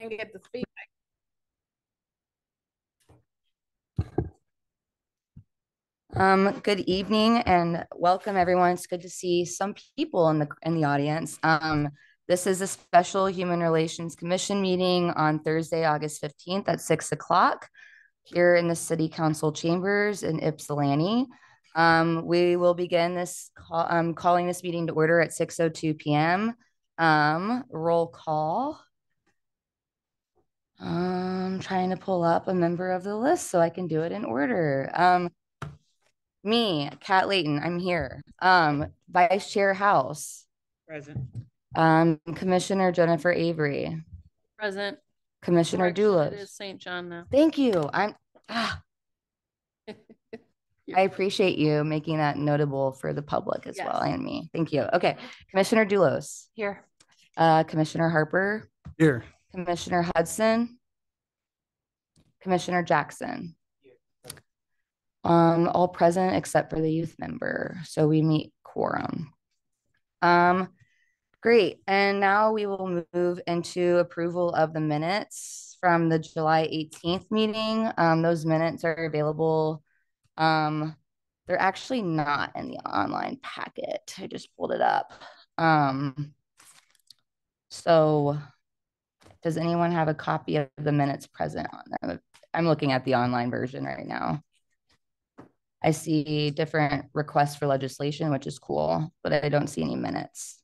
and get the feedback. Good evening and welcome everyone. It's good to see some people in the audience. This is a special Human Relations Commission meeting on Thursday, August 15th at 6 o'clock here in the City Council chambers in Ypsilanti. We will begin this calling this meeting to order at 6:02 p.m. Roll call. Trying to pull up a member of the list so I can do it in order. Me, Kat Layton, I'm here. Vice Chair House. Present. Commissioner Jennifer Avery. Present. Commissioner Doulos. It is St. John now. Thank you. I appreciate you making that notable for the public as well and me. Thank you. Okay. Commissioner Doulos. Here. Commissioner Harper. Here. Commissioner Hudson. Commissioner Jackson. All present except for the youth member. So we meet quorum. Great. And now we will move into approval of the minutes from the July 18th meeting. Those minutes are available. They're actually not in the online packet. I just pulled it up. So does anyone have a copy of the minutes present on them? I'm looking at the online version right now. I see different requests for legislation, which is cool, but I don't see any minutes.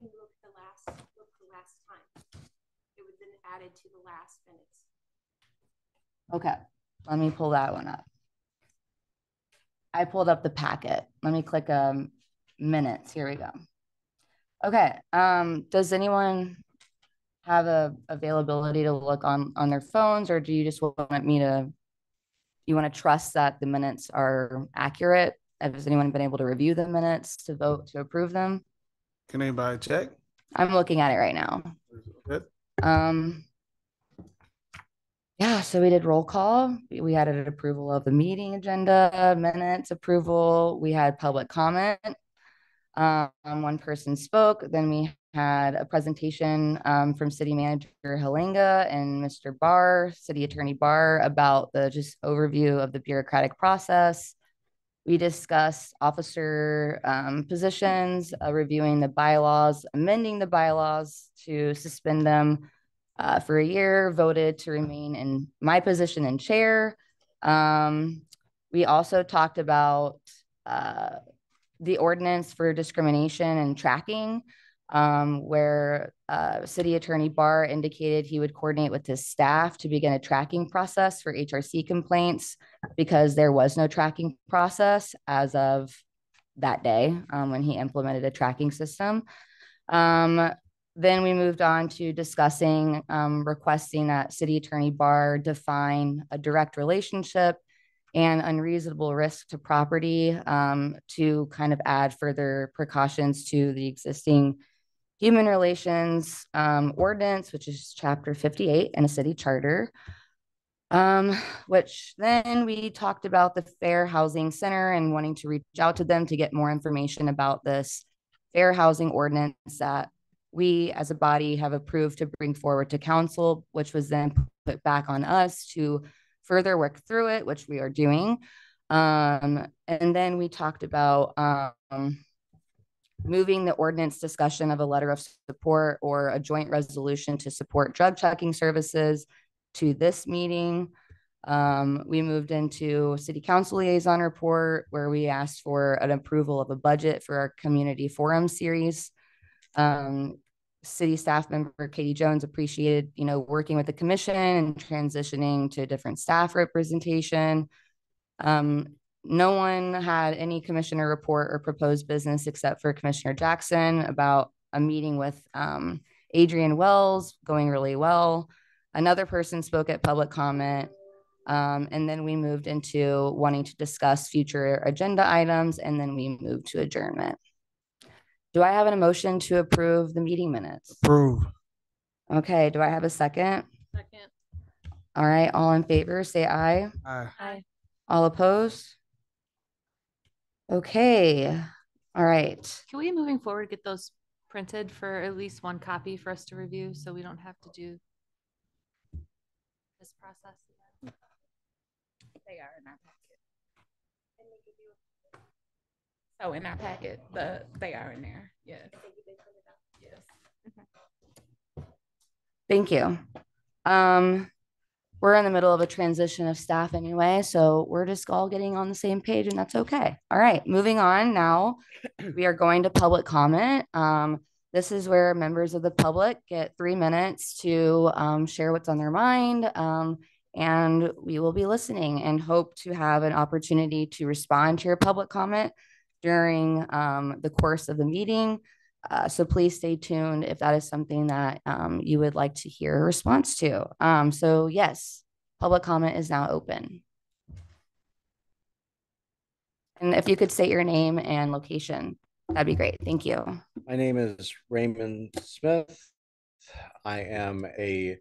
Look the last time. It would have been added to the last minutes. Okay, let me pull that one up. I pulled up the packet. Let me click minutes. Here we go. Okay. Does anyone have a availability to look on their phones, or do you just want me to, you want to trust that the minutes are accurate? Has anyone been able to review the minutes to vote to approve them? Can anybody check? I'm looking at it right now. Good. Yeah, so we did roll call. We had an approval of the meeting agenda, minutes approval. We had public comment. One person spoke. Then we had a presentation from City Manager Halenga and Mr. Barr, City Attorney Barr, about the just overview of the bureaucratic process. We discussed officer positions, reviewing the bylaws, amending the bylaws to suspend them for a year, voted to remain in my position in chair. We also talked about the ordinance for discrimination and tracking, where City Attorney Barr indicated he would coordinate with his staff to begin a tracking process for HRC complaints because there was no tracking process as of that day when he implemented a tracking system. Then we moved on to discussing requesting that City Attorney Barr define a direct relationship and unreasonable risk to property to kind of add further precautions to the existing human relations ordinance, which is chapter 58 in a city charter. Which then we talked about the Fair Housing Center and wanting to reach out to them to get more information about this fair housing ordinance that we as a body have approved to bring forward to council, which was then put back on us to further work through it, which we are doing. And then we talked about moving the ordinance discussion of a letter of support or a joint resolution to support drug checking services to this meeting. We moved into City Council liaison report where we asked for an approval of a budget for our community forum series. City staff member Katie Jones appreciated, working with the commission and transitioning to different staff representation. No one had any commissioner report or proposed business except for Commissioner Jackson about a meeting with Adrian Wells going really well. Another person spoke at public comment. And then we moved into wanting to discuss future agenda items, and then we moved to adjournment. Do I have an emotion to approve the meeting minutes? Approve. Okay, do I have a second? Second. All right, all in favor, say aye. Aye. Aye. All opposed? Okay, all right. Can we, moving forward, get those printed for at least one copy for us to review, so we don't have to do this process again. They are in our packet. Oh, in our packet, they are in there. Yes. Yes. Thank you. We're in the middle of a transition of staff anyway, so we're just all getting on the same page, and that's okay. All right, moving on now. We are going to public comment. This is where members of the public get 3 minutes to share what's on their mind, and we will be listening and hope to have an opportunity to respond to your public comment during the course of the meeting. So please stay tuned if that is something that you would like to hear a response to. So yes, public comment is now open. And if you could state your name and location, that'd be great. Thank you. My name is Raymond Smith. I am a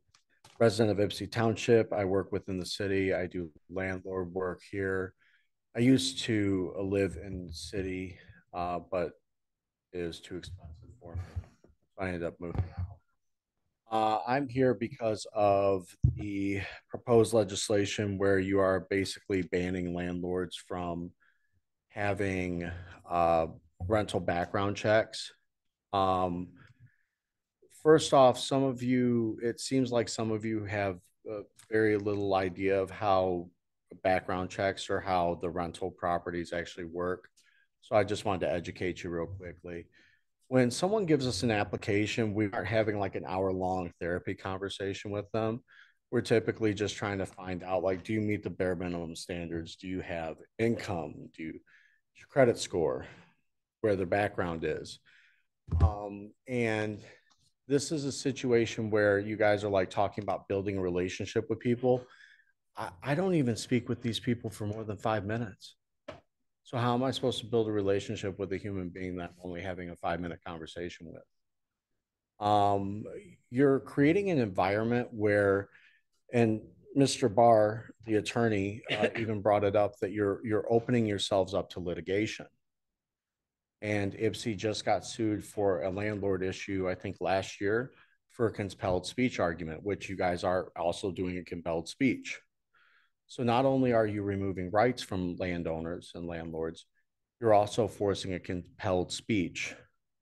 resident of Ypsi Township. I work within the city. I do landlord work here. I used to live in the city, but it was too expensive for me. So I ended up moving out. I'm here because of the proposed legislation where you are basically banning landlords from having rental background checks. First off, it seems like some of you have very little idea of how background checks or how the rental properties actually work. So I just wanted to educate you real quickly. When someone gives us an application, we aren't having like an hour-long therapy conversation with them. We're typically just trying to find out, like, do you meet the bare minimum standards? Do you have income? Your credit score, where their background is? And this is a situation where you guys are like talking about building a relationship with people. I don't even speak with these people for more than 5 minutes. So how am I supposed to build a relationship with a human being that I'm only having a 5-minute conversation with? You're creating an environment where, and Mr. Barr, the attorney, even brought it up that you're opening yourselves up to litigation. And Ypsi just got sued for a landlord issue, I think last year, for a compelled speech argument, which you guys are also doing a compelled speech. So not only are you removing rights from landowners and landlords, you're also forcing a compelled speech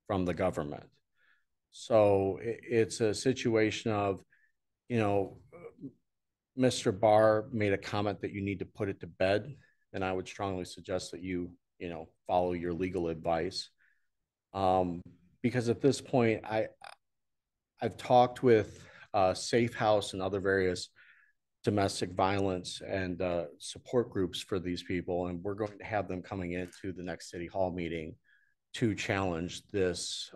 from the government. So it's a situation of, Mr. Barr made a comment that you need to put it to bed, and I would strongly suggest that you follow your legal advice. Because at this point, I've talked with Safe House and other various domestic violence and support groups for these people, and we're going to have them coming into the next city hall meeting to challenge this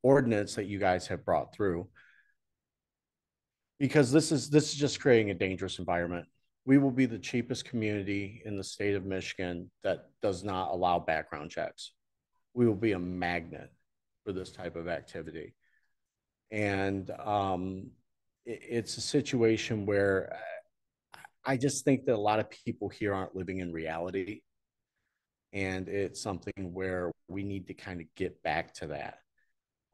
ordinance that you guys have brought through, because this is just creating a dangerous environment. We will be the cheapest community in the state of Michigan that does not allow background checks. We will be a magnet for this type of activity. And it's a situation where I just think that a lot of people here aren't living in reality. And it's something where we need to kind of get back to that.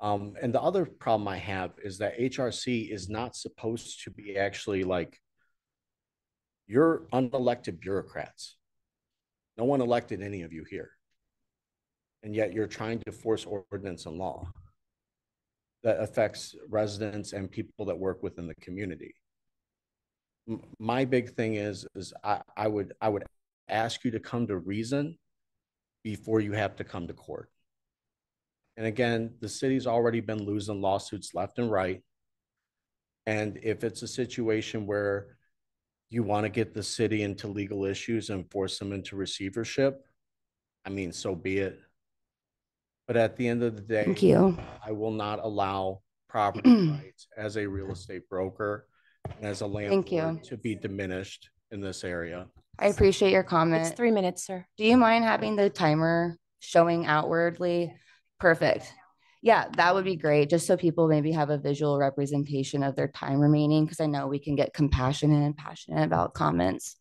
And the other problem I have is that HRC is not supposed to be actually like, you're unelected bureaucrats. No one elected any of you here. And yet you're trying to force ordinance and law that affects residents and people that work within the community. My big thing is I would ask you to come to reason before you have to come to court. And again, the city's already been losing lawsuits left and right. And if it's a situation where you want to get the city into legal issues and force them into receivership, I mean, so be it. But at the end of the day, Thank you. I will not allow property rights as a real estate broker and as a landlord to be diminished in this area. I appreciate your comment. It's 3 minutes, sir. Do you mind having the timer showing outwardly? Perfect. Yeah, that would be great. Just so people maybe have a visual representation of their time remaining, because I know we can get compassionate and passionate about comments.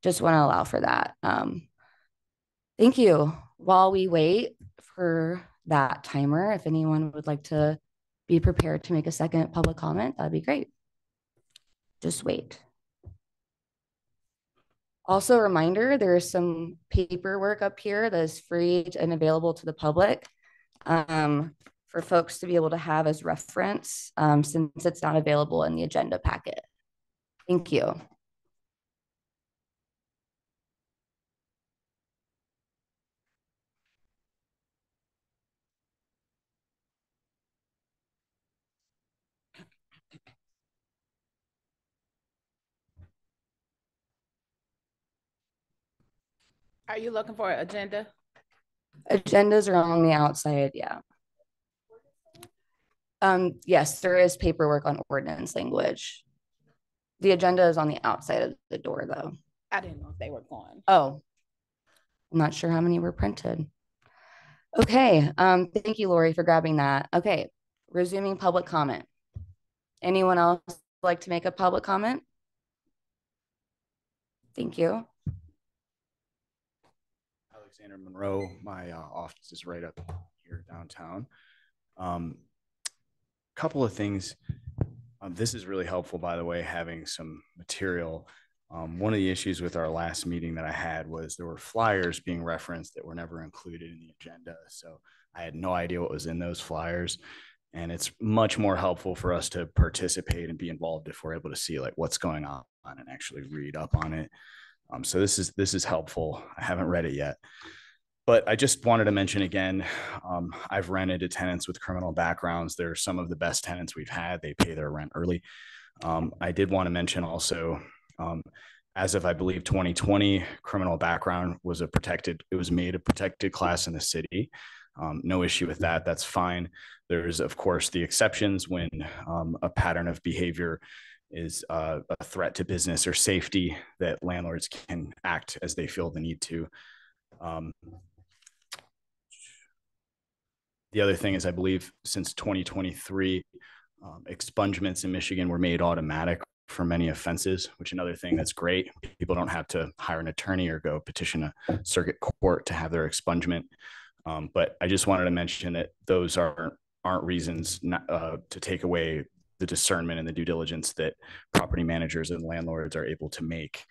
Just want to allow for that. Thank you. While we wait for that timer. If anyone would like to be prepared to make a second public comment, that'd be great. Just wait. Also a reminder, there is some paperwork up here that is free and available to the public for folks to be able to have as reference since it's not available in the agenda packet. Thank you. Are you looking for an agenda? Agendas are on the outside, yeah. Yes, there is paperwork on ordinance language. The agenda is on the outside of the door, though. I didn't know if they were gone. Oh, I'm not sure how many were printed. Okay, thank you, Lori, for grabbing that. Okay, resuming public comment. Anyone else like to make a public comment? Thank you. Alexander Monroe, my office is right up here downtown. Couple of things. This is really helpful, by the way, having some material. One of the issues with our last meeting that I had was there were flyers being referenced that were never included in the agenda. So I had no idea what was in those flyers. And it's much more helpful for us to participate and be involved if we're able to see like what's going on and actually read up on it. So this is helpful. I haven't read it yet. But I just wanted to mention again, I've rented to tenants with criminal backgrounds. They're some of the best tenants we've had. They pay their rent early. I did want to mention also, as of, I believe, 2020, criminal background was it was made a protected class in the city. No issue with that. That's fine. There's, of course, the exceptions when a pattern of behavior is a threat to business or safety that landlords can act as they feel the need to. The other thing is, I believe since 2023, expungements in Michigan were made automatic for many offenses, which is another thing that's great. People don't have to hire an attorney or go petition a circuit court to have their expungement. But I just wanted to mention that those aren't reasons not, to take away the discernment and the due diligence that property managers and landlords are able to make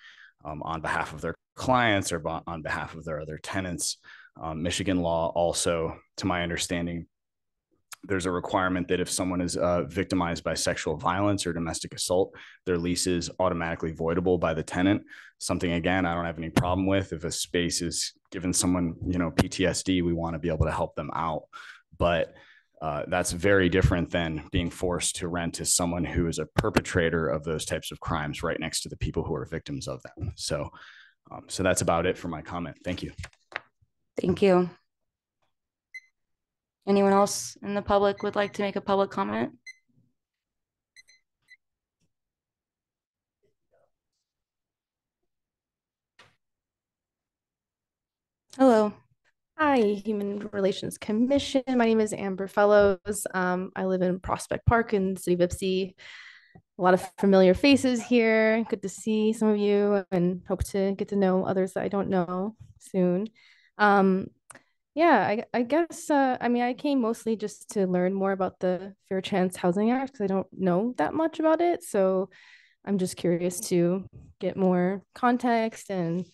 on behalf of their clients or on behalf of their other tenants. Michigan law also, to my understanding, there's a requirement that if someone is victimized by sexual violence or domestic assault, their lease is automatically voidable by the tenant. Something, again, I don't have any problem with. If a space is given someone, PTSD, we want to be able to help them out. But that's very different than being forced to rent to someone who is a perpetrator of those types of crimes right next to the people who are victims of them. So that's about it for my comment. Thank you. Thank you. Anyone else in the public would like to make a public comment? Hello. Hi, Human Relations Commission. My name is Amber Fellows. I live in Prospect Park in the city of Ipsy. A lot of familiar faces here. Good to see some of you and hope to get to know others that I don't know soon. Yeah, I guess, I came mostly just to learn more about the Fair Chance Housing Act because I don't know that much about it. So I'm just curious to get more context and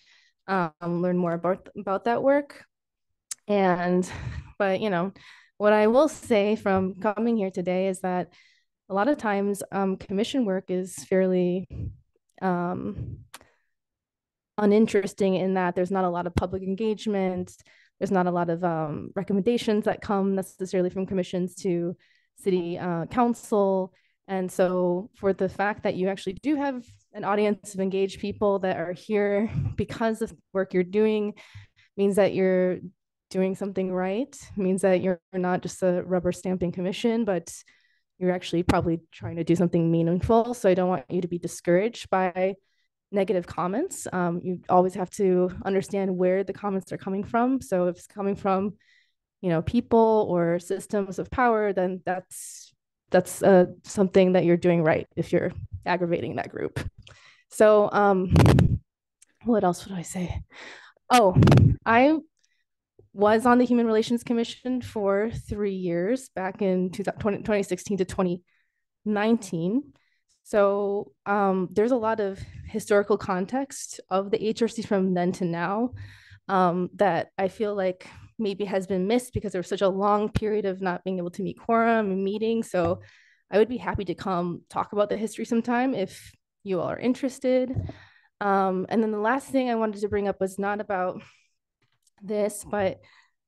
learn more about that work. But what I will say from coming here today is that a lot of times commission work is fairly uninteresting in that there's not a lot of public engagement. There's not a lot of recommendations that come necessarily from commissions to city council. And so for the fact that you actually do have an audience of engaged people that are here because of the work you're doing means that you're doing something right, means that you're not just a rubber stamping commission, but you're actually probably trying to do something meaningful. So I don't want you to be discouraged by negative comments. You always have to understand where the comments are coming from. So if it's coming from, people or systems of power, then that's something that you're doing right if you're aggravating that group. So what else would I say? Oh, I was on the Human Relations Commission for 3 years, back in 2016 to 2019. So there's a lot of historical context of the HRC from then to now that I feel like maybe has been missed because there was such a long period of not being able to meet quorum and meetings. So I would be happy to come talk about the history sometime if you all are interested. And then the last thing I wanted to bring up was not about this, but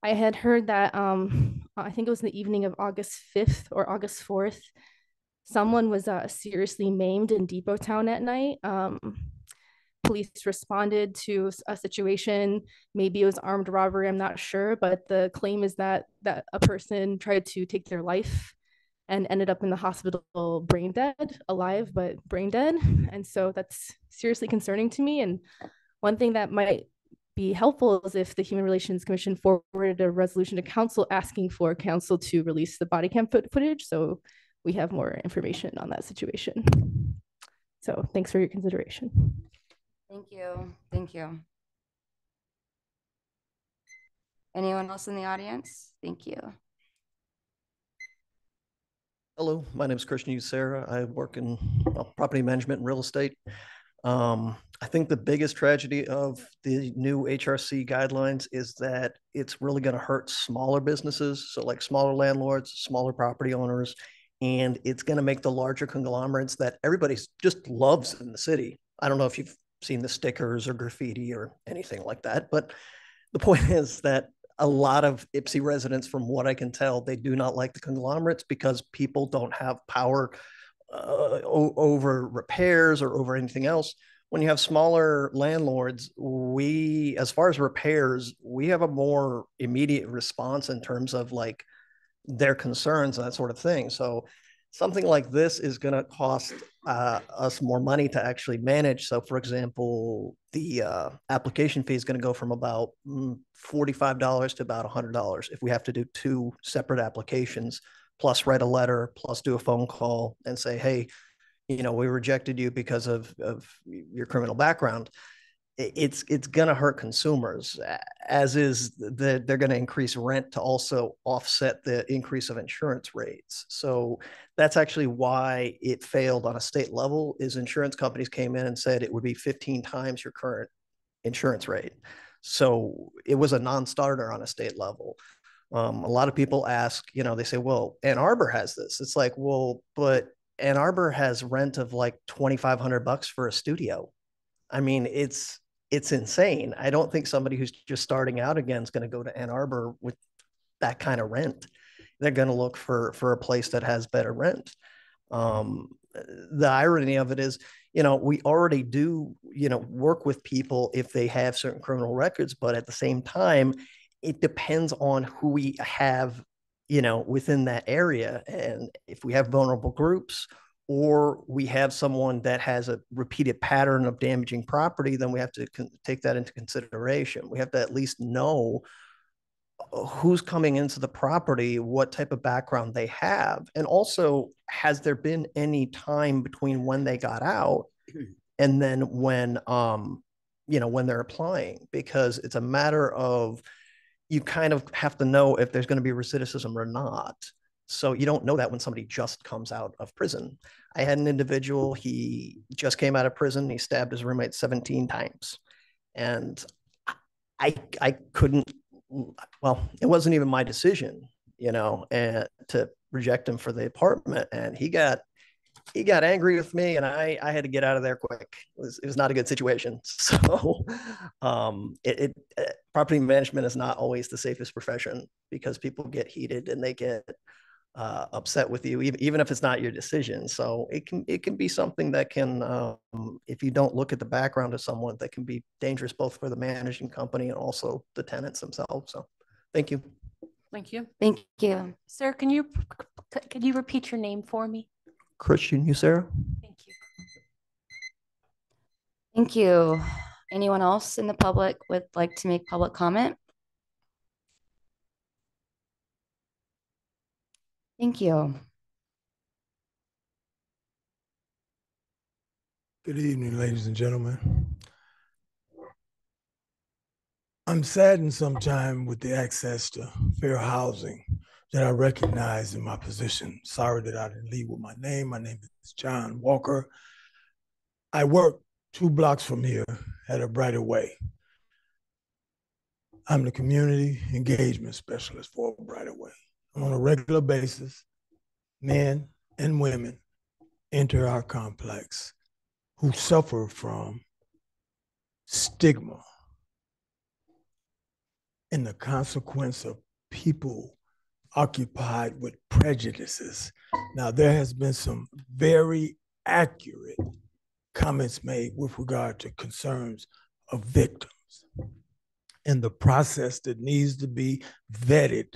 I had heard that I think it was the evening of August 5th or August 4th, someone was seriously maimed in Depot Town at night. Police responded to a situation. Maybe it was armed robbery, I'm not sure, but the claim is that a person tried to take their life and ended up in the hospital brain dead, alive, but brain dead. And so that's seriously concerning to me. And one thing that might be helpful is if the Human Relations Commission forwarded a resolution to council asking for council to release the body cam footage so we have more information on that situation. So thanks for your consideration. Thank you. Thank you. Anyone else in the audience? Thank you. Hello, my name is Christian Sarah. I work in property management and real estate. I think the biggest tragedy of the new HRC guidelines is that it's really going to hurt smaller businesses. So like smaller landlords, smaller property owners, and it's going to make the larger conglomerates that everybody just loves in the city. I don't know if you've seen the stickers or graffiti or anything like that, but the point is that a lot of Ypsi residents, from what I can tell, they do not like the conglomerates because people don't have power over repairs or over anything else. When you have smaller landlords, as far as repairs, we have a more immediate response in terms of like their concerns and that sort of thing. So something like this is going to cost us more money to actually manage. So for example, the application fee is going to go from about $45 to about $100 if we have to do 2 separate applications, plus write a letter, plus do a phone call and say, hey, we rejected you because of your criminal background. It's going to hurt consumers, as is they're going to increase rent to also offset the increase of insurance rates. So that's actually why it failed on a state level, is insurance companies came in and said it would be 15 times your current insurance rate. So it was a non-starter on a state level. A lot of people ask, they say, well, Ann Arbor has this. It's like, well, but Ann Arbor has rent of like $2,500 for a studio. I mean, it's insane. I don't think somebody who's just starting out again is going to go to Ann Arbor with that kind of rent. They're going to look for a place that has better rent. The irony of it is, we already do, work with people if they have certain criminal records, but at the same time, it depends on who we have, within that area. And if we have vulnerable groups, or we have someone that has a repeated pattern of damaging property, then we have to take that into consideration. We have to at least know who's coming into the property, what type of background they have. And also, has there been any time between when they got out and then when they're applying? Because it's a matter of, you kind of have to know if there's going to be recidivism or not. So you don't know that when somebody just comes out of prison. I had an individual, he just came out of prison. He stabbed his roommate 17 times. And I couldn't, well, it wasn't even my decision, and to reject him for the apartment. And he got angry with me, and I had to get out of there quick. It was not a good situation. So property management is not always the safest profession, because people get heated and they get upset with you, even if it's not your decision. So it can be something that can, if you don't look at the background of someone, that can be dangerous both for the managing company and also the tenants themselves. So thank you. Thank you. Thank you. Sir, can you repeat your name for me? Christian, Sarah? Thank you. Thank you. Anyone else in the public would like to make public comment? Thank you. Good evening, ladies and gentlemen. I'm saddened sometimes with the access to fair housing that I recognize in my position. Sorry that I didn't lead with my name. My name is John Walker. I work 2 blocks from here at a Brighter Way. I'm the community engagement specialist for a Brighter Way. On a regular basis, men and women enter our complex who suffer from stigma and the consequence of people occupied with prejudices. Now, there has been some very accurate comments made with regard to concerns of victims and the process that needs to be vetted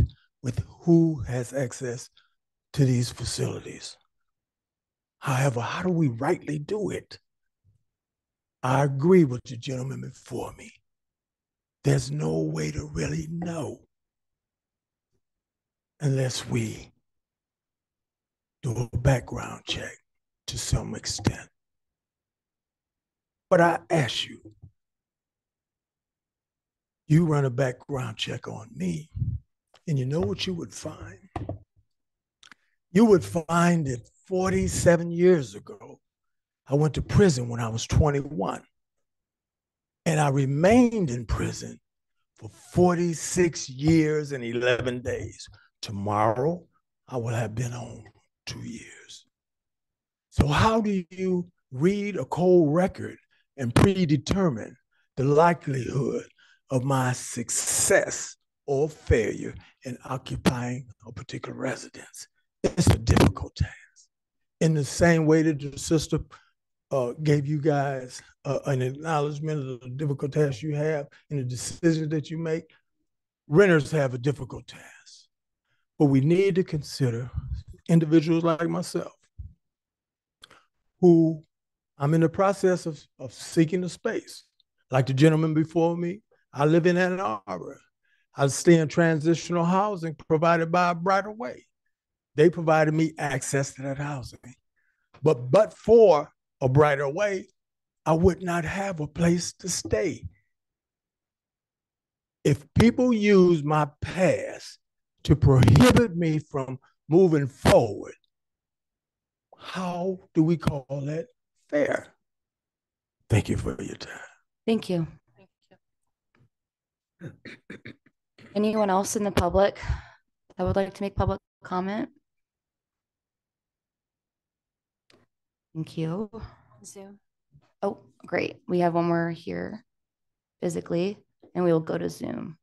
with who has access to these facilities. However, how do we rightly do it? I agree with the gentleman before me. There's no way to really know unless we do a background check to some extent. But I ask you, you run a background check on me, and you know what you would find? You would find that 47 years ago, I went to prison when I was 21. And I remained in prison for 46 years and 11 days. Tomorrow, I will have been on 2 years. So how do you read a cold record and predetermine the likelihood of my success or failure in occupying a particular residence? It's a difficult task. In the same way that the sister gave you guys an acknowledgement of the difficult task you have in the decisions that you make, renters have a difficult task. But we need to consider individuals like myself, who I'm in the process of seeking a space. Like the gentleman before me, I live in Ann Arbor. I stay in transitional housing provided by a Brighter Way. They provided me access to that housing. But for a Brighter Way, I would not have a place to stay. If people use my past to prohibit me from moving forward, how do we call that fair? Thank you for your time. Thank you. Thank you. Anyone else in the public that would like to make public comment? Thank you. Zoom. Oh, great. We have one more here physically, and we will go to Zoom.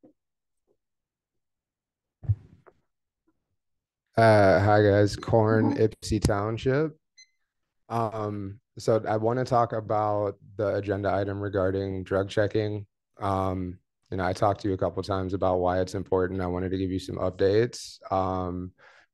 Hi guys, Corn, Ipsy Township. So I want to talk about the agenda item regarding drug checking. I talked to you a couple of times about why it's important. I wanted to give you some updates.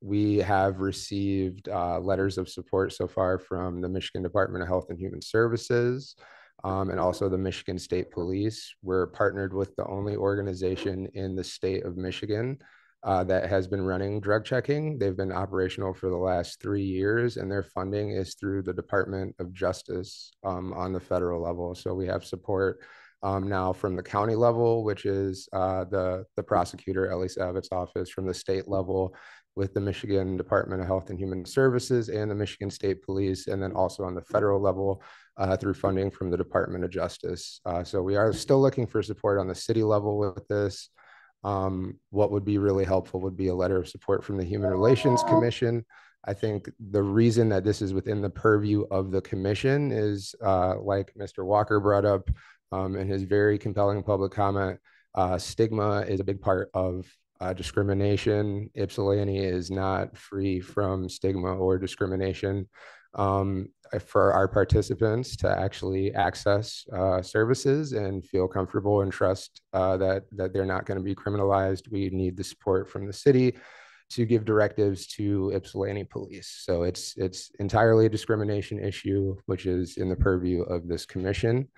We have received letters of support so far from the Michigan Department of Health and Human Services, and also the Michigan State Police. We're partnered with the only organization in the state of Michigan that has been running drug checking. They've been operational for the last 3 years, and their funding is through the Department of Justice on the federal level. So we have support now from the county level, which is the prosecutor, Ellie Savitt's office, from the state level with the Michigan Department of Health and Human Services and the Michigan State Police, and then also on the federal level through funding from the Department of Justice. So we are still looking for support on the city level with this. What would be really helpful would be a letter of support from the Human Relations Commission. I think the reason that this is within the purview of the commission is, like Mr. Walker brought up in his very compelling public comment, stigma is a big part of discrimination. Ypsilanti is not free from stigma or discrimination. For our participants to actually access services and feel comfortable and trust that they're not going to be criminalized, we need the support from the city to give directives to Ypsilanti police. So it's entirely a discrimination issue, which is in the purview of this commission.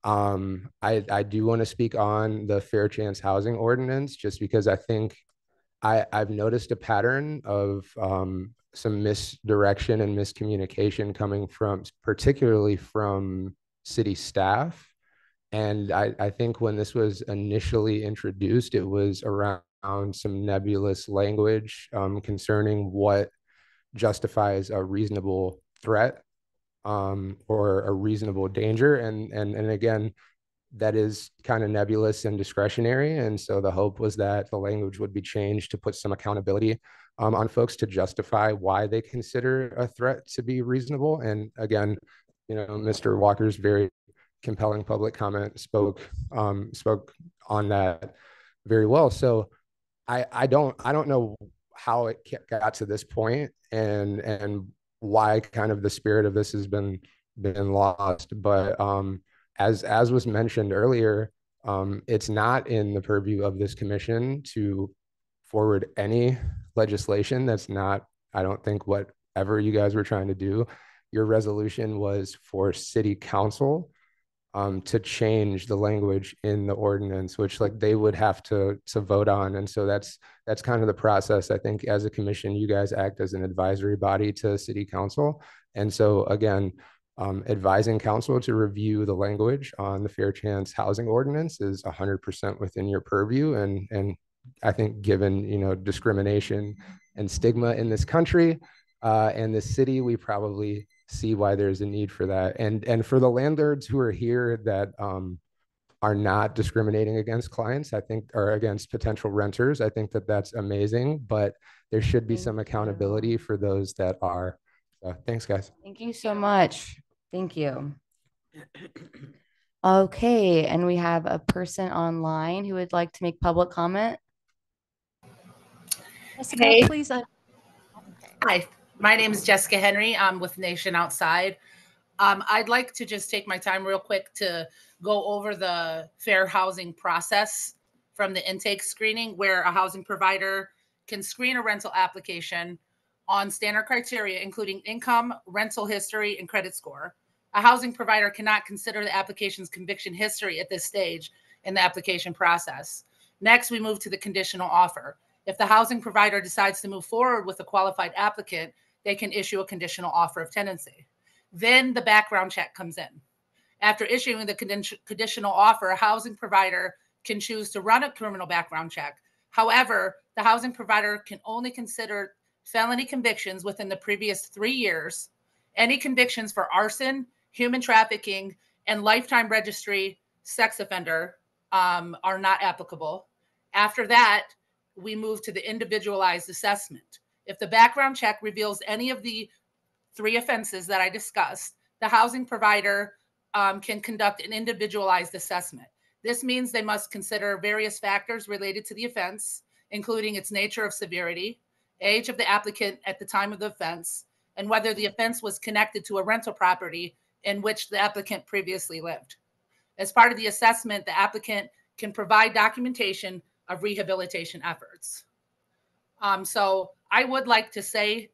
I do want to speak on the Fair Chance Housing Ordinance, just because I think I've noticed a pattern of some misdirection and miscommunication coming from, particularly from city staff And I think when this was initially introduced, it was around some nebulous language concerning what justifies a reasonable threat or a reasonable danger. And again, that is kind of nebulous and discretionary. And so the hope was that the language would be changed to put some accountability on folks to justify why they consider a threat to be reasonable. And again, Mr. Walker's very compelling public comment spoke on that very well. So I don't know how it got to this point and why kind of the spirit of this has been lost. But as was mentioned earlier, it's not in the purview of this commission to forward any legislation. That's not, I don't think, whatever you guys were trying to do. Your resolution was for city council to change the language in the ordinance, which like they would have to vote on. And so that's kind of the process. I think as a commission, you guys act as an advisory body to city council. And so again, advising council to review the language on the fair chance housing ordinance is 100% within your purview. And I think given, discrimination and stigma in this country and this city, we probably see why there's a need for that. And for the landlords who are here that are not discriminating against clients, I think, or against potential renters, I think that that's amazing, but there should be some accountability for those that are. Thanks, guys. Thank you so much. Thank you. Okay, and we have a person online who would like to make public comment. Jessica, hey. Please. Hi, my name is Jessica Henry. I'm with Nation Outside. I'd like to just take my time real quick to go over the fair housing process from the intake screening, where a housing provider can screen a rental application on standard criteria, including income, rental history, and credit score. A housing provider cannot consider the application's conviction history at this stage in the application process. Next, we move to the conditional offer. If the housing provider decides to move forward with a qualified applicant, they can issue a conditional offer of tenancy. Then the background check comes in. After issuing the conditional offer, a housing provider can choose to run a criminal background check. However, the housing provider can only consider felony convictions within the previous 3 years. Any convictions for arson, human trafficking, and lifetime registry sex offender are not applicable. After that, we move to the individualized assessment. If the background check reveals any of the 3 offenses that I discussed, the housing provider can conduct an individualized assessment. This means they must consider various factors related to the offense, including its nature of severity, age of the applicant at the time of the offense, and whether the offense was connected to a rental property in which the applicant previously lived. As part of the assessment, the applicant can provide documentation of rehabilitation efforts. So I would like to say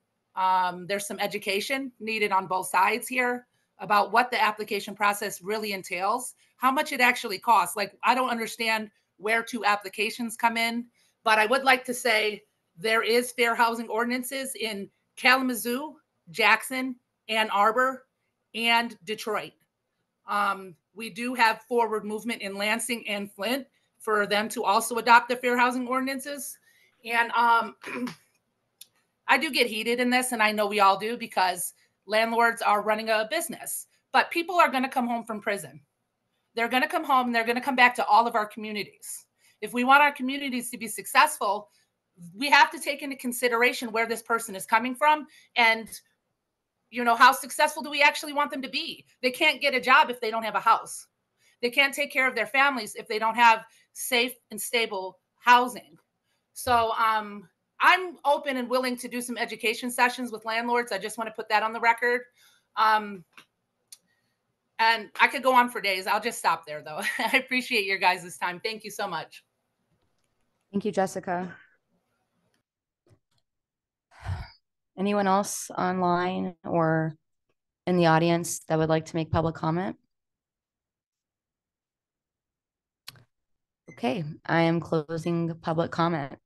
there's some education needed on both sides here about what the application process really entails, how much it actually costs. Like, I don't understand where 2 applications come in, but I would like to say there is fair housing ordinances in Kalamazoo, Jackson, Ann Arbor, and Detroit. We do have forward movement in Lansing and Flint for them to also adopt the fair housing ordinances. And I do get heated in this, and I know we all do, because landlords are running a business. But people are going to come home from prison. They're going to come home, and they're going to come back to all of our communities. If we want our communities to be successful, we have to take into consideration where this person is coming from and, how successful do we actually want them to be? They can't get a job if they don't have a house. They can't take care of their families if they don't have safe and stable housing. So I'm open and willing to do some education sessions with landlords. I just want to put that on the record. And I could go on for days. I'll just stop there, though. I appreciate your guys' time. Thank you so much. Thank you, Jessica. Anyone else online or in the audience that would like to make public comment? Okay, I am closing public comment.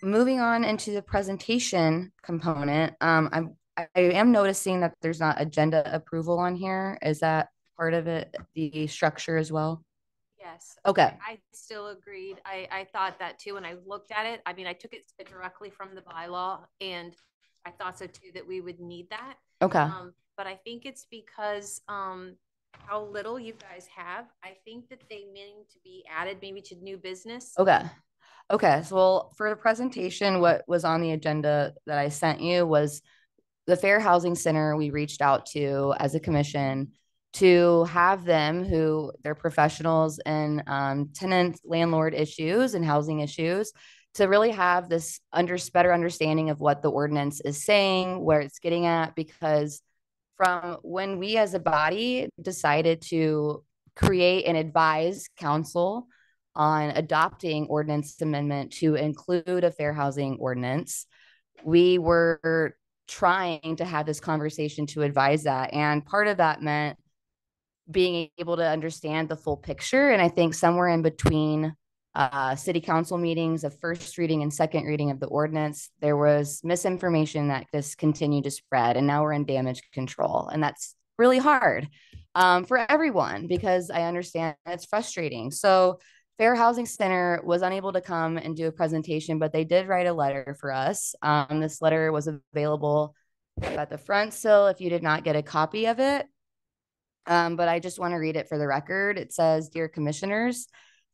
Moving on into the presentation component, I am noticing that there's not agenda approval on here. Is that part of it, the structure as well? Yes. Okay. I still agreed. I thought that too when I looked at it. I mean, I took it directly from the bylaw and I thought so too that we would need that. Okay. But I think it's because how little you guys have. I think that they need to be added maybe to new business. Okay. Okay. So well, for the presentation, what was on the agenda that I sent you was the Fair Housing Center. We reached out to as a commission to have them, who they're professionals in tenant landlord issues and housing issues, to really have this better understanding of what the ordinance is saying, where it's getting at, because from when we as a body decided to create and advise council on adopting ordinance amendment to include a fair housing ordinance, we were trying to have this conversation to advise that. And part of that meant being able to understand the full picture. And I think somewhere in between city council meetings of first reading and second reading of the ordinance, there was misinformation that just continued to spread. And now we're in damage control. And that's really hard for everyone, because I understand it's frustrating. So Fair Housing Center was unable to come and do a presentation, but they did write a letter for us. This letter was available at the front sill if you did not get a copy of it. But I just want to read it for the record. It says, "Dear Commissioners,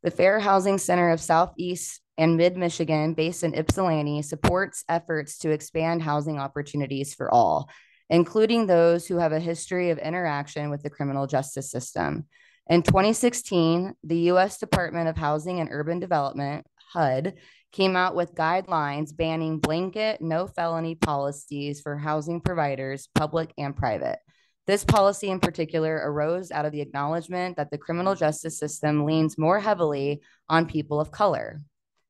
the Fair Housing Center of Southeast and Mid-Michigan, based in Ypsilanti, supports efforts to expand housing opportunities for all, including those who have a history of interaction with the criminal justice system. In 2016, the U.S. Department of Housing and Urban Development, HUD, came out with guidelines banning blanket no felony policies for housing providers, public and private. This policy in particular arose out of the acknowledgement that the criminal justice system leans more heavily on people of color,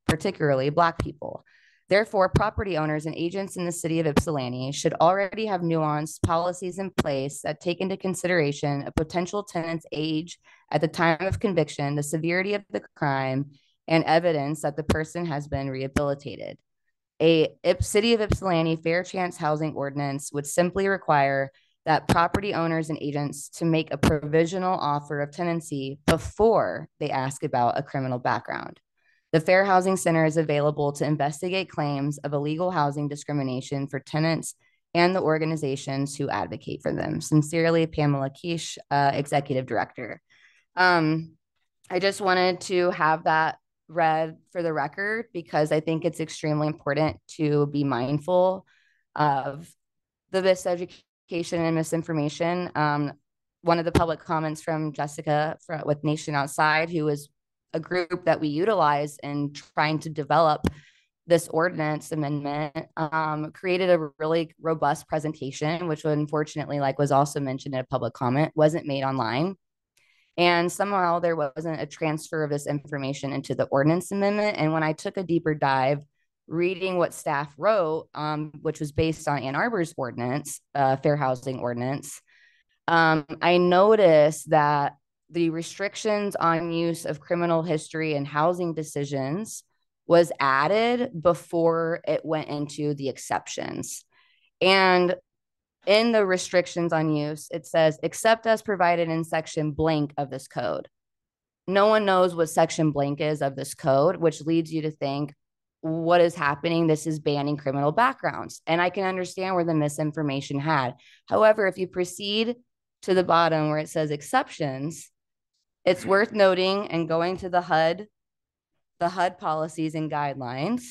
particularly Black people. Therefore, property owners and agents in the city of Ypsilanti should already have nuanced policies in place that take into consideration a potential tenant's age at the time of conviction, the severity of the crime, and evidence that the person has been rehabilitated. A City of Ypsilanti Fair Chance Housing Ordinance would simply require that property owners and agents to make a provisional offer of tenancy before they ask about a criminal background. The Fair Housing Center is available to investigate claims of illegal housing discrimination for tenants and the organizations who advocate for them. Sincerely, Pamela Quiche, Executive Director." I just wanted to have that read for the record, because I think it's extremely important to be mindful of the miseducation and misinformation. One of the public comments from Jessica with Nation Outside, who is a group that we utilize in trying to develop this ordinance amendment, created a really robust presentation, which unfortunately, like was also mentioned in a public comment, wasn't made online. And somehow there wasn't a transfer of this information into the ordinance amendment. And when I took a deeper dive, reading what staff wrote, which was based on Ann Arbor's ordinance, fair housing ordinance, I noticed that the restrictions on use of criminal history and housing decisions was added before it went into the exceptions. And in the restrictions on use, it says, except as provided in section blank of this code. No one knows what section blank is of this code, which leads you to think, what is happening? This is banning criminal backgrounds. And I can understand where the misinformation had. However, if you proceed to the bottom where it says exceptions, it's worth noting and going to the HUD policies and guidelines.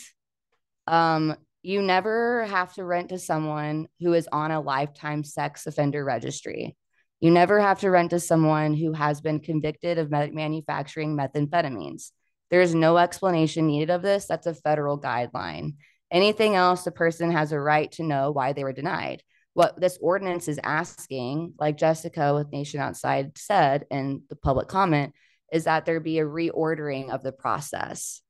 You never have to rent to someone who is on a lifetime sex offender registry. You never have to rent to someone who has been convicted of manufacturing methamphetamines. There's no explanation needed of this. That's a federal guideline. Anything else, the person has a right to know why they were denied. What this ordinance is asking, like Jessica with Nation Outside said in the public comment, is that there be a reordering of the process.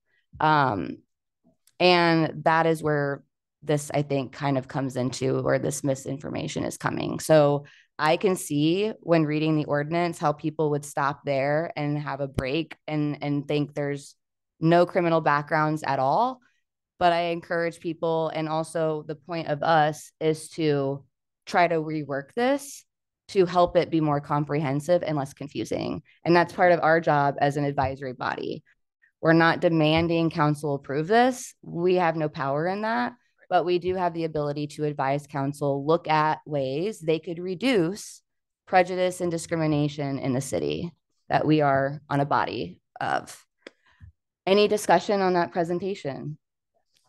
And that is where this, I think, kind of comes into where this misinformation is coming. So I can see when reading the ordinance how people would stop there and have a break and think there's no criminal backgrounds at all. But I encourage people, and also the point of us is to try to rework this to help it be more comprehensive and less confusing. And that's part of our job as an advisory body. We're not demanding council approve this. We have no power in that, but we do have the ability to advise council look at ways they could reduce prejudice and discrimination in the city that we are on a body of. Any discussion on that presentation?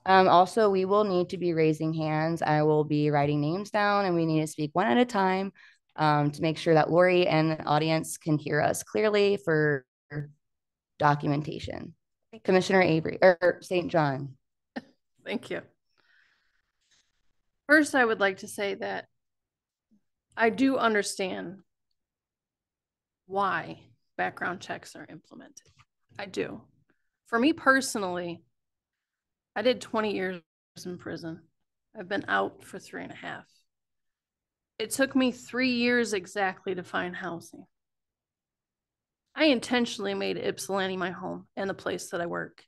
Also, we will need to be raising hands. I will be writing names down and we need to speak one at a time to make sure that Lori and the audience can hear us clearly for documentation. Commissioner Avery or St. John. Thank you. First, I would like to say that I do understand why background checks are implemented. I do. For me personally, I did 20 years in prison. I've been out for 3.5. It took me 3 years exactly to find housing. I intentionally made Ypsilanti my home and the place that I work.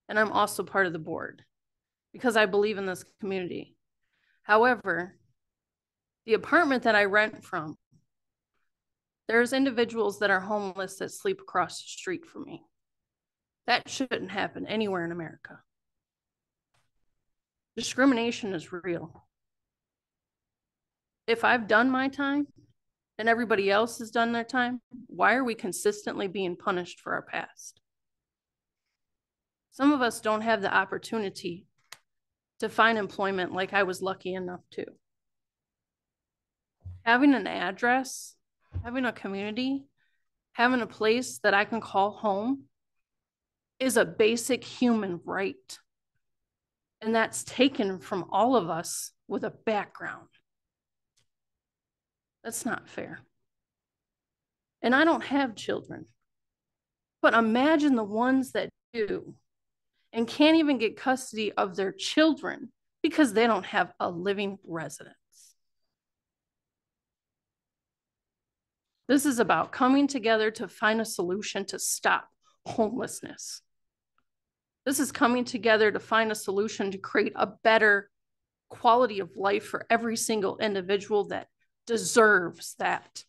And I'm also part of the board because I believe in this community. However, the apartment that I rent from, there's individuals that are homeless that sleep across the street from me. That shouldn't happen anywhere in America. Discrimination is real. If I've done my time and everybody else has done their time, why are we consistently being punished for our past? Some of us don't have the opportunity to find employment like I was lucky enough to. Having an address, having a community, having a place that I can call home is a basic human right. And that's taken from all of us with a background. That's not fair. And I don't have children, but imagine the ones that do and can't even get custody of their children because they don't have a living residence. This is about coming together to find a solution to stop homelessness. This is coming together to find a solution to create a better quality of life for every single individual that deserves that,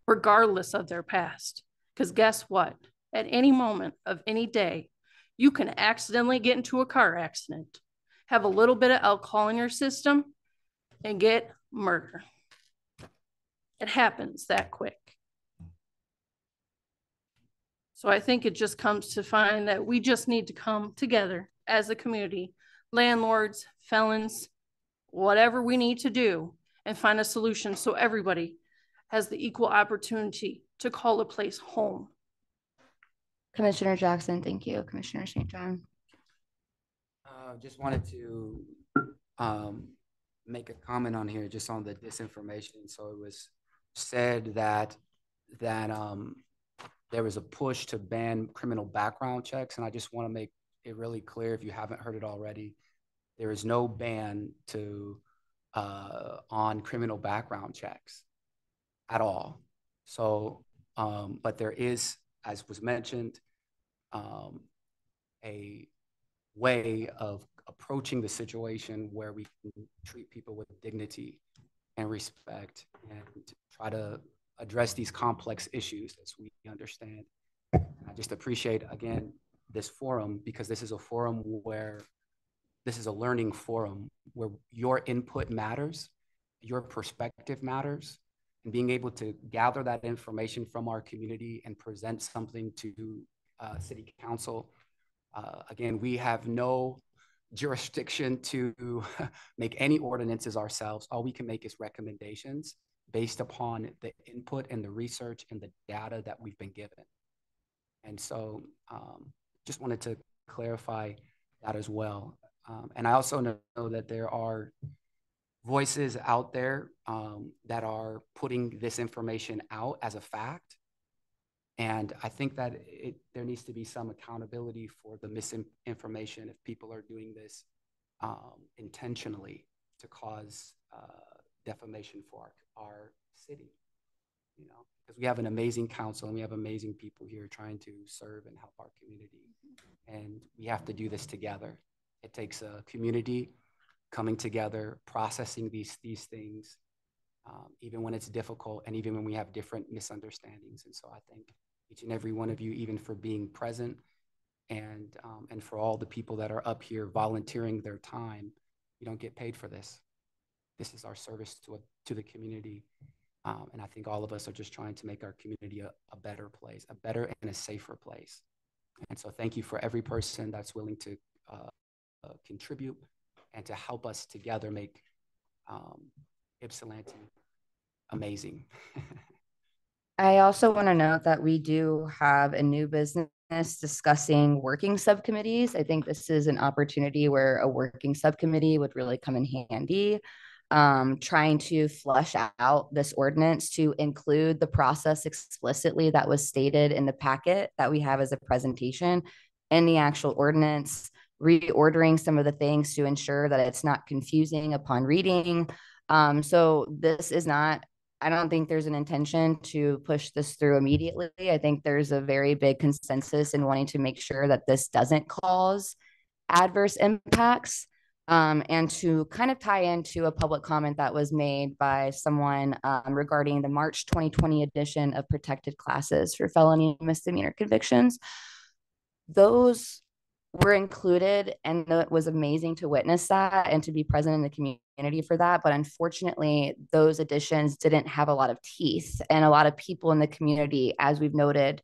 regardless of their past. Because guess what? At any moment of any day, you can accidentally get into a car accident, have a little bit of alcohol in your system, and get murder. It happens that quick. So I think it just comes to find that we just need to come together as a community, landlords, felons, whatever we need to do, and find a solution so everybody has the equal opportunity to call a place home. Commissioner Jackson, thank you. Commissioner St. John. Just wanted to make a comment on here just on the disinformation. So it was said that there was a push to ban criminal background checks. And I just want to make it really clear, if you haven't heard it already, there is no ban on criminal background checks at all. So, but there is, as was mentioned, a way of approaching the situation where we can treat people with dignity and respect and try to address these complex issues as we understand. I just appreciate, again, this forum, because this is a forum where this is a learning forum where your input matters, your perspective matters, and being able to gather that information from our community and present something to City Council. Again, we have no jurisdiction to make any ordinances ourselves. All we can make is recommendations based upon the input and the research and the data that we've been given. And so just wanted to clarify that as well. And I also know that there are voices out there that are putting this information out as a fact. And I think that there needs to be some accountability for the misinformation if people are doing this intentionally to cause defamation for our city, you know, because we have an amazing council and we have amazing people here trying to serve and help our community. And we have to do this together. It takes a community coming together, processing these things, even when it's difficult and even when we have different misunderstandings. And so I thank each and every one of you, even for being present and for all the people that are up here volunteering their time. We don't get paid for this. This is our service to the community. And I think all of us are just trying to make our community a better place, a better and a safer place. And so thank you for every person that's willing to contribute and to help us together make Ypsilanti amazing. I also want to note that we do have a new business discussing working subcommittees. I think this is an opportunity where a working subcommittee would really come in handy, trying to flesh out this ordinance to include the process explicitly that was stated in the packet that we have as a presentation in the actual ordinance, reordering some of the things to ensure that it's not confusing upon reading. So this is not, I don't think there's an intention to push this through immediately. I think there's a very big consensus in wanting to make sure that this doesn't cause adverse impacts, and to kind of tie into a public comment that was made by someone regarding the March 2020 edition of protected classes for felony and misdemeanor convictions. Those were included, and it was amazing to witness that and to be present in the community for that. But unfortunately, those additions didn't have a lot of teeth, and a lot of people in the community, as we've noted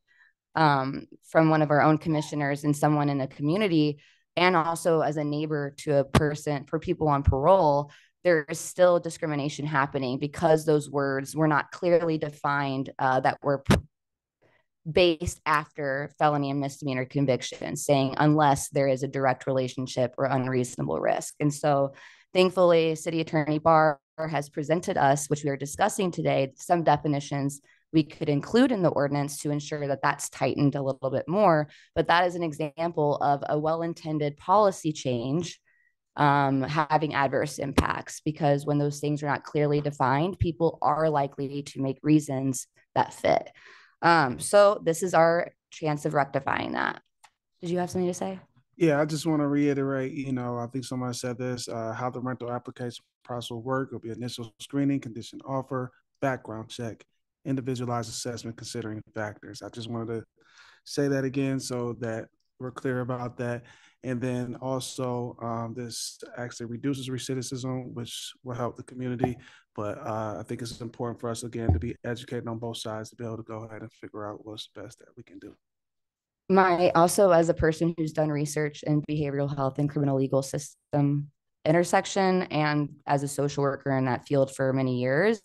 from one of our own commissioners and someone in the community, and also as a neighbor to a person for people on parole, there is still discrimination happening because those words were not clearly defined, that were based after felony and misdemeanor convictions, saying unless there is a direct relationship or unreasonable risk. And so thankfully, City Attorney Barr has presented us, which we are discussing today, some definitions we could include in the ordinance to ensure that that's tightened a little bit more. But that is an example of a well-intended policy change having adverse impacts, because when those things are not clearly defined, people are likely to make reasons that fit. So this is our chance of rectifying that. Did you have something to say? Yeah, I just want to reiterate, I think someone said this, how the rental application process will work. It'll be initial screening, condition offer, background check, individualized assessment considering factors. I just wanted to say that again so that we're clear about that. And then also this actually reduces recidivism, which will help the community. But I think it's important for us, again, to be educated on both sides to be able to go ahead and figure out what's the best that we can do. Also, as a person who's done research in behavioral health and criminal legal system intersection, and as a social worker in that field for many years,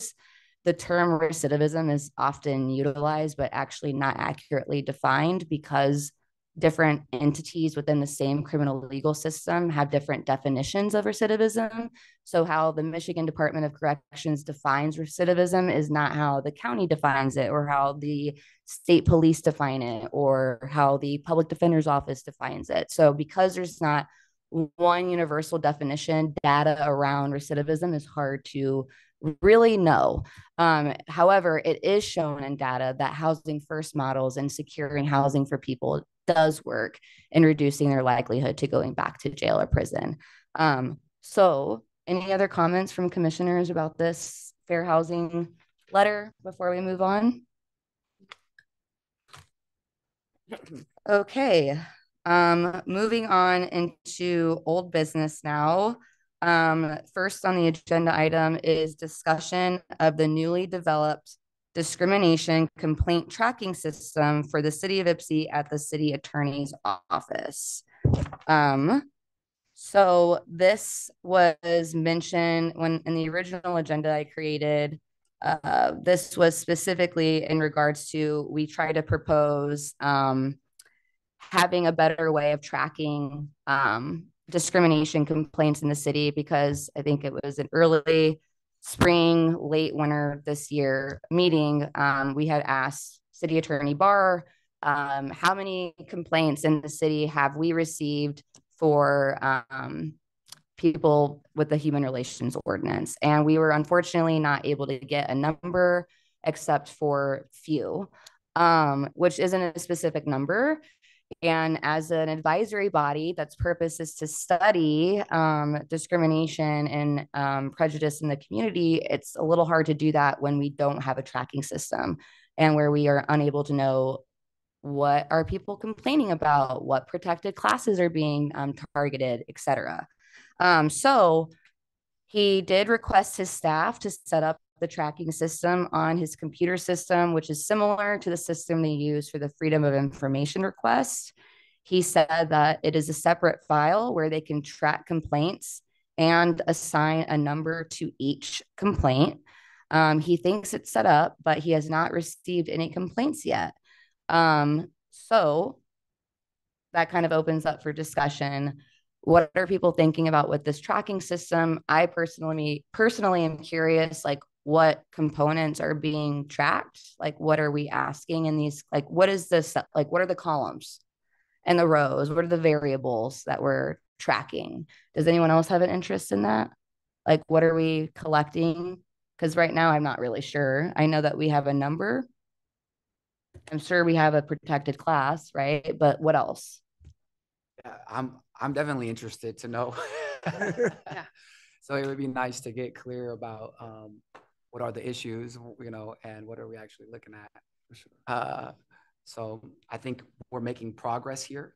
the term recidivism is often utilized, but actually not accurately defined, because different entities within the same criminal legal system have different definitions of recidivism. So how the Michigan Department of Corrections defines recidivism is not how the county defines it, or how the state police define it, or how the public defender's office defines it. So because there's not one universal definition, data around recidivism is hard to really know. However, it is shown in data that housing first models and securing housing for people does work in reducing their likelihood to going back to jail or prison. So any other comments from commissioners about this fair housing letter before we move on? Okay, moving on into old business now. First on the agenda item is discussion of the newly developed discrimination complaint tracking system for the city of Ypsi at the city attorney's office. So this was mentioned when in the original agenda I created. This was specifically in regards to, we try to propose having a better way of tracking discrimination complaints in the city, because I think it was an early spring, late winter this year meeting. We had asked City Attorney Barr, how many complaints in the city have we received for people with the human relations ordinance? And we were unfortunately not able to get a number except for few, which isn't a specific number. And as an advisory body, that's purpose is to study discrimination and prejudice in the community. It's a little hard to do that when we don't have a tracking system and where we are unable to know what are people complaining about, what protected classes are being targeted, et cetera. So he did request his staff to set up the tracking system on his computer system, which is similar to the system they use for the Freedom of Information request. He said that it is a separate file where they can track complaints and assign a number to each complaint. He thinks it's set up, but he has not received any complaints yet. So that kind of opens up for discussion. What are people thinking about with this tracking system? I personally am curious, like what components are being tracked? Like what are we asking in these, like what is this, like what are the columns and the rows? What are the variables that we're tracking? Does anyone else have an interest in that? Like what are we collecting? Because right now I'm not really sure. I know that we have a number. I'm sure we have a protected class, right? But what else? Yeah, I'm definitely interested to know. Yeah. So it would be nice to get clear about what are the issues, and what are we actually looking at. For sure. So I think we're making progress here,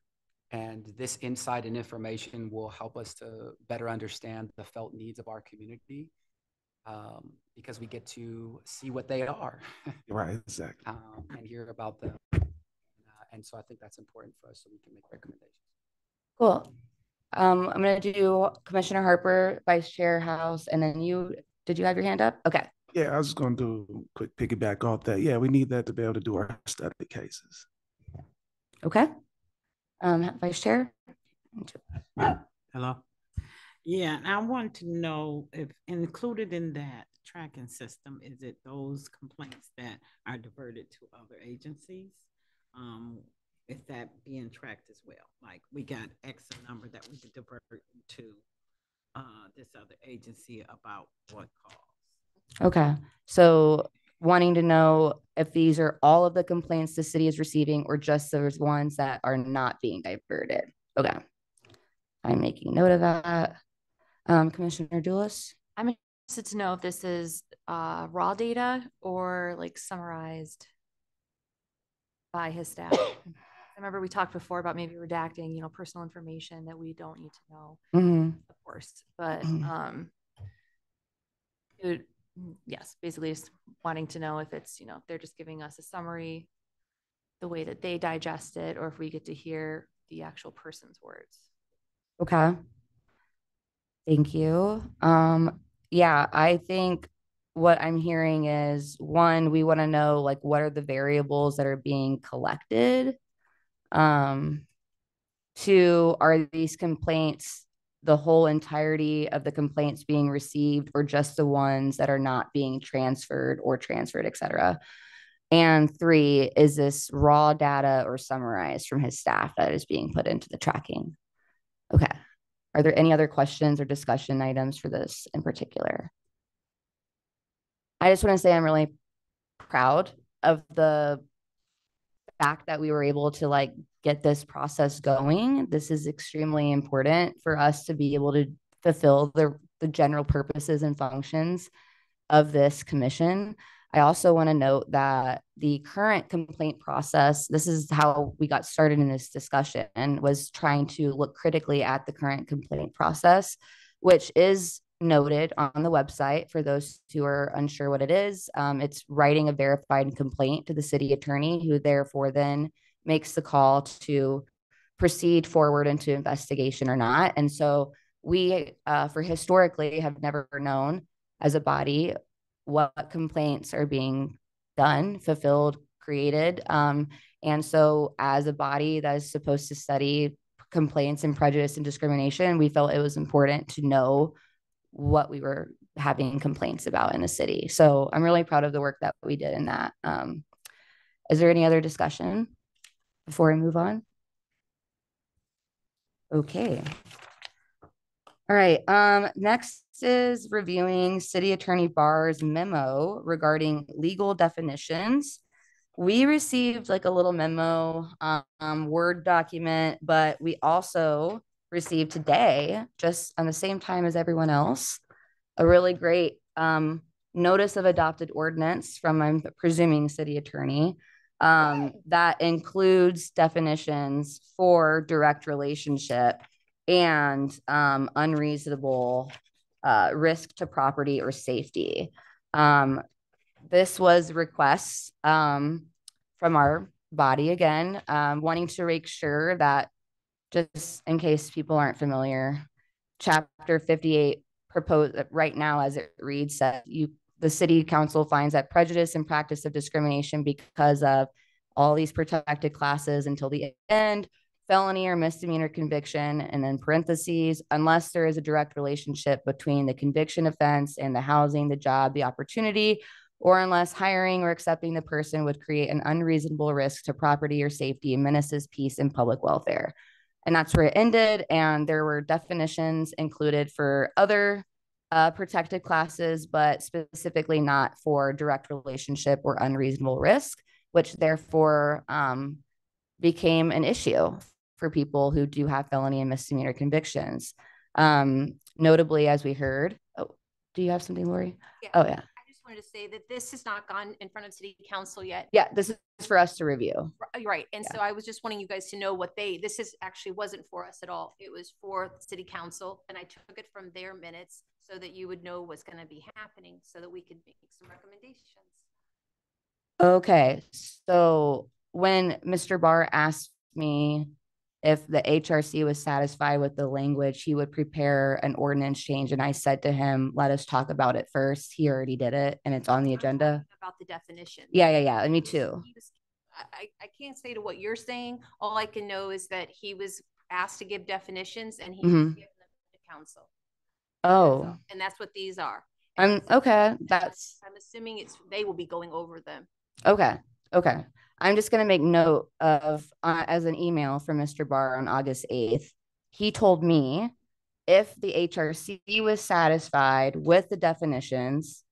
and this insight and information will help us to better understand the felt needs of our community, because we get to see what they are. Right, exactly. And hear about them. And so I think that's important for us so we can make recommendations. Cool. I'm going to do Commissioner Harper, Vice Chair House, and then did you have your hand up? Okay. Yeah, I was just going to do a quick piggyback off that. Yeah, we need that to be able to do our study cases. Okay. Vice Chair? Hello. Yeah, I want to know if included in that tracking system, is it those complaints that are diverted to other agencies? Is that being tracked as well? Like we got X number that we could divert to this other agency about what cause? Okay. So wanting to know if these are all of the complaints the city is receiving or just those ones that are not being diverted. Okay. I'm making note of that. Commissioner Dulis? I'm interested to know if this is raw data or like summarized by his staff. I remember we talked before about maybe redacting, personal information that we don't need to know, of course. But yes, basically just wanting to know if it's, they're just giving us a summary, the way that they digest it, or if we get to hear the actual person's words. Okay. Thank you. Yeah, I think what I'm hearing is one, we want to know like what are the variables that are being collected. Two, are these complaints the whole entirety of the complaints being received or just the ones that are not being transferred, et cetera? And three, is this raw data or summarized from his staff that is being put into the tracking? Okay. Are there any other questions or discussion items for this in particular? I just want to say I'm really proud of the fact that we were able to like get this process going. This is extremely important for us to be able to fulfill the general purposes and functions of this commission. I also want to note that the current complaint process, this is how we got started in this discussion, was trying to look critically at the current complaint process, which is noted on the website for those who are unsure what it is. It's writing a verified complaint to the city attorney, who therefore then makes the call to proceed forward into investigation or not. And so we, for historically, have never known as a body what complaints are being done, fulfilled, created. And so as a body that is supposed to study complaints and prejudice and discrimination, we felt it was important to know what we were having complaints about in the city. So I'm really proud of the work that we did in that. Is there any other discussion before I move on? Okay. All right. Next is reviewing City Attorney Barr's memo regarding legal definitions. We received like a little memo, Word document, but we also received today, just on the same time as everyone else, a really great notice of adopted ordinance from, I'm presuming, city attorney, that includes definitions for direct relationship and unreasonable risk to property or safety. This was requests from our body again, wanting to make sure that, just in case people aren't familiar, Chapter 58 proposed right now, as it reads, that the city council finds that prejudice and practice of discrimination because of all these protected classes until the end, felony or misdemeanor conviction, and then parentheses, unless there is a direct relationship between the conviction offense and the housing, the job, the opportunity, or unless hiring or accepting the person would create an unreasonable risk to property or safety and menaces peace and public welfare. And that's where it ended. And there were definitions included for other protected classes, but specifically not for direct relationship or unreasonable risk, which therefore became an issue for people who do have felony and misdemeanor convictions. Notably, as we heard, do you have something, Lori? Yeah. Oh, yeah. I just wanted to say that this has not gone in front of city council yet. Yeah, this is for us to review. Right. And so I was just wanting you guys to know what this is actually wasn't for us at all. It was for city council. And I took it from their minutes so that you would know what's going to be happening so that we could make some recommendations. Okay. So when Mr. Barr asked me if the HRC was satisfied with the language, he would prepare an ordinance change. And I said to him, let us talk about it first. He already did it and it's on the agenda. About the definition. Yeah. Me too. I can't say to what you're saying. All I can know is that he was asked to give definitions and he was given them to council. Oh. And that's what these are. Okay. I'm assuming they will be going over them. Okay. I'm just going to make note of, as an email from Mr. Barr on August 8th, he told me if the HRC was satisfied with the definitions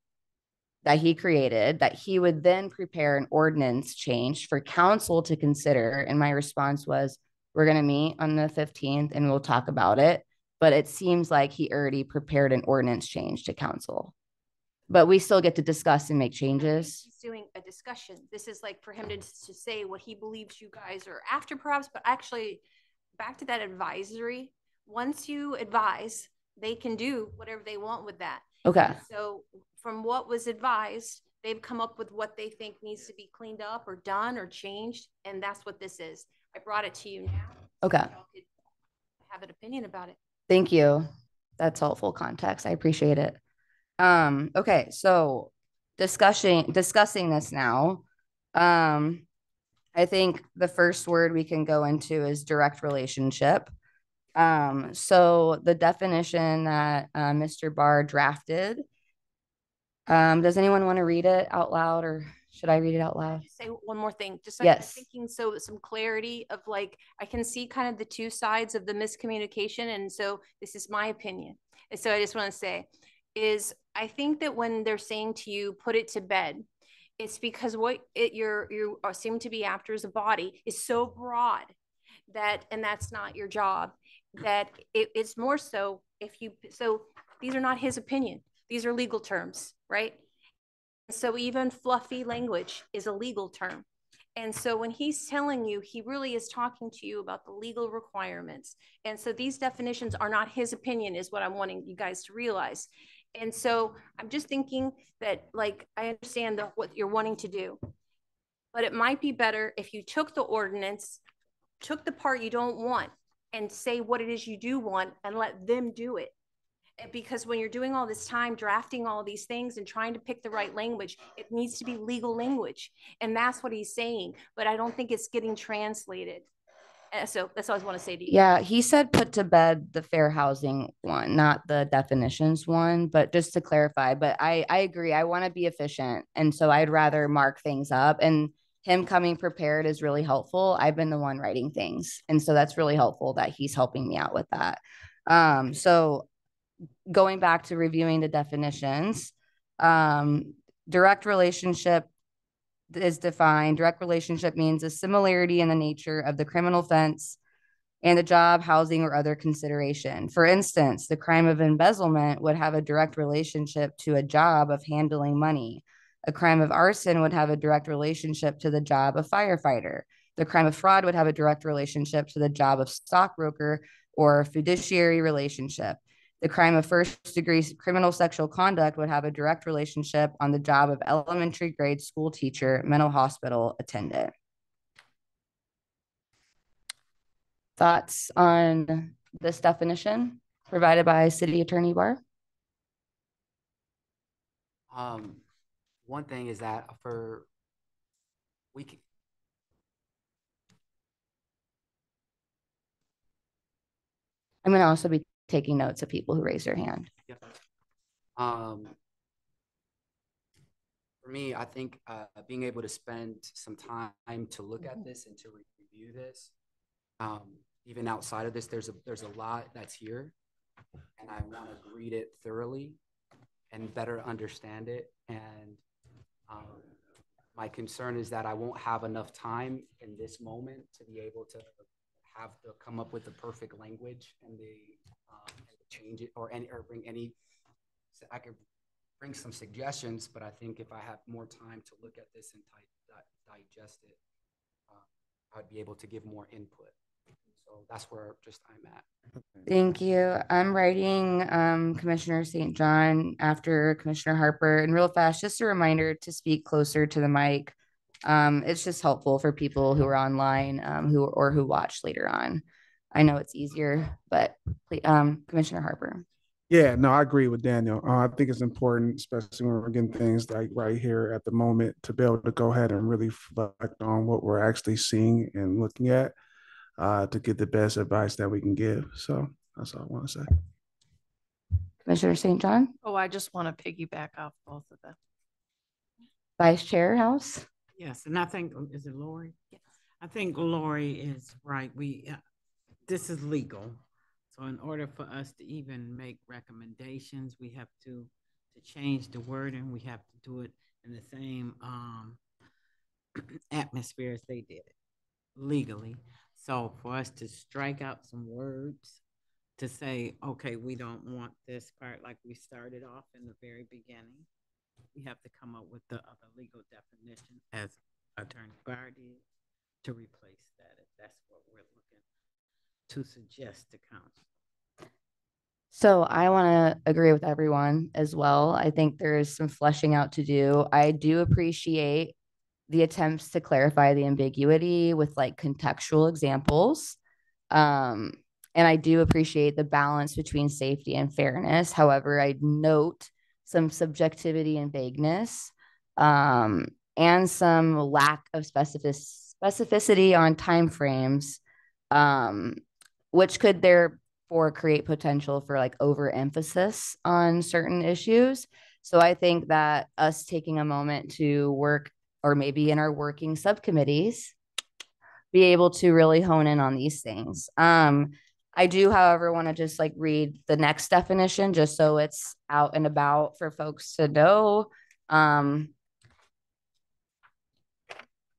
that he created, that he would then prepare an ordinance change for council to consider. And my response was, we're going to meet on the 15th and we'll talk about it. But it seems like he already prepared an ordinance change to council. But we still get to discuss and make changes. He's doing a discussion. This is like for him to say what he believes you guys are after perhaps, but actually back to that advisory. Once you advise, they can do whatever they want with that. Okay. So from what was advised, they've come up with what they think needs to be cleaned up or done or changed. And that's what this is. I brought it to you now. Okay. So y'all could have an opinion about it. Thank you. That's helpful context. I appreciate it. Okay, so discussing this now. I think the first word we can go into is direct relationship. So the definition that Mr. Barr drafted, does anyone want to read it out loud or should I read it out loud? Say one more thing, just like yes. I'm thinking, so some clarity of like, I can see kind of the two sides of the miscommunication. And so this is my opinion. And so I just want to say is I think that when they're saying to you, put it to bed, it's because what you seem to be after as a body is so broad that, and that's not your job, that it's more so so these are not his opinion. These are legal terms, right? So even fluffy language is a legal term. And so when he's telling you, he really is talking to you about the legal requirements. And so these definitions are not his opinion is what I'm wanting you guys to realize. And so I'm just thinking that, like, I understand what you're wanting to do, but it might be better if you took the ordinance, took the part you don't want and say what it is you do want and let them do it. Because when you're doing all this time drafting all these things and trying to pick the right language, it needs to be legal language. And that's what he's saying, but I don't think it's getting translated. So that's all I want to say to you. Yeah, he said put to bed the fair housing one, not the definitions one, but just to clarify, but I agree. I want to be efficient. And so I'd rather mark things up, and him coming prepared is really helpful. I've been the one writing things. And so that's really helpful that he's helping me out with that. So going back to reviewing the definitions, direct relationship is defined, direct relationship means a similarity in the nature of the criminal offense and the job, housing, or other consideration. For instance, the crime of embezzlement would have a direct relationship to a job of handling money. A crime of arson would have a direct relationship to the job of firefighter. The crime of fraud would have a direct relationship to the job of stockbroker or fiduciary relationship. The crime of first degree criminal sexual conduct would have a direct relationship on the job of elementary grade school teacher, mental hospital attendant. Thoughts on this definition provided by City Attorney Barr? One thing is that I'm going to also be taking notes of people who raise their hand. Yep. For me, I think being able to spend some time to look at this and to review this, even outside of this, there's a lot that's here, and I want to read it thoroughly and better understand it. And my concern is that I won't have enough time in this moment to be able to have to come up with the perfect language and the change it or bring any. I could bring some suggestions, but I think if I have more time to look at this and digest it, I'd be able to give more input. So that's where just I'm at. Thank you. I'm writing Commissioner St. John after Commissioner Harper, and real fast, just a reminder to speak closer to the mic. It's just helpful for people who are online who watch later on. I know it's easier, but please, Commissioner Harper. Yeah, no, I agree with Daniel. I think it's important, especially when we're getting things like right here at the moment, to be able to go ahead and really reflect on what we're actually seeing and looking at to get the best advice that we can give. So that's all I want to say. Commissioner St. John? Oh, I just want to piggyback off both of them. Vice Chair House? Yes, and I think, is it Lori? Yes. I think Lori is right. This is legal. So in order for us to even make recommendations, we have to change the wording. We have to do it in the same atmosphere as they did it legally. So for us to strike out some words to say, okay, we don't want this part like we started off in the very beginning, we have to come up with the other legal definition as Attorney Barr did to replace that, if that's what we're looking to suggest to council. So I want to agree with everyone as well. I think there's some fleshing out to do. I do appreciate the attempts to clarify the ambiguity with like contextual examples. And I do appreciate the balance between safety and fairness. However, I note some subjectivity and vagueness, and some lack of specificity on timeframes, which could therefore create potential for like overemphasis on certain issues. So I think that us taking a moment to work, or maybe in our working subcommittees, be able to really hone in on these things. I do, however, want to just like read the next definition just so it's out and about for folks to know,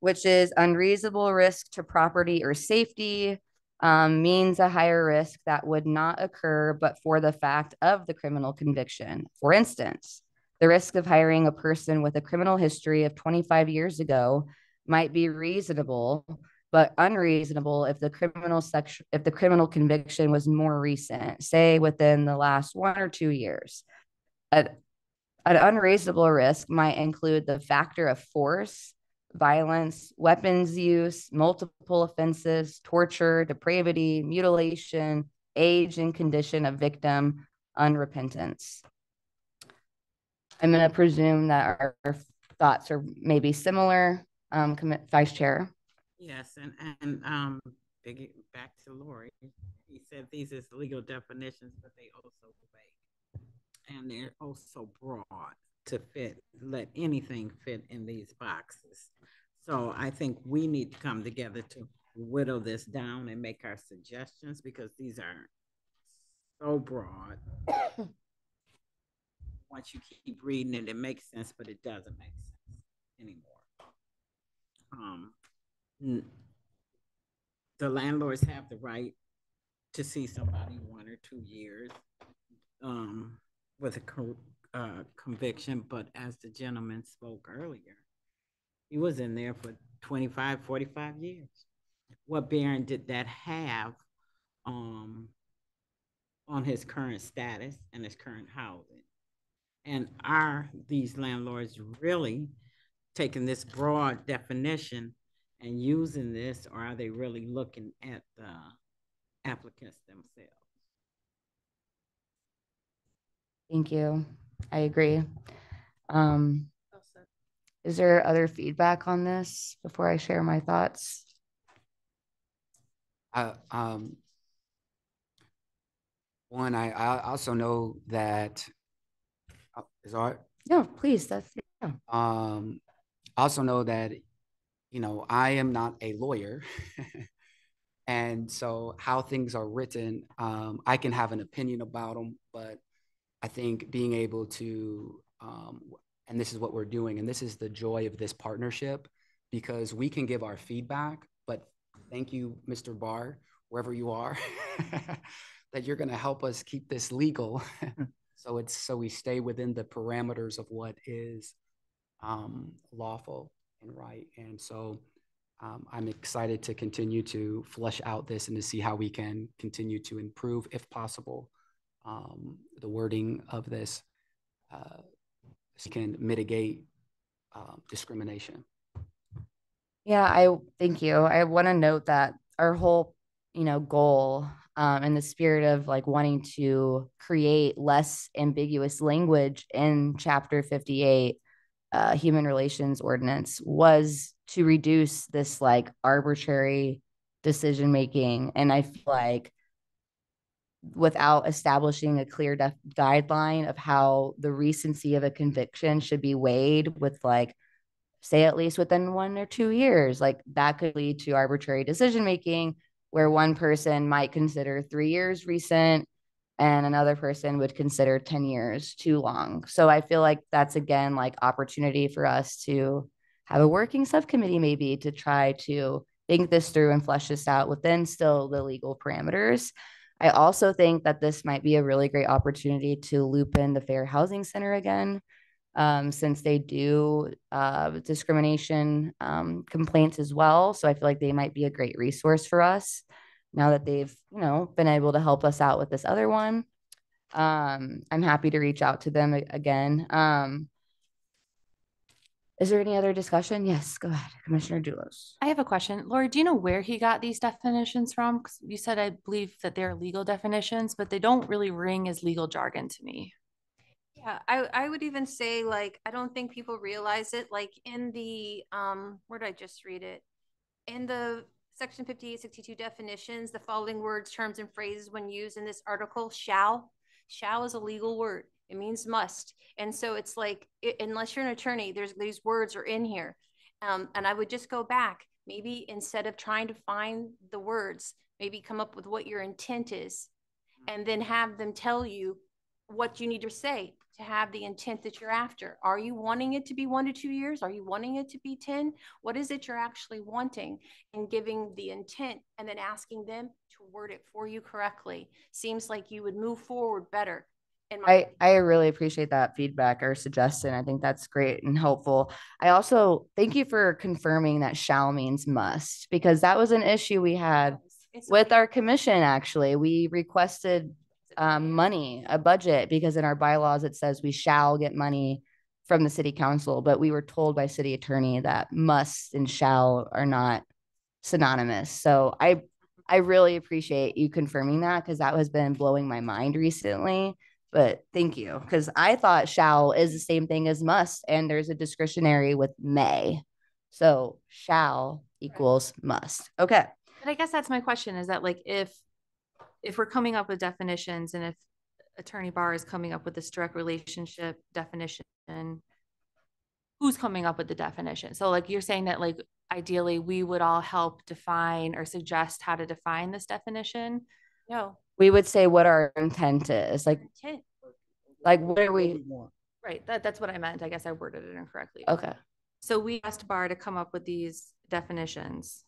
which is unreasonable risk to property or safety, means a higher risk that would not occur but for the fact of the criminal conviction. For instance, the risk of hiring a person with a criminal history of 25 years ago might be reasonable, but unreasonable if the criminal conviction was more recent, say within the last 1 or 2 years. An unreasonable risk might include the factor of force, violence, weapons use, multiple offenses, torture, depravity, mutilation, age and condition of victim, unrepentance. I'm going to presume that our thoughts are maybe similar. Vice Chair. Yes, and back to Lori. He said these is legal definitions, but they also vague, and they're also broad to let anything fit in these boxes. So I think we need to come together to whittle this down and make our suggestions, because these are so broad. Once you keep reading it, it makes sense, but it doesn't make sense anymore. the landlords have the right to see somebody 1 or 2 years with a conviction. But as the gentleman spoke earlier, he was in there for 25, 45 years. What bearing did that have on his current status and his current housing? And are these landlords really taking this broad definition and using this, or are they really looking at the applicants themselves? Thank you. I agree. Is there other feedback on this before I share my thoughts? One, I also know that is all right. No, please. That's yeah. I also know that, I am not a lawyer. And so how things are written, I can have an opinion about them, but I think being able to, and this is what we're doing, and this is the joy of this partnership, because we can give our feedback, but thank you, Mr. Barr, wherever you are, that you're going to help us keep this legal. So we stay within the parameters of what is lawful and right. And so I'm excited to continue to flesh out this and to see how we can continue to improve, if possible, the wording of this so can mitigate discrimination. Yeah, I thank you. I want to note that our whole, goal in the spirit of like wanting to create less ambiguous language in Chapter 58 Human Relations Ordinance was to reduce this like arbitrary decision making. And I feel like without establishing a clear guideline of how the recency of a conviction should be weighed with like, say at least within 1 or 2 years, like that could lead to arbitrary decision making where one person might consider 3 years recent and another person would consider 10 years too long. So I feel like that's again like opportunity for us to have a working subcommittee maybe to try to think this through and flesh this out within still the legal parameters. I also think that this might be a really great opportunity to loop in the Fair Housing Center again, since they do discrimination complaints as well. So I feel like they might be a great resource for us now that they've, been able to help us out with this other one. I'm happy to reach out to them again. Is there any other discussion? Yes, go ahead, Commissioner Doulos. I have a question. Lori, do you know where he got these definitions from? Because you said, I believe that they're legal definitions, but they don't really ring as legal jargon to me. Yeah, I would even say, like, I don't think people realize it. Like in the, where did I just read it? In the Section 5862 definitions, the following words, terms, and phrases when used in this article, shall is a legal word. It means must. And so it's like, unless you're an attorney, these words are in here. And I would just go back, maybe instead of trying to find the words, maybe come up with what your intent is, and then have them tell you what you need to say to have the intent that you're after. Are you wanting it to be 1 to 2 years? Are you wanting it to be 10? What is it you're actually wanting? And giving the intent and then asking them to word it for you correctly. Seems like you would move forward better. I really appreciate that feedback or suggestion. I think that's great and helpful. I also thank you for confirming that shall means must, because that was an issue we had with our commission. Actually, we requested money, a budget, because in our bylaws it says we shall get money from the city council, but we were told by city attorney that must and shall are not synonymous. So I really appreciate you confirming that, because that has been blowing my mind recently. But thank you, because I thought shall is the same thing as must, and there's a discretionary with may. So shall equals must. Okay. But I guess that's my question, is that like if we're coming up with definitions, and if Attorney Barr is coming up with this direct relationship definition, who's coming up with the definition? So like you're saying that like ideally we would all help define or suggest how to define this definition? No. We would say what our intent is. Like what are we? Right. That's what I meant. I guess I worded it incorrectly. Okay. So we asked Bar to come up with these definitions.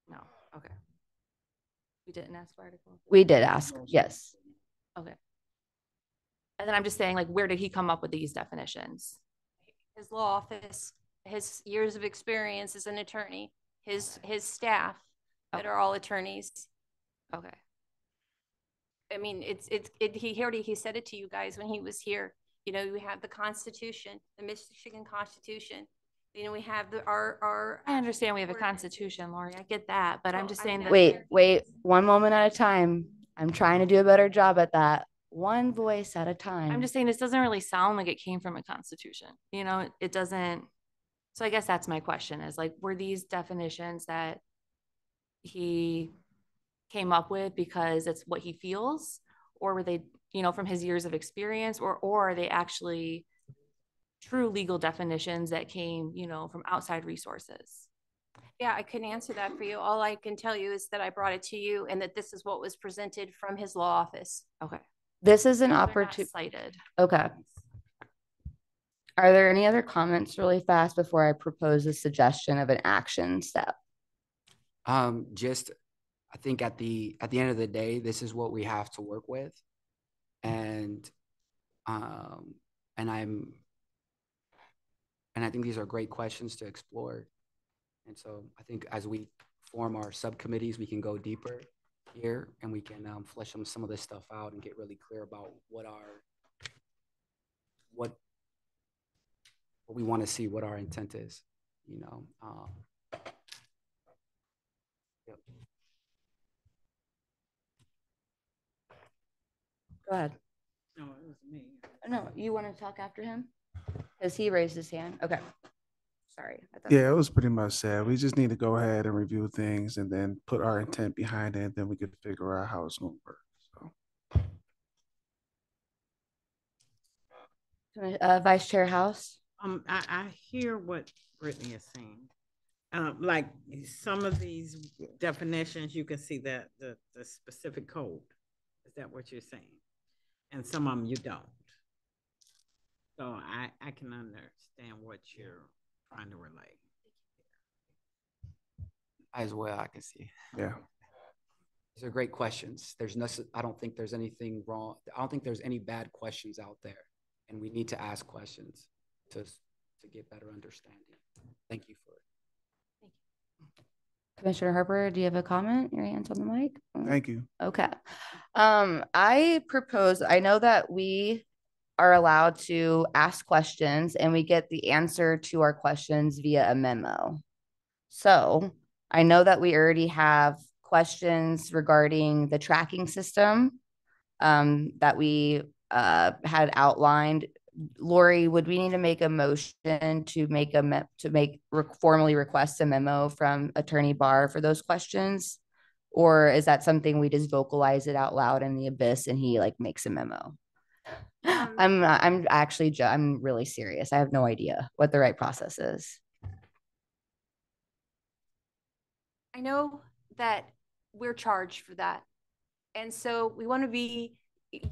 No, okay. We didn't ask Bar to come up with We did ask, yes. Okay. And then I'm just saying, like, where did he come up with these definitions? His law office, his years of experience as an attorney, his staff that are all attorneys. Okay. I mean, he said it to you guys when he was here. You know, we have the Constitution, the Michigan Constitution. You know, we have our. I understand we have a Constitution, Lori. I get that, but I'm just saying that. Wait, one moment at a time. I'm trying to do a better job at that. One voice at a time. I'm just saying this doesn't really sound like it came from a Constitution. You know, it doesn't. So I guess that's my question is like, were these definitions that he came up with because it's what he feels, or were they, you know, from his years of experience, or are they actually true legal definitions that came, you know, from outside resources? Yeah, I couldn't answer that for you. All I can tell you is that I brought it to you and that this is what was presented from his law office. Okay. This is an opportunity. Cited. Okay. Are there any other comments really fast before I propose a suggestion of an action step? Just, I think at the end of the day, this is what we have to work with. And I think these are great questions to explore. And so I think as we form our subcommittees, we can go deeper here and we can flesh some of this stuff out and get really clear about what we want to see, what our intent is, you know. Yep. Go ahead. No, it was me. No, you want to talk after him? Because he raised his hand. Okay. Sorry. Yeah, it was pretty much said. We just need to go ahead and review things and then put our intent behind it. Then we can figure out how it's going to work. So. Vice Chair House. I hear what Brittany is saying. Like some of these definitions, you can see that the specific code. Is that what you're saying? And some of them you don't. So I can understand what you're trying to relate. As well, I can see. Yeah. These are great questions. I don't think there's anything wrong. I don't think there's any bad questions out there. And we need to ask questions to get better understanding. Thank you for it. Thank you. Commissioner Harper, do you have a comment? Your hand's on the mic. Thank you. Okay. I know that we are allowed to ask questions and we get the answer to our questions via a memo. So I know that we already have questions regarding the tracking system that we had outlined. Lori, would we need to make a motion to formally request a memo from Attorney Barr for those questions? Or is that something we just vocalize it out loud in the abyss and he like makes a memo? I'm really serious. I have no idea what the right process is. I know that we're charged for that. And so we want to be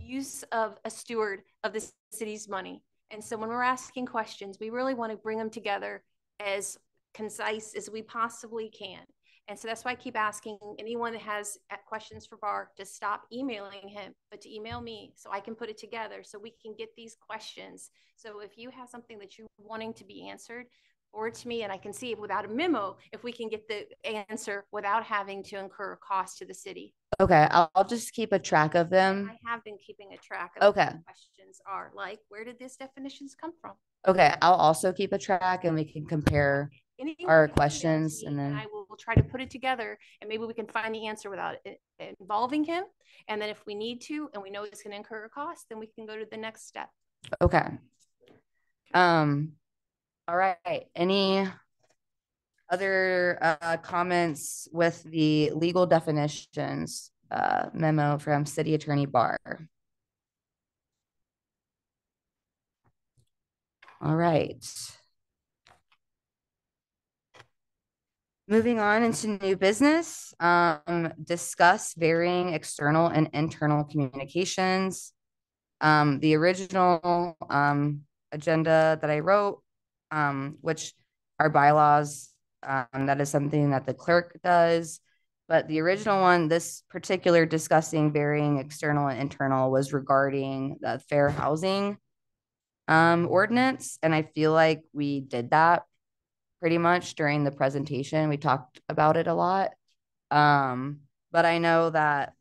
use of a steward of the city's money. And so when we're asking questions, we really want to bring them together as concise as we possibly can. And so that's why I keep asking anyone that has questions for Barr to stop emailing him, but to email me so I can put it together so we can get these questions. So if you have something that you're wanting to be answered, forward to me and I can see it without a memo if we can get the answer without having to incur a cost to the city. Okay, I'll just keep a track of them. I have been keeping a track of what questions are like, where did these definitions come from? Okay, I'll also keep a track and we can compare our questions and then I will try to put it together and maybe we can find the answer without it involving him. And then if we need to and we know it's going to incur a cost, then we can go to the next step. Okay. All right. Any other comments with the legal definitions memo from City Attorney Barr? All right. Moving on into new business, discuss varying external and internal communications. The original agenda that I wrote, which are bylaws. That is something that the clerk does. But the original one, this particular discussing varying external and internal, was regarding the fair housing ordinance. And I feel like we did that pretty much during the presentation. We talked about it a lot. But I know that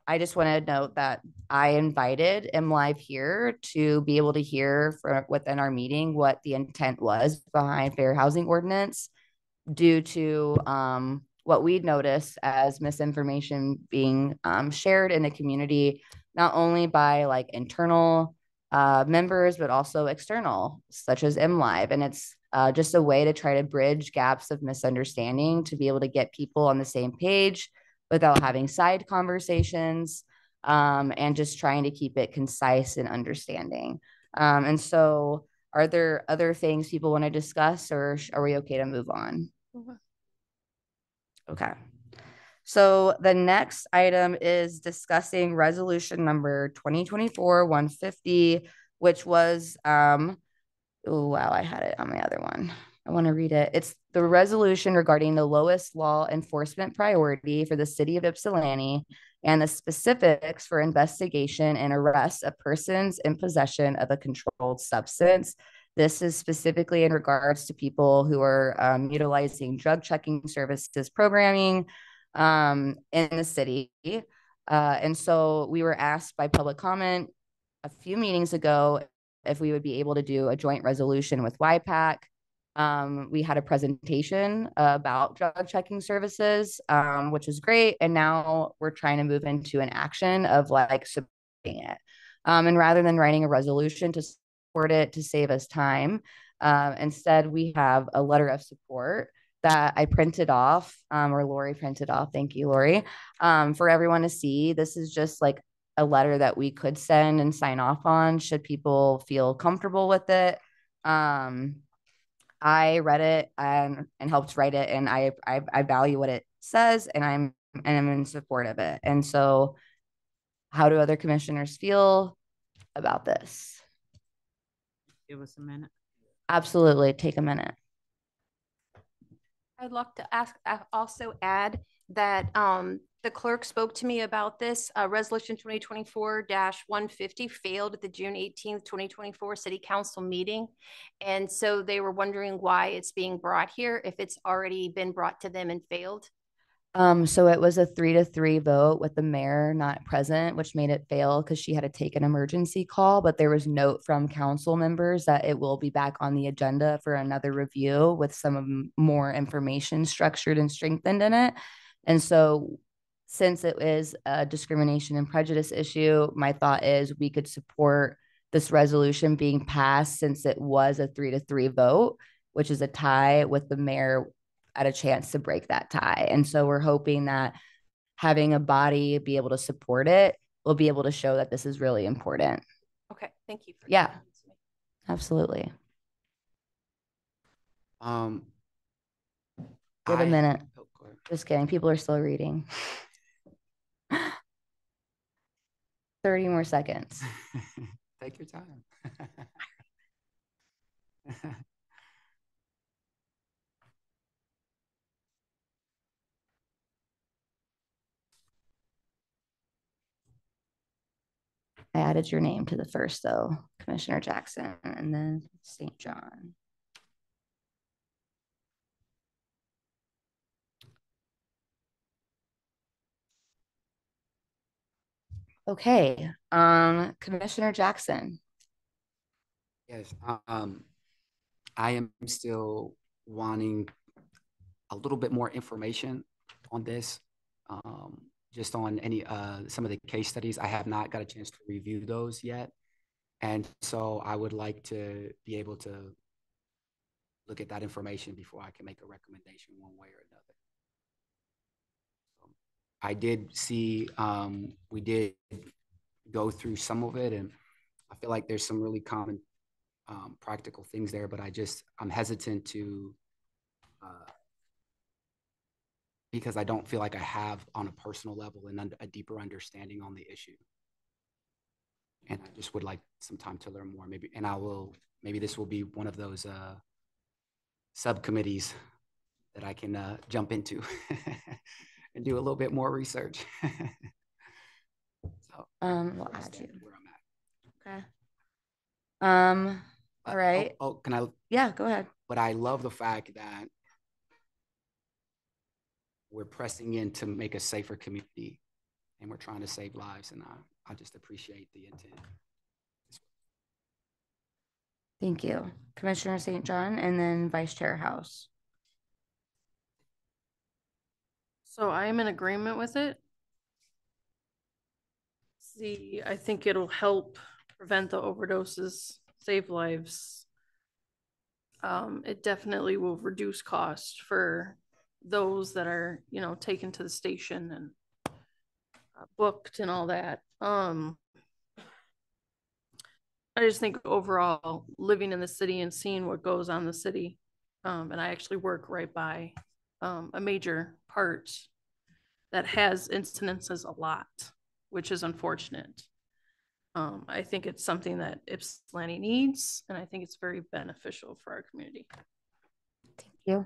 I just want to note that I invited MLive here to be able to hear from within our meeting what the intent was behind fair housing ordinance, due to what we'd noticed as misinformation being shared in the community, not only by like internal members, but also external, such as MLive. And it's just a way to try to bridge gaps of misunderstanding to be able to get people on the same page without having side conversations, and just trying to keep it concise and understanding. And so, are there other things people want to discuss, or are we okay to move on? Okay. So the next item is discussing resolution number 2024-150, which was, oh, wow, I had it on my other one. I want to read it. It's the resolution regarding the lowest law enforcement priority for the city of Ypsilanti and the specifics for investigation and arrest of persons in possession of a controlled substance. This is specifically in regards to people who are utilizing drug checking services programming in the city. And so we were asked by public comment a few meetings ago if we would be able to do a joint resolution with YPAC. We had a presentation about drug checking services, which was great. And now we're trying to move into an action of like supporting it. And rather than writing a resolution to support it to save us time, instead we have a letter of support that I printed off, or Lori printed off. Thank you, Lori, for everyone to see. This is just like a letter that we could send and sign off on should people feel comfortable with it. I read it and helped write it, and I value what it says, and I'm in support of it. And so, how do other commissioners feel about this? Give us a minute. Absolutely, take a minute. I'd like to also add that the clerk spoke to me about this. Resolution 2024-150 failed at the June 18th, 2024 City Council meeting. And so they were wondering why it's being brought here if it's already been brought to them and failed. So it was a 3-3 vote with the mayor not present, which made it fail because she had to take an emergency call. But there was note from council members that it will be back on the agenda for another review with some more information structured and strengthened in it. And so, since it is a discrimination and prejudice issue, my thought is we could support this resolution being passed since it was a 3-3 vote, which is a tie with the mayor at a chance to break that tie. And so we're hoping that having a body be able to support it will be able to show that this is really important. Okay, thank you. Yeah, absolutely. Give a minute. Just kidding. People are still reading. 30 more seconds. Take your time. I added your name to the first, though, Commissioner Jackson, and then St. John. Okay, Commissioner Jackson. Yes, I am still wanting a little bit more information on this, just on any some of the case studies. I have not got a chance to review those yet, and so I would like to be able to look at that information before I can make a recommendation one way or another. I did see, we did go through some of it, and I feel like there's some really common practical things there, but I'm hesitant to, because I don't feel like I have on a personal level and a deeper understanding on the issue. And I just would like some time to learn more, maybe, and maybe this will be one of those subcommittees that I can jump into and do a little bit more research. So we'll add you. Where I'm at. Okay. All right. Can I? Yeah, go ahead. But I love the fact that we're pressing in to make a safer community, and we're trying to save lives, and I just appreciate the intent. Thank you, Commissioner St. John, and then Vice Chair House. So I am in agreement with it. See, I think it'll help prevent the overdoses, save lives. It definitely will reduce cost for those that are, you know, taken to the station and booked and all that. I just think overall, living in the city and seeing what goes on in the city, and I actually work right by a major part that has incidences a lot, which is unfortunate. I think it's something that Ypsilanti needs, and I think it's very beneficial for our community. Thank you.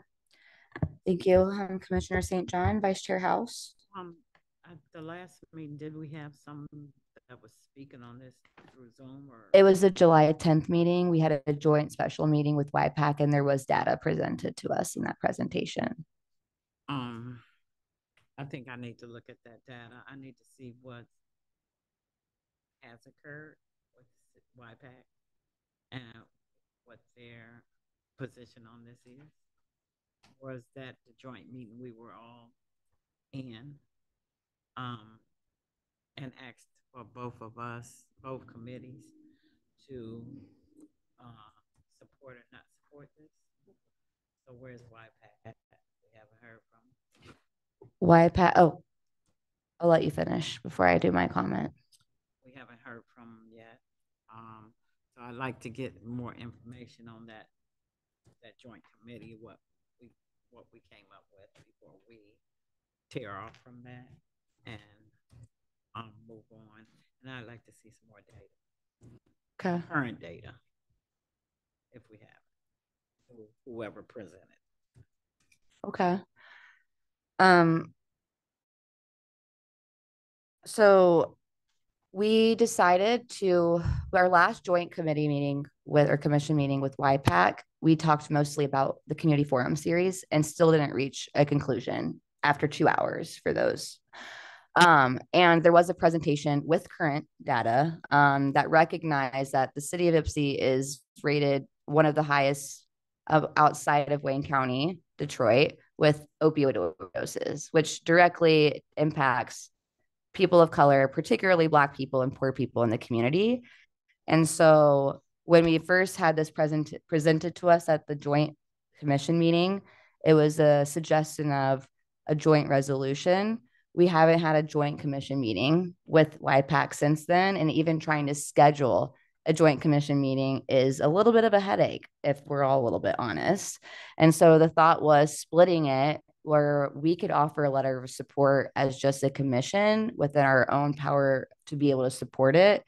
Thank you, Commissioner St. John. Vice Chair House. At the last meeting, did we have someone that was speaking on this through Zoom? Or It was the July 10th meeting. We had a joint special meeting with YPAC, and there was data presented to us in that presentation. I think I need to look at that data. I need to see what has occurred with YPAC and what their position on this is. Was that the joint meeting we were all in? And asked for both of us, both committees, to support or not support this. So where's YPAC? We haven't heard from. YPAC. Oh, I'll let you finish before I do my comment. We haven't heard from them yet. So I'd like to get more information on that joint committee, what we came up with before we tear off from that and move on. And I'd like to see some more data. Okay. Current data, if we have it. Whoever presented. Okay. So we decided to, our last joint committee meeting with, or commission meeting with YPAC, we talked mostly about the community forum series and still didn't reach a conclusion after 2 hours for those. And there was a presentation with current data that recognized that the city of Ypsi is rated one of the highest outside of Wayne County, Detroit, with opioid overdoses, which directly impacts people of color, particularly Black people and poor people in the community. And so when we first had this presented to us at the joint commission meeting, it was a suggestion of a joint resolution. We haven't had a joint commission meeting with YPAC since then, and even trying to schedule a joint commission meeting is a little bit of a headache, if we're all a little bit honest. And so the thought was splitting it, where we could offer a letter of support as just a commission within our own power to be able to support it,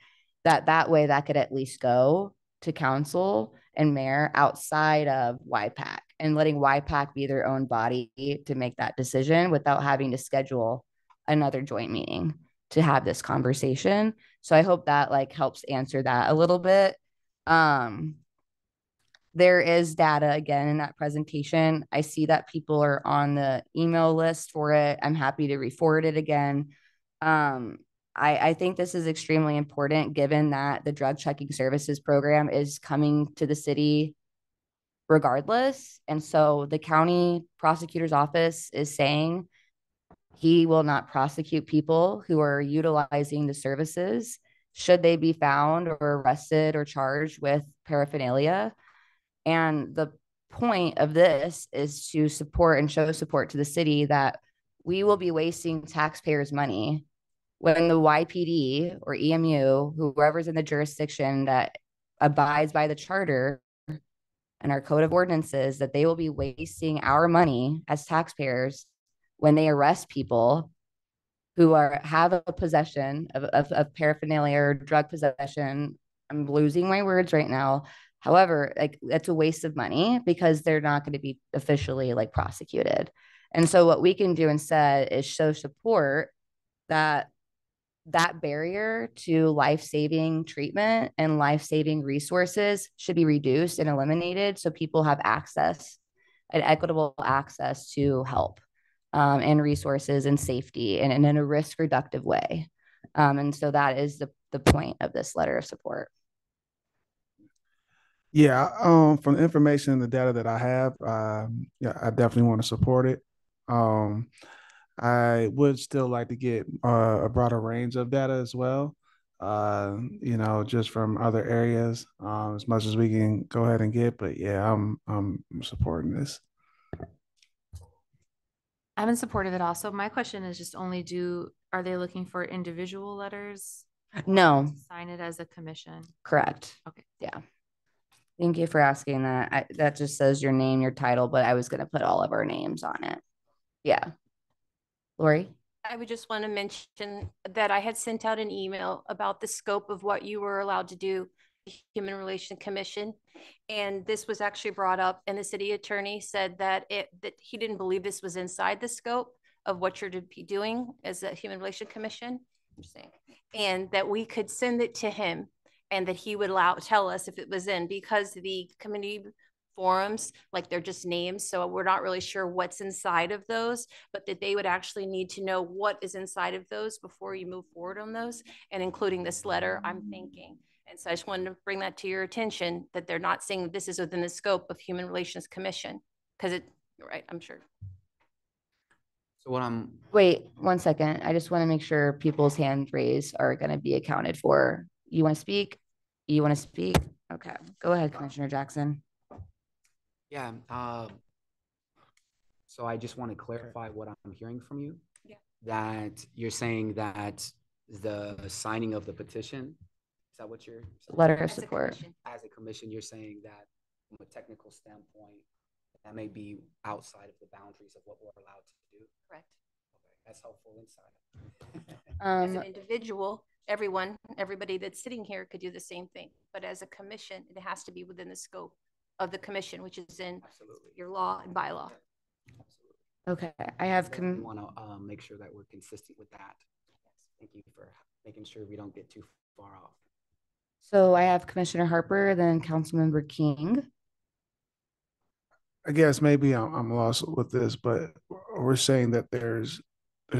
that way that could at least go to council and mayor outside of YPAC, and letting YPAC be their own body to make that decision without having to schedule another joint meeting to have this conversation. So I hope that like helps answer that a little bit. There is data again in that presentation. I see that people are on the email list for it. I'm happy to re-forward it again. I think this is extremely important given that the drug checking services program is coming to the city regardless. And so the county prosecutor's office is saying he will not prosecute people who are utilizing the services should they be found or arrested or charged with paraphernalia. And the point of this is to support and show support to the city that we will be wasting taxpayers' money when the YPD or EMU, whoever's in the jurisdiction that abides by the charter and our code of ordinances, that they will be wasting our money as taxpayers when they arrest people who have a possession of paraphernalia or drug possession. I'm losing my words right now. However, like that's a waste of money because they're not going to be officially like prosecuted. And so what we can do instead is show support that barrier to life-saving treatment and life-saving resources should be reduced and eliminated so people have access, an equitable access to help and resources and safety and in a risk reductive way. And so that is the point of this letter of support. Yeah, from the information and the data that I have, yeah, I definitely want to support it. I would still like to get a broader range of data as well, just from other areas, as much as we can go ahead and get. But yeah, I'm supporting this. I'm in support of it also. My question is just only are they looking for individual letters? No. Sign it as a commission? Correct. Okay. Yeah. Thank you for asking that. That just says your name, your title, but I was going to put all of our names on it. Yeah. Lori? I would just want to mention that I had sent out an email about the scope of what you were allowed to do, Human Relations Commission. And this was actually brought up, and the city attorney said that he didn't believe this was inside the scope of what you're to be doing as a Human Relations Commission. I'm saying, and that we could send it to him and that he would tell us if it was in, because the community forums, like they're just names, so we're not really sure what's inside of those, but that they would actually need to know what is inside of those before you move forward on those, and including this letter, I'm thinking. And so I just wanted to bring that to your attention, that they're not saying that this is within the scope of Human Relations Commission, because you're right, I'm sure. So wait 1 second. I just want to make sure people's hand raised are going to be accounted for. You want to speak? You want to speak? Okay, go ahead, Commissioner Jackson. Yeah. So I just want to clarify what I'm hearing from you. Yeah. That you're saying that the signing of the petition, is that what you're saying? Letter of support. As a commission, you're saying that from a technical standpoint, that may be outside of the boundaries of what we're allowed to do. Correct. Okay, that's helpful insight. As an individual, everybody that's sitting here could do the same thing, but as a commission, it has to be within the scope of the commission, which is in your law and bylaw. Okay, I have. We want to make sure that we're consistent with that. Thank you for making sure we don't get too far off. So I have Commissioner Harper, then Councilmember King. I guess maybe I'm lost with this, but we're saying that there's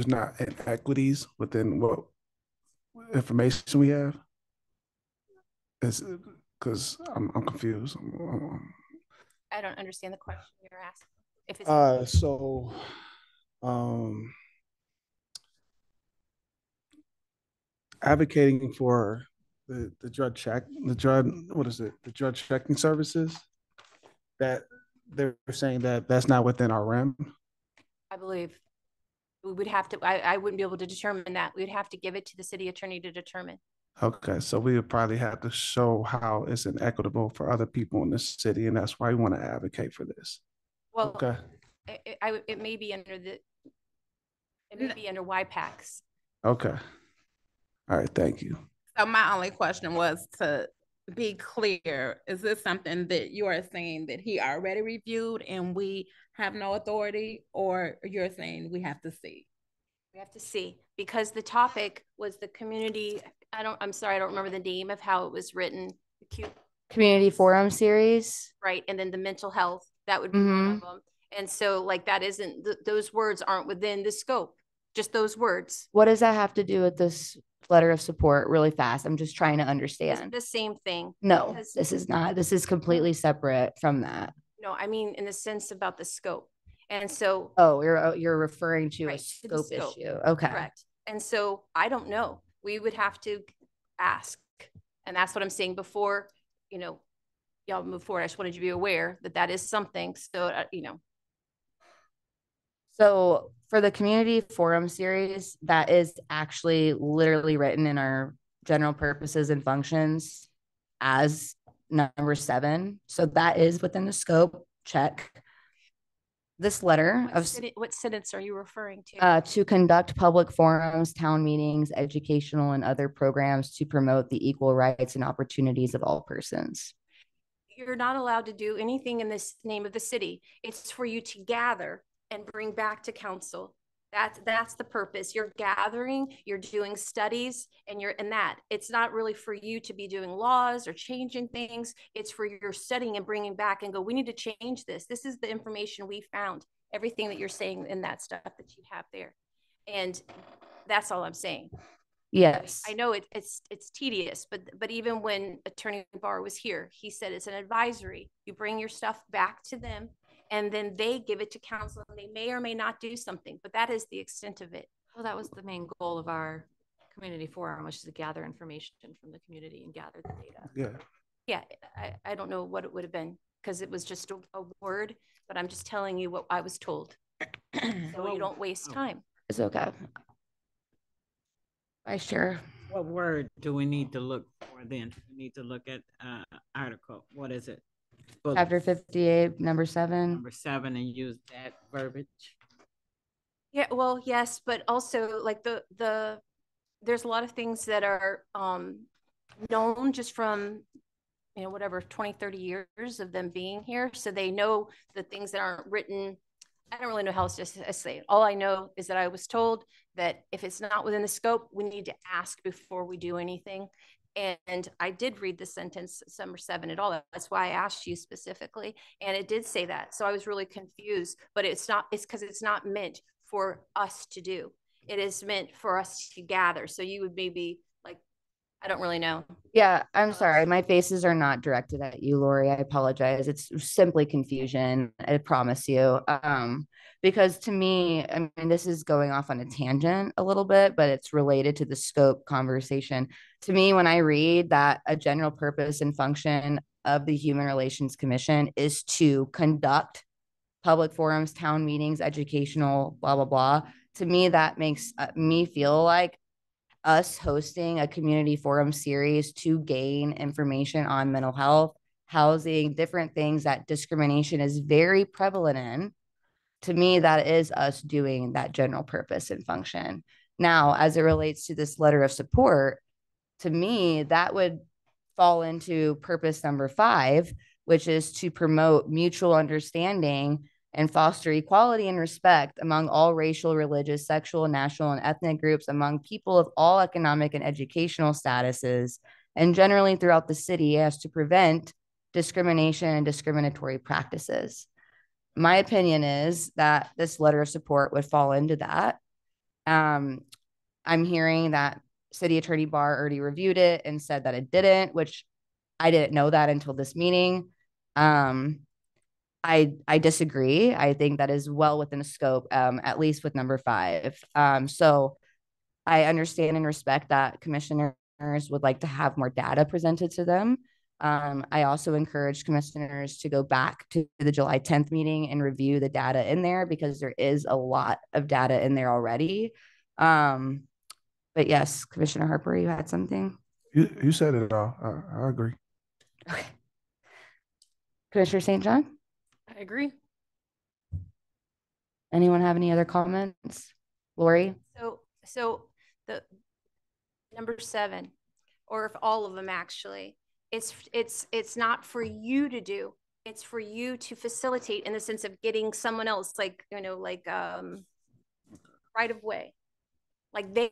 not inequities within what information we have. Is because I'm confused. I don't understand the question you're asking. If it's advocating for the drug checking services, that they're saying that that's not within our realm. I believe we would have to. I wouldn't be able to determine that. We would have to give it to the city attorney to determine. Okay, so we would probably have to show how it's inequitable for other people in the city, and that's why we want to advocate for this. Well, okay, it may be under YPACs. Okay. All right, thank you. So my only question was to be clear, is this something that you are saying that he already reviewed and we have no authority, or you're saying we have to see? We have to see, because the topic was the community. I'm sorry, I don't remember the name of how it was written. Community forum series. Right, and then the mental health, that would be one of them. And so like that isn't, those words aren't within the scope, just those words. What does that have to do with this letter of support? Really fast, I'm just trying to understand. It's the same thing. No, this is not. This is completely separate from that. No, I mean in the sense about the scope. And so you're referring to a scope issue. Okay. Correct. And so I don't know. We would have to ask. And that's what I'm saying before, y'all move forward. I just wanted you to be aware that that is something. So, So for the community forum series, that is actually literally written in our general purposes and functions as number 7. So that is within the scope. Check. this letter What sentence are you referring to? To conduct public forums, town meetings, educational and other programs to promote the equal rights and opportunities of all persons. You're not allowed to do anything in this name of the city. It's for you to gather and bring back to council. That's the purpose. You're gathering, you're doing studies, and you're in that. It's not really for you to be doing laws or changing things. It's for your studying and bringing back and go, we need to change this. This is the information we found, everything that you're saying in that stuff that you have there. And that's all I'm saying. Yes. I know it's tedious, but even when Attorney Barr was here, he said it's an advisory. You bring your stuff back to them, and then they give it to council, and they may or may not do something, but that is the extent of it. Well, that was the main goal of our community forum, which is to gather information from the community and gather the data. Yeah, I don't know what it would have been, because it was just a word, but I'm just telling you what I was told. So you don't waste time. It's okay. Vice Chair. What word do we need to look for then? We need to look at article. What is it? Book. Chapter 58, number 7. Number 7, and use that verbiage. Yeah, well, yes, but also like there's a lot of things that are known just from, you know, whatever, 20, 30 years of them being here. So they know the things that aren't written. I don't really know how else to say it. All I know is that I was told that if it's not within the scope, we need to ask before we do anything. And I did read the sentence, number 7 at all. That's why I asked you specifically. And it did say that. So I was really confused, but it's because it's not meant for us to do. It is meant for us to gather. So you would maybe like, I don't really know. Yeah, I'm sorry. My faces are not directed at you, Lori. I apologize. It's simply confusion. I promise you. Because to me, I mean, this is going off on a tangent a little bit, but it's related to the scope conversation. To me, when I read that a general purpose and function of the Human Relations Commission is to conduct public forums, town meetings, educational, blah, blah, blah. To me, that makes me feel like us hosting a community forum series to gain information on mental health, housing, different things that discrimination is very prevalent in. To me, that is us doing that general purpose and function. Now, as it relates to this letter of support, to me, that would fall into purpose number 5, which is to promote mutual understanding and foster equality and respect among all racial, religious, sexual, national, and ethnic groups, among people of all economic and educational statuses, and generally throughout the city, as to prevent discrimination and discriminatory practices. My opinion is that this letter of support would fall into that. I'm hearing that City Attorney Barr already reviewed it and said that it didn't, which I didn't know that until this meeting. I disagree. I think that is well within the scope, at least with number 5. So I understand and respect that commissioners would like to have more data presented to them. I also encourage commissioners to go back to the July 10th meeting and review the data in there, because there is a lot of data in there already. But yes, Commissioner Harper, you had something? You said it all. I agree. Okay. Commissioner St. John? I agree. Anyone have any other comments? Lori? So the number 7, or if all of them actually, it's not for you to do. It's for you to facilitate, in the sense of getting someone else, like, you know, like right of way, like they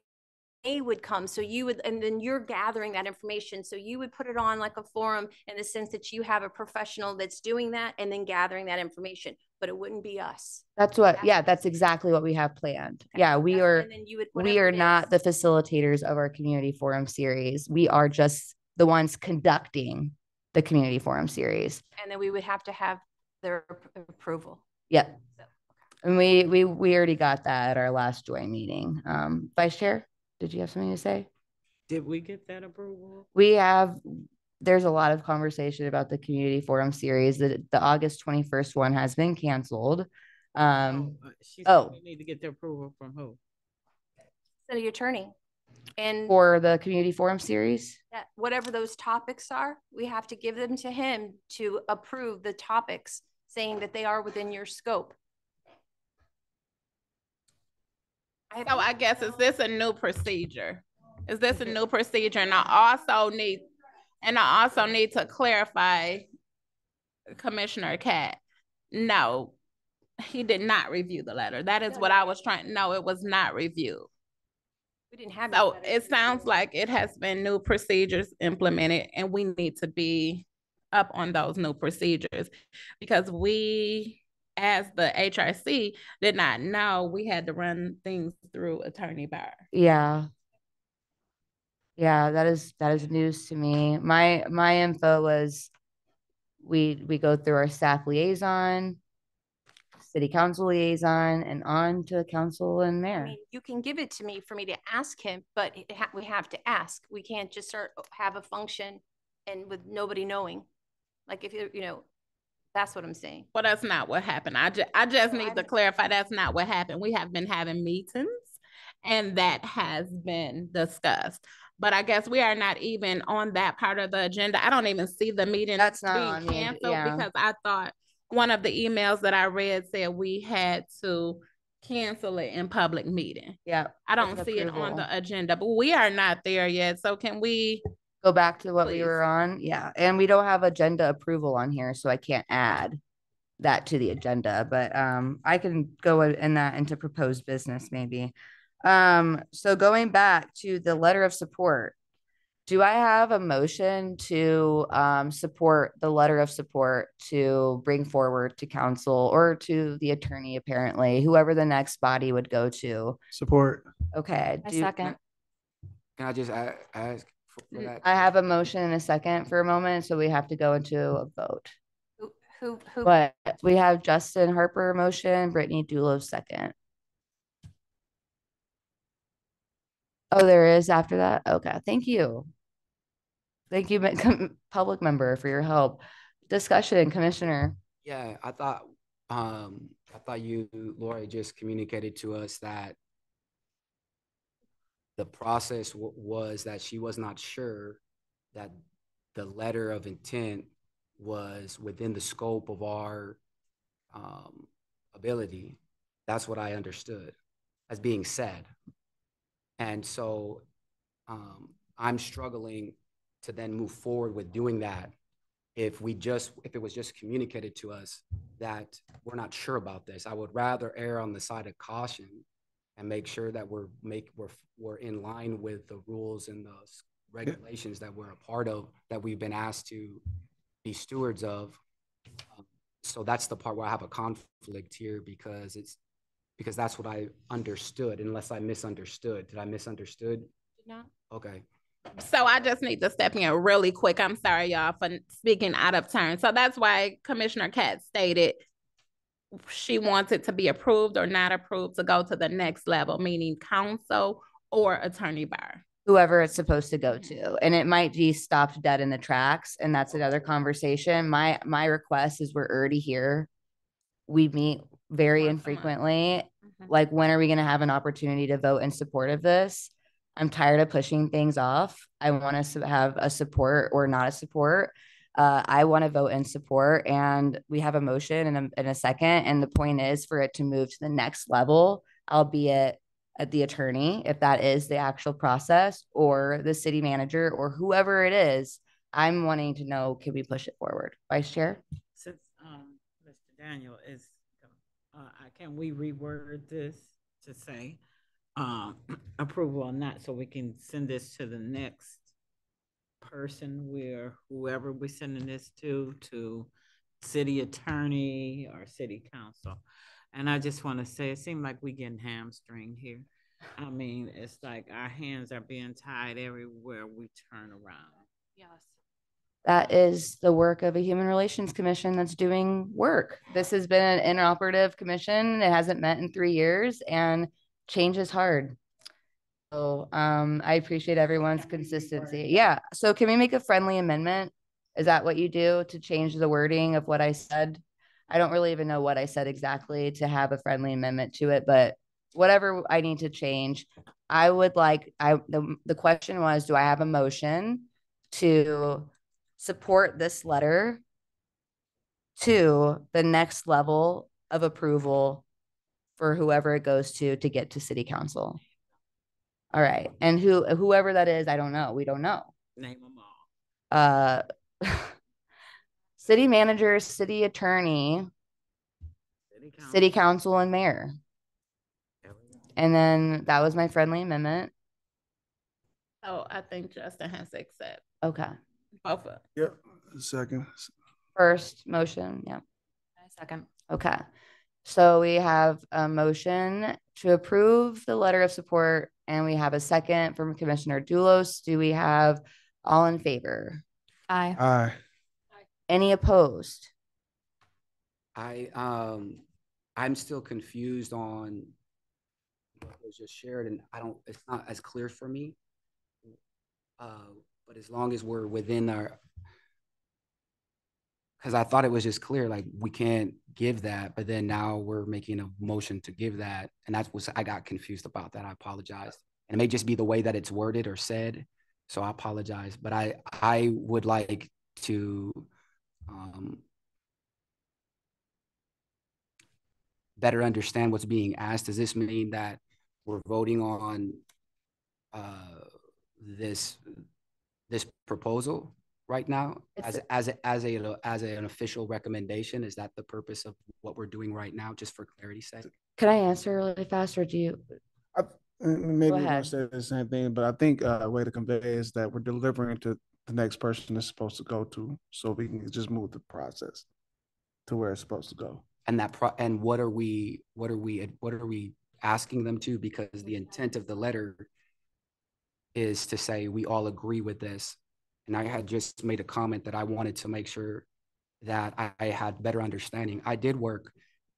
would come. So you would, and then you're gathering that information. So you would put it on like a forum, in the sense that you have a professional that's doing that and then gathering that information, but it wouldn't be us. That's what, yeah, that's exactly what we have planned. Okay. Yeah, we are not the facilitators of our community forum series. We are just the ones conducting the community forum series. And then we would have to have their approval. Yep. So, okay. And we already got that at our last joint meeting. Vice Chair, did you have something to say? Did we get that approval? We have. There's a lot of conversation about the community forum series. The August 21st one has been canceled. She said we need to get the approval from who? City Attorney. And for the community forum series, that whatever those topics are, we have to give them to him to approve the topics, saying that they are within your scope. So I guess, is this a new procedure? Is this a new procedure? And I also need to clarify, Commissioner Cat. No, he did not review the letter. That is what I was trying. No, it was not reviewed. We didn't have. So it sounds like it has been new procedures implemented, and we need to be up on those new procedures, because we, as the HRC, did not know we had to run things through Attorney Barr. Yeah. Yeah, that is news to me. My info was we go through our staff liaison, city council liaison, and on to council and mayor. I mean, you can give it to me for me to ask him, but we have to ask. We can't just start have a function and with nobody knowing. Like if you know, that's what I'm saying. Well, that's not what happened. I just need to clarify that's not what happened. We have been having meetings and that has been discussed. But I guess we are not even on that part of the agenda. I don't even see the meeting that's not being on canceled, yeah. because I thought one of the emails that I read said we had to cancel it in public meeting. Yeah. I don't see it on the agenda, but we are not there yet. So can we go back to what we were on? Yeah. And we don't have agenda approval on here, so I can't add that to the agenda, but I can go in that into proposed business maybe. So going back to the letter of support, do I have a motion to support the letter of support to bring forward to council or to the attorney, apparently, whoever the next body would go to? Support. Okay. A second. Can I just ask for that? I have a motion and a second for a moment, so we have to go into a vote. Who? But we have Justin Harper motion, Brittany Dulo second. Oh, there is after that? Okay, thank you. Thank you, public member, for your help. Discussion, Commissioner. Yeah, I thought you, Lori, just communicated to us that the process was that she was not sure that the letter of intent was within the scope of our ability. That's what I understood as being said. And so I'm struggling to then move forward with doing that if it was just communicated to us that we're not sure about this. I would rather err on the side of caution and make sure that we're in line with the rules and the regulations that we're a part of, that we've been asked to be stewards of. So that's the part where I have a conflict here, because that's what I understood, unless I misunderstood. Did I misunderstood? No. Okay. So I just need to step in really quick. I'm sorry, y'all, for speaking out of turn. So that's why Commissioner Katz stated she wants it to be approved or not approved to go to the next level, meaning council or Attorney Barr. Whoever it's supposed to go to. And it might be stopped dead in the tracks. And that's another conversation. My request is we're already here. We meet very infrequently. Like, when are we going to have an opportunity to vote in support of this? I'm tired of pushing things off. I want us to have a support or not a support. I want to vote in support, and we have a motion and a second. And the point is for it to move to the next level, albeit at the attorney, if that is the actual process, or the city manager, or whoever it is. I'm wanting to know, can we push it forward? Vice Chair? Since Mr. Daniel is, can we reword this to say approval or not, so we can send this to the next person, where whoever we're sending this to city attorney or city council? And I just want to say, it seems like we getting hamstringed here. I mean, it's like our hands are being tied everywhere we turn around. Yes. That is the work of a human relations commission that's doing work. This has been an inoperative commission. It hasn't met in 3 years, and change is hard. So I appreciate everyone's consistency. Yeah. So can we make a friendly amendment? Is that what you do to change the wording of what I said? I don't really even know what I said exactly to have a friendly amendment to it, but whatever I need to change, I would like, the question was, do I have a motion to support this letter to the next level of approval for whoever it goes to get to city council. All right. And whoever that is, I don't know. We don't know. Name them all. City manager, city attorney, city council, and mayor. And then that was my friendly amendment. Oh, I think Justin has to accept. Okay. Both of. Yep. Second. First motion. Yeah. Second. Okay. So we have a motion to approve the letter of support, and we have a second from Commissioner Doulos. Do we have all in favor? Aye. Aye. Any opposed? I'm still confused on what was just shared, and it's not as clear for me. But as long as we're within our, because I thought it was just clear, like we can't give that, but then now we're making a motion to give that. And that's what I got confused about that. I apologize. And it may just be the way that it's worded or said. So I apologize, but I would like to better understand what's being asked. Does this mean that we're voting on this proposal right now as an official recommendation? Is that the purpose of what we're doing right now, just for clarity's sake? Can I answer really fast, or do you? Maybe we're going to say the same thing, but I think a way to convey is that we're delivering to the next person it's supposed to go to, so we can just move the process to where it's supposed to go. And what are we asking them to? Because the intent of the letter is to say we all agree with this. And I had just made a comment that I wanted to make sure that I had better understanding. I did work,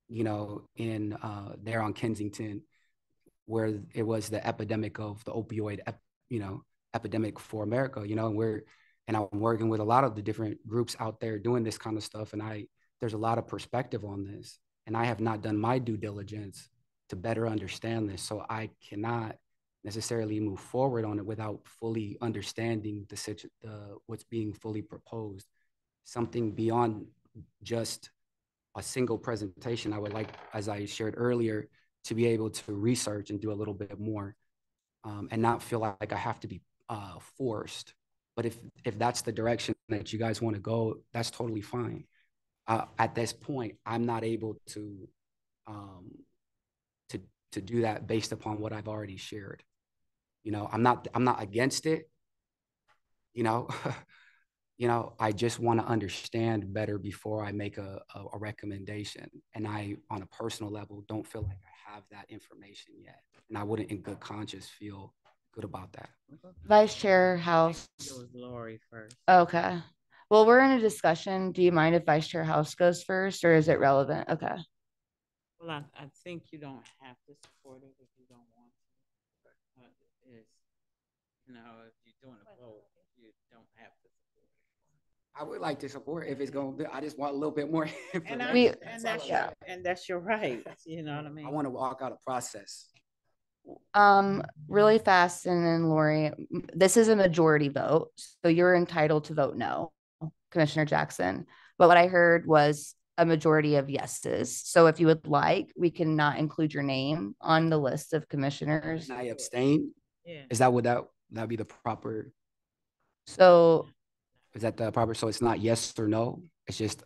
in there on Kensington, where it was the epidemic of the opioid, epidemic for America, and I'm working with a lot of the different groups out there doing this kind of stuff. And there's a lot of perspective on this, and I have not done my due diligence to better understand this. So I cannot necessarily move forward on it without fully understanding what's being fully proposed. Something beyond just a single presentation. I would like, as I shared earlier, to be able to research and do a little bit more, and not feel like I have to be forced. But if that's the direction that you guys want to go, that's totally fine. At this point, I'm not able to do that based upon what I've already shared. I'm not against it. I just want to understand better before I make a recommendation. And I, on a personal level, don't feel like I have that information yet. And I wouldn't in good conscience feel good about that. Vice Chair House. It was Lori first. Okay. Well, we're in a discussion. Do you mind if Vice Chair House goes first, or is it relevant? Okay. Well, I think you don't have to support it if you don't want to. If you're doing a vote, you don't have to support it. I would like to support if it's going to be. I just want a little bit more information. And that's your right. You know what I mean? I want to walk out a process. Really fast, and then Lori, this is a majority vote, so you're entitled to vote no, Commissioner Jackson. But what I heard was a majority of yeses. So if you would like, we can not include your name on the list of commissioners. Can I abstain? Yeah. Is that what that be the proper? So is that the proper? So it's not yes or no. It's just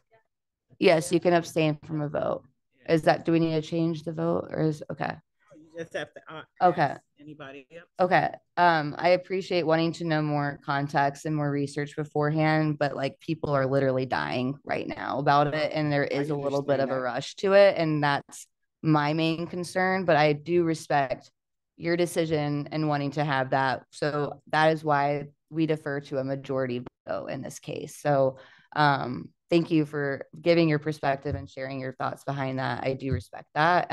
yes. You can abstain from a vote. Is that? Do we need to change the vote, or is okay? You just have to okay. Anybody else? Okay. I appreciate wanting to know more context and more research beforehand, but like people are literally dying right now about it, and there is a little bit of a rush to it, and that's my main concern. But I do respect your decision and wanting to have that. So that is why we defer to a majority vote in this case. So thank you for giving your perspective and sharing your thoughts behind that. I do respect that.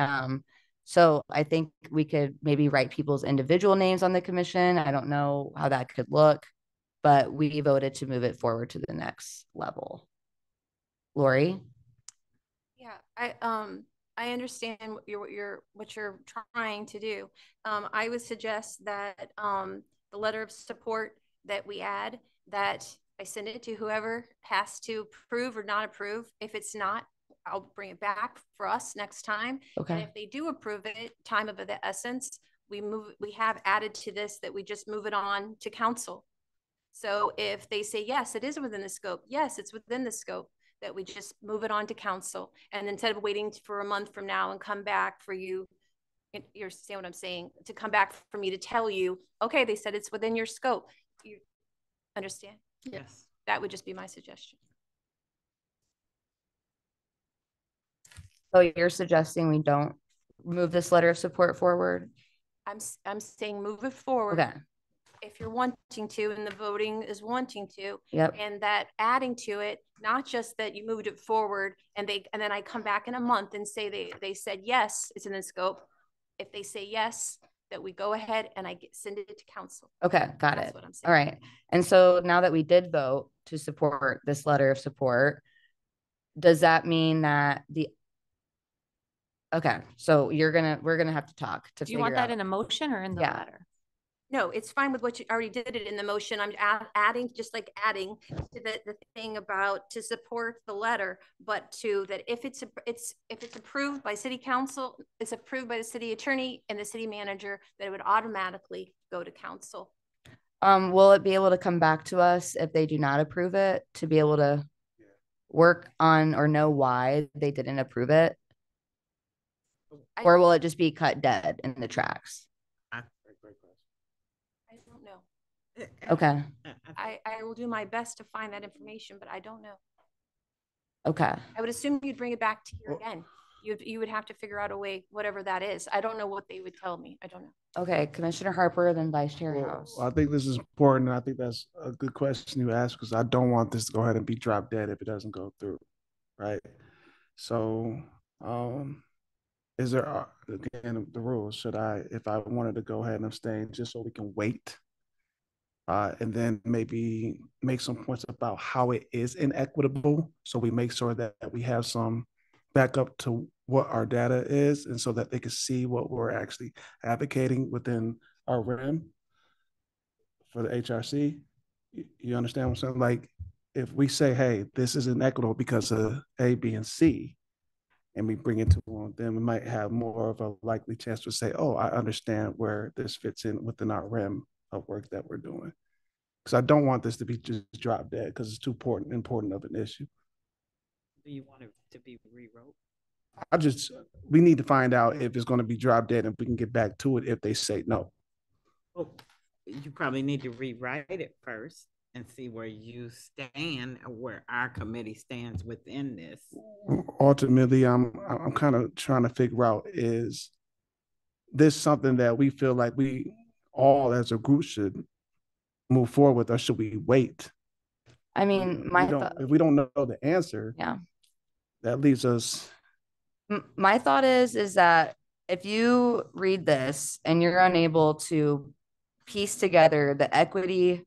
So I think we could maybe write people's individual names on the commission. I don't know how that could look, but we voted to move it forward to the next level. Lori? Yeah, I understand what you're trying to do. I would suggest that the letter of support that we add, that I send it to whoever has to approve or not approve. If it's not I'll bring it back for us next time. Okay. And if they do approve it, time of the essence, we have added to this that we just move it on to council. So if they say, yes, it is within the scope, yes, it's within the scope, that we just move it on to council. And instead of waiting for a month from now and come back for you, you're saying what I'm saying, to come back for me to tell you, okay, they said it's within your scope. You understand? Yes. That would just be my suggestion. So you're suggesting we don't move this letter of support forward? I'm saying move it forward. Okay. If you're wanting to, and the voting is wanting to, Yep. and that adding to it, not just that you moved it forward and then I come back in a month and say they said yes, it's in the scope. If they say yes, that we go ahead and send it to council. Okay, got That's it. what I'm saying. All right. And so now that we did vote to support this letter of support, does that mean that okay, so we're gonna have to talk to Do you want figure that out. in a motion or in the letter? No, it's fine with what you already did it in the motion. I'm adding, just like adding to the thing about to support the letter, but to that if it's approved by city council, it's approved by the city attorney and the city manager, that it would automatically go to council. Will it be able to come back to us if they do not approve it, to be able to work on or know why they didn't approve it? Or will it just be cut dead in the tracks? I don't know. Okay. I will do my best to find that information, but I don't know. Okay. I would assume you'd bring it back to here again. You would have to figure out a way, whatever that is. I don't know what they would tell me. I don't know. Okay, Commissioner Harper, then Vice Chair House. Well, I think this is important. I think that's a good question you asked, because I don't want this to go ahead and be dropped dead if it doesn't go through, right? So, is there, again, the rules, if I wanted to go ahead and abstain just so we can wait, and then maybe make some points about how it is inequitable, so we make sure that we have some backup to what our data is, and so that they can see what we're actually advocating within our RIM for the HRC. You understand what I'm saying? Like, if we say, hey, this is inequitable because of A, B, and C, and we bring it to them, then we might have more of a likely chance to say, oh, I understand where this fits in within our RIM of work that we're doing. Because I don't want this to be just drop dead, because it's too important of an issue. Do you want it to be rewrote? We need to find out if it's going to be drop dead, and we can get back to it if they say no. Well, you probably need to rewrite it first and see where you stand, or where our committee stands within this. Ultimately, I'm kind of trying to figure out, is this something that we feel like we all as a group should move forward with, or should we wait? I mean, if we don't know the answer, yeah, that leaves us. My thought is that if you read this and you're unable to piece together the equity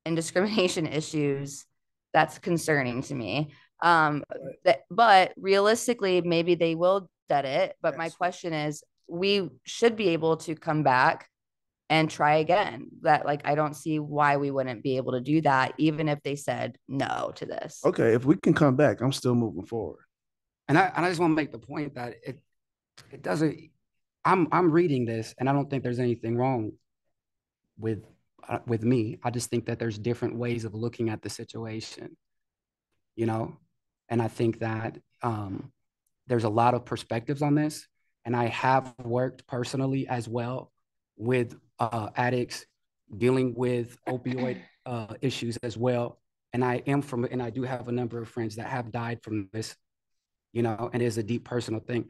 and discrimination issues, that's concerning to me. But realistically, maybe they will dead it. But my question is, we should be able to come back and try again. That, like, I don't see why we wouldn't be able to do that, even if they said no to this. Okay, if we can come back, I'm still moving forward. And I just want to make the point that it doesn't. I'm reading this, and I don't think there's anything wrong with me. I just think that there's different ways of looking at the situation, and I think that there's a lot of perspectives on this, and I have worked personally as well with addicts dealing with opioid issues as well, and I do have a number of friends that have died from this, and it is a deep personal thing.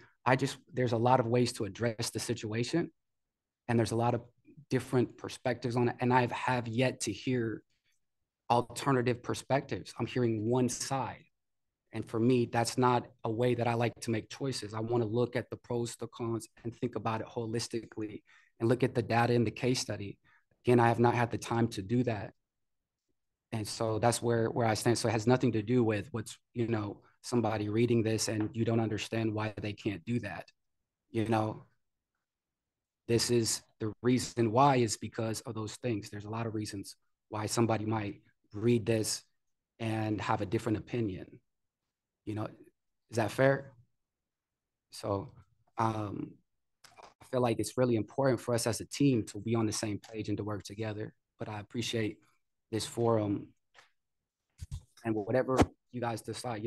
There's a lot of ways to address the situation, and there's a lot of different perspectives on it, and I have yet to hear alternative perspectives. I'm hearing one side, and for me, that's not a way that I like to make choices. I want to look at the pros, the cons, and think about it holistically, and look at the data in the case study. Again, I have not had the time to do that, and so that's where I stand. So it has nothing to do with what's somebody reading this and you don't understand why they can't do that. This is the reason why, is because of those things. There's a lot of reasons why somebody might read this and have a different opinion. Is that fair? So I feel like it's really important for us as a team to be on the same page and to work together. But I appreciate this forum, and whatever you guys decide,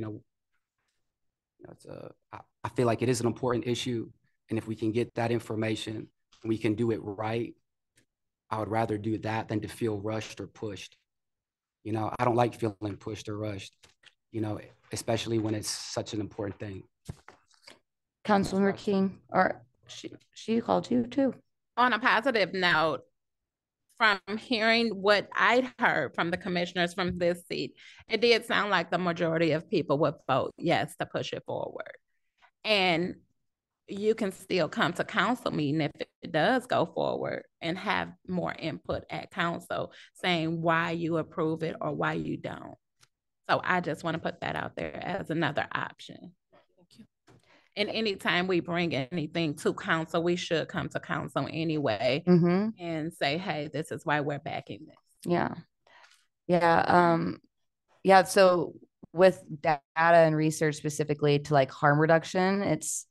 I feel like it is an important issue. And if we can get that information and we can do it right, I would rather do that than to feel rushed or pushed. I don't like feeling pushed or rushed, especially when it's such an important thing. Councilmember King, or she called you too. On a positive note, from hearing what I'd heard from the commissioners from this seat, it did sound like the majority of people would vote yes to push it forward. And you can still come to council meeting if it does go forward and have more input at council saying why you approve it or why you don't. So I just want to put that out there as another option. Thank you. And anytime we bring anything to council, we should come to council anyway and say, hey, this is why we're backing this. Yeah. Yeah. So with data and research specifically to like harm reduction, it's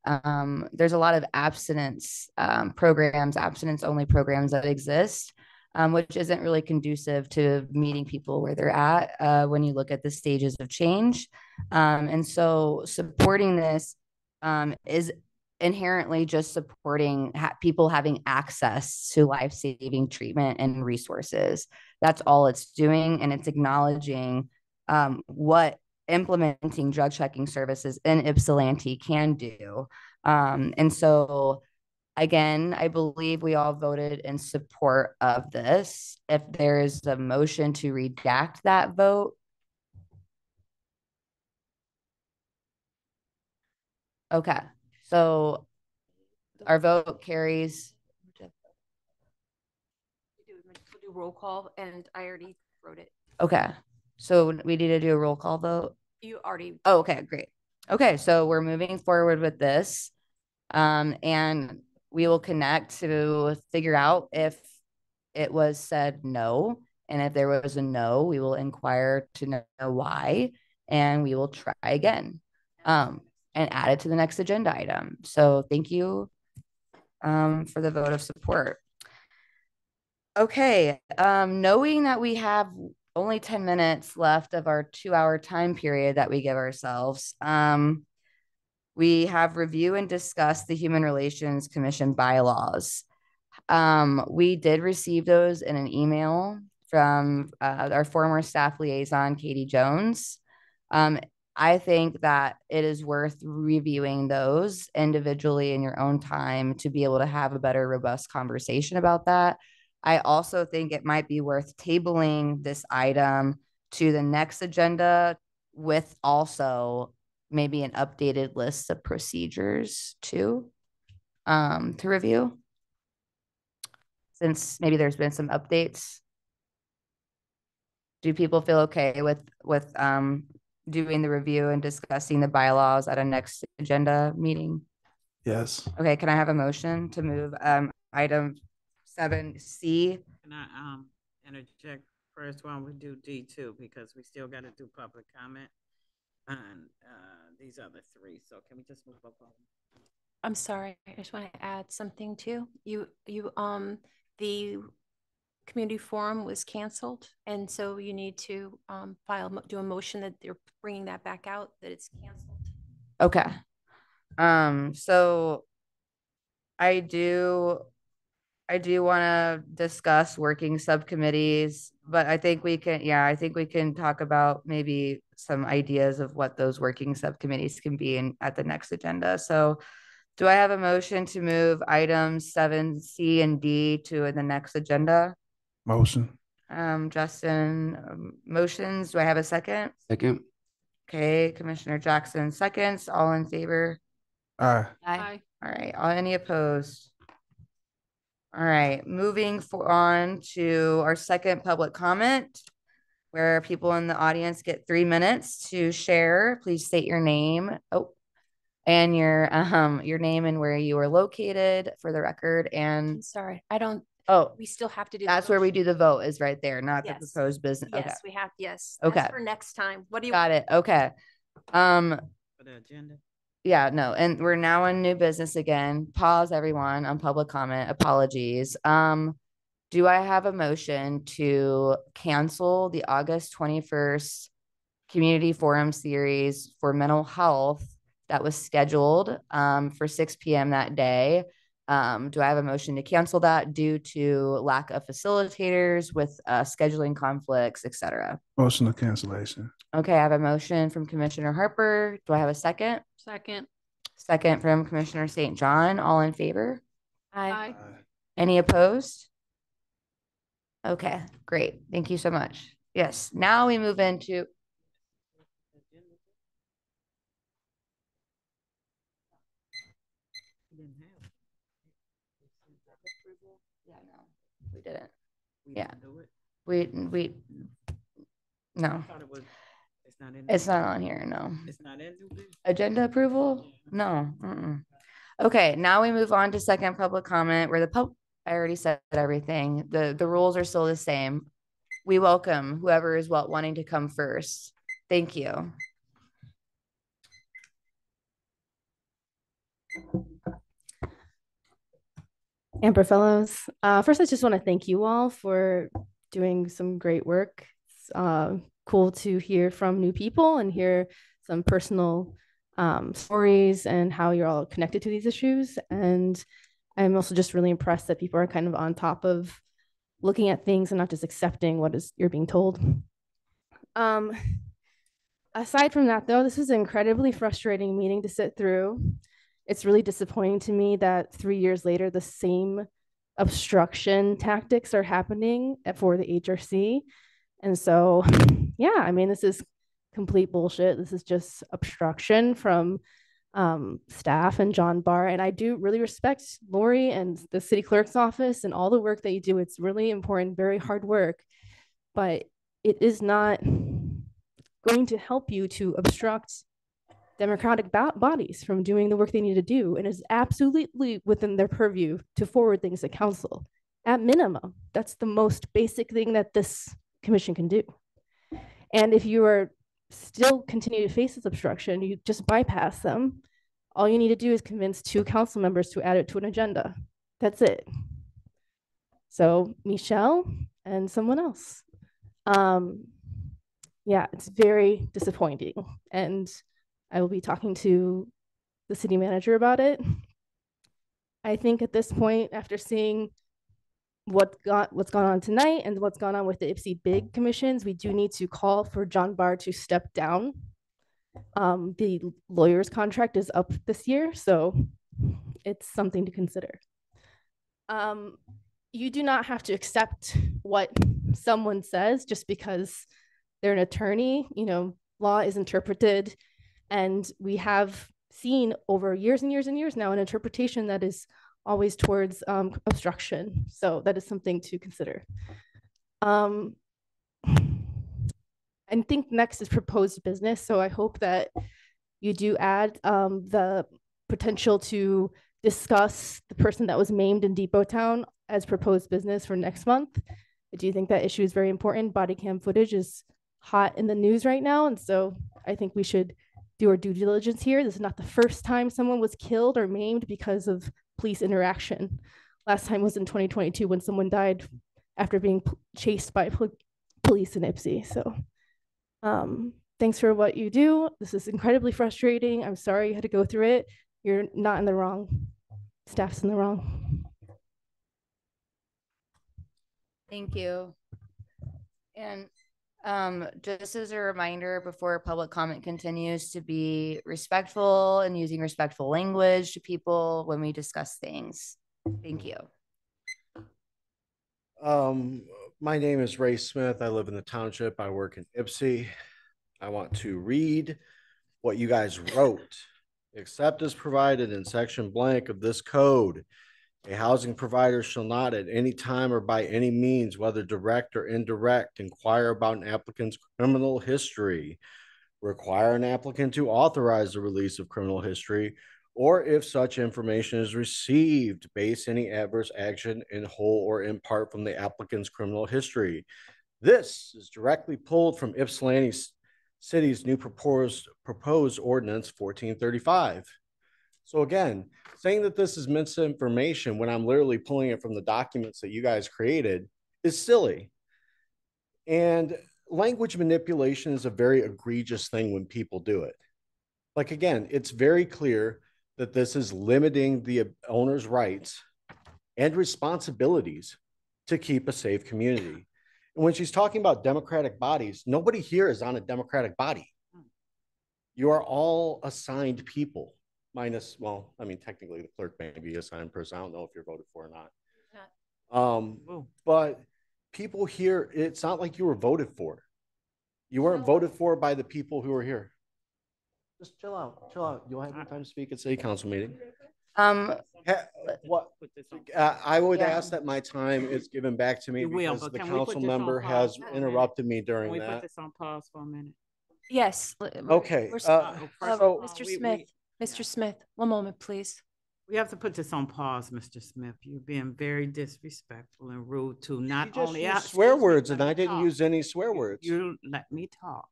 there's a lot of abstinence programs, abstinence only programs that exist, which isn't really conducive to meeting people where they're at when you look at the stages of change. And so supporting this is inherently just supporting people having access to life-saving treatment and resources. That's all it's doing. And it's acknowledging what implementing drug checking services in Ypsilanti can do. And so again, I believe we all voted in support of this. If there's a motion to redact that vote. Okay, so our vote carries. We'll do roll call, and I already wrote it. Okay, so we need to do a roll call vote. You already. Oh, okay, great. Okay, so we're moving forward with this, and we will connect to figure out if it was said no, and if there was a no, we will inquire to know why, and we will try again. And add it to the next agenda item. So thank you for the vote of support. Okay, knowing that we have only 10 minutes left of our 2-hour time period that we give ourselves, we have review and discuss the Human Relations Commission bylaws. We did receive those in an email from our former staff liaison, Katie Jones. I think that it is worth reviewing those individually in your own time to be able to have a better, robust conversation about that. I also think it might be worth tabling this item to the next agenda with also maybe an updated list of procedures too, to review. Since maybe there's been some updates. Do people feel okay with doing the review and discussing the bylaws at a next agenda meeting? Yes. Okay, can I have a motion to move item 7C? Can I interject first while we do D2, because we still got to do public comment on these other three. So can we just move up on? I'm sorry, I just want to add something too. The community forum was canceled, and so you need to do a motion that they're bringing that back out, that it's canceled. Okay. So I do want to discuss working subcommittees, but I think we can talk about maybe some ideas of what those working subcommittees can be at the next agenda. So do I have a motion to move items 7C and D to the next agenda? Motion. Justin, motions. Do I have a second? Second. Okay, Commissioner Jackson seconds. All in favor? Aye. Aye. All right. Any opposed? All right. Moving on to our second public comment, where people in the audience get 3 minutes to share. Please state your name. And your name and where you are located for the record. And I'm sorry, I don't. Oh, we still have to do. That's where we do the vote, is right there, not yes. the proposed business. Yes, okay. we have. Yes. Okay. That's for next time. What do you got it? Okay. For the agenda. Yeah, no, and we're now in new business again. Pause, everyone, on public comment. Apologies. Do I have a motion to cancel the August 21st community forum series for mental health that was scheduled for 6 p.m. that day? Do I have a motion to cancel that due to lack of facilitators with scheduling conflicts, etc.? Motion of cancellation. Okay, I have a motion from Commissioner Harper. Do I have a second? Second. Second from Commissioner St. John. All in favor? Aye. Any opposed? Okay, great. Thank you so much. Yes, now we move into. Yeah, no, we didn't. Yeah, we no. It's not on here. No. It's not in new business. Agenda approval? No. Okay, now we move on to second public comment where I already said everything. The rules are still the same. We welcome whoever is wanting to come first. Thank you. Amber Fellows, first I just want to thank you all for doing some great work. It's cool to hear from new people and hear some personal stories and how you're all connected to these issues. And I'm also just really impressed that people are kind of on top of looking at things and not just accepting what you're being told. Aside from that, though, this was an incredibly frustrating meeting to sit through. It's really disappointing to me that 3 years later, the same obstruction tactics are happening for the HRC. And so, yeah, I mean, this is complete bullshit. This is just obstruction from staff and John Barr. And I do really respect Lori and the city clerk's office and all the work that you do. It's really important, very hard work, but it is not going to help you to obstruct democratic bodies from doing the work they need to do, and is absolutely within their purview to forward things to council. At minimum, that's the most basic thing that this commission can do. And if you are still continue to face this obstruction, you just bypass them. All you need to do is convince 2 council members to add it to an agenda. That's it. So Michelle and someone else. Yeah, it's very disappointing, and I will be talking to the city manager about it. I think at this point, after seeing what's gone on tonight and what's gone on with the IPSI big commissions, we do need to call for John Barr to step down. The lawyer's contract is up this year, so it's something to consider. You do not have to accept what someone says just because they're an attorney. You know, law is interpreted. And we have seen over years and years and years now an interpretation that is always towards obstruction. So that is something to consider. I think next is proposed business. So I hope that you do add the potential to discuss the person that was maimed in Depot Town as proposed business for next month. I do think that issue is very important. Body cam footage is hot in the news right now. And so I think we should do our due diligence here. This is not the first time someone was killed or maimed because of police interaction. Last time was in 2022 when someone died after being chased by police in IPSI. So thanks for what you do. This is incredibly frustrating. I'm sorry you had to go through it. You're not in the wrong. Staff's in the wrong. Thank you. And just as a reminder before public comment continues, to be respectful and using respectful language to people when we discuss things. Thank you. My name is Ray Smith. I live in the township. I work in IPSI. I want to read what you guys wrote. Except as provided in section blank of this code, a housing provider shall not at any time or by any means, whether direct or indirect, inquire about an applicant's criminal history, require an applicant to authorize the release of criminal history, or if such information is received, base any adverse action in whole or in part from the applicant's criminal history. This is directly pulled from Ypsilanti's city's new proposed ordinance 1435. So again, saying that this is misinformation when I'm literally pulling it from the documents that you guys created is silly. And language manipulation is a very egregious thing when people do it. Like, again, it's very clear that this is limiting the owner's rights and responsibilities to keep a safe community. And when she's talking about democratic bodies, nobody here is on a democratic body. You are all assigned people, minus, well, I mean, technically the clerk may be assigned person. I don't know if you're voted for or not. But people here, it's not like you were voted for. You weren't voted for by the people who are here. Just chill out, chill out. You'll have your time to speak at city council meeting. What I would ask that my time is given back to me because the council member has interrupted me during that. Can we put this on pause for a minute? Yes. Okay. Mr. Smith, one moment, please. We have to put this on pause, Mr. Smith. You're being very disrespectful and rude to not only swear words, and I didn't use any swear words. You let me talk.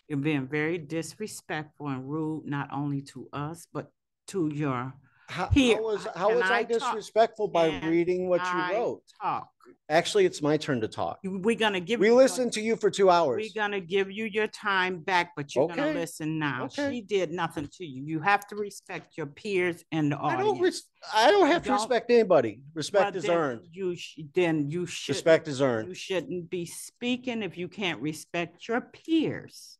You're being very disrespectful and rude, not only to us, but to your peers. How was I disrespectful by reading what you wrote? Actually, it's my turn to talk. We're gonna give. We listened to you for 2 hours. We're gonna give you your time back, but you're gonna listen now. She did nothing to you. You have to respect your peers and the audience. I don't have to respect anybody. Respect is earned. You should. Respect is earned. You shouldn't be speaking if you can't respect your peers.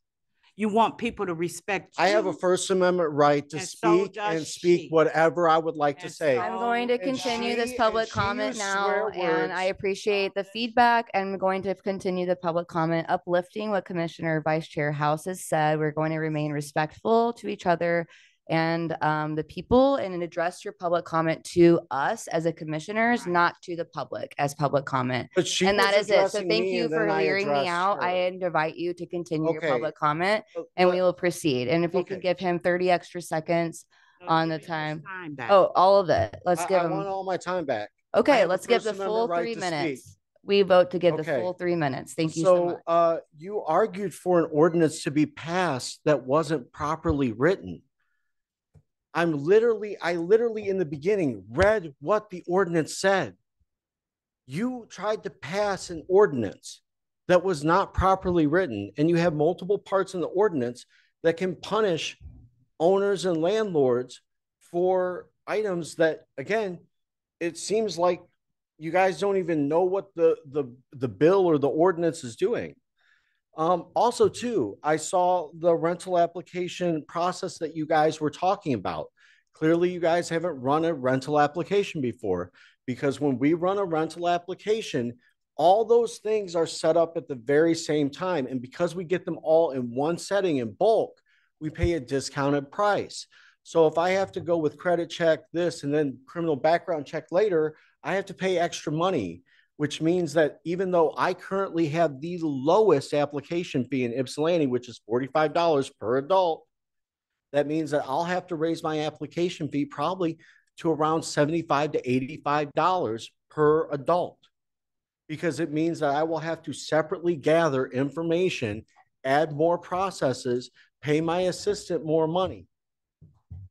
You want people to respect you. I have a First Amendment right to speak and speak whatever I would like to say. I'm going to continue this public comment now, and I appreciate the feedback. And I'm going to continue the public comment, uplifting what Commissioner Vice Chair House has said. We're going to remain respectful to each other and the people, and address your public comment to us as a commissioners, not to the public as public comment. And that is it. So thank you for hearing me out. I invite you to continue your public comment, and we will proceed. And if you could give him 30 extra seconds on the time. Oh, all of it. Let's give him. I want all my time back. Okay, let's give the full 3 minutes. We vote to give the full 3 minutes. Thank you so much. You argued for an ordinance to be passed that wasn't properly written. I literally in the beginning read what the ordinance said. You tried to pass an ordinance that was not properly written, and you have multiple parts in the ordinance that can punish owners and landlords for items that, again, it seems like you guys don't even know what the bill or the ordinance is doing. Also, too, I saw the rental application process that you guys were talking about. Clearly, you guys haven't run a rental application before, because when we run a rental application, all those things are set up at the very same time. And because we get them all in one setting in bulk, we pay a discounted price. So if I have to go with credit check this and then criminal background check later, I have to pay extra money, which means that even though I currently have the lowest application fee in Ypsilanti, which is $45 per adult, that means that I'll have to raise my application fee probably to around $75 to $85 per adult, because it means that I will have to separately gather information, add more processes, pay my assistant more money.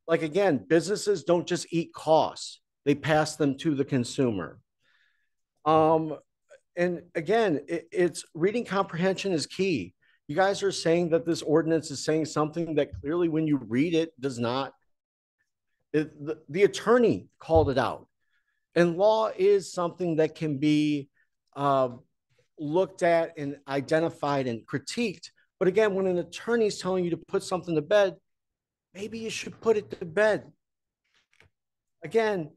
Like, again, businesses don't just eat costs, they pass them to the consumer. And again, it's reading comprehension is key. You guys are saying that this ordinance is saying something that clearly when you read it does not. The attorney called it out. And law is something that can be looked at and identified and critiqued. But again, when an attorney is telling you to put something to bed, maybe you should put it to bed. Again,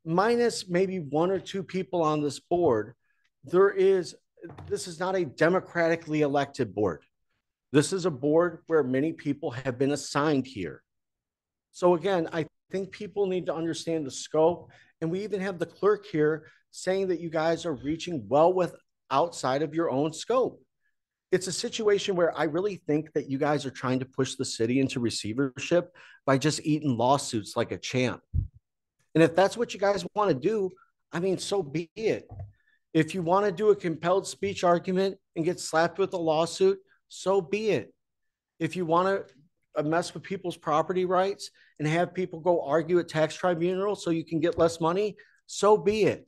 minus maybe 1 or 2 people on this board, this is not a democratically elected board. This is a board where many people have been assigned here. So again, I think people need to understand the scope. And we even have the clerk here saying that you guys are reaching well with outside of your own scope. It's a situation where I really think that you guys are trying to push the city into receivership by just eating lawsuits like a champ. And if that's what you guys want to do, I mean, so be it. If you want to do a compelled speech argument and get slapped with a lawsuit, so be it. If you want to mess with people's property rights and have people go argue at tax tribunal so you can get less money, so be it.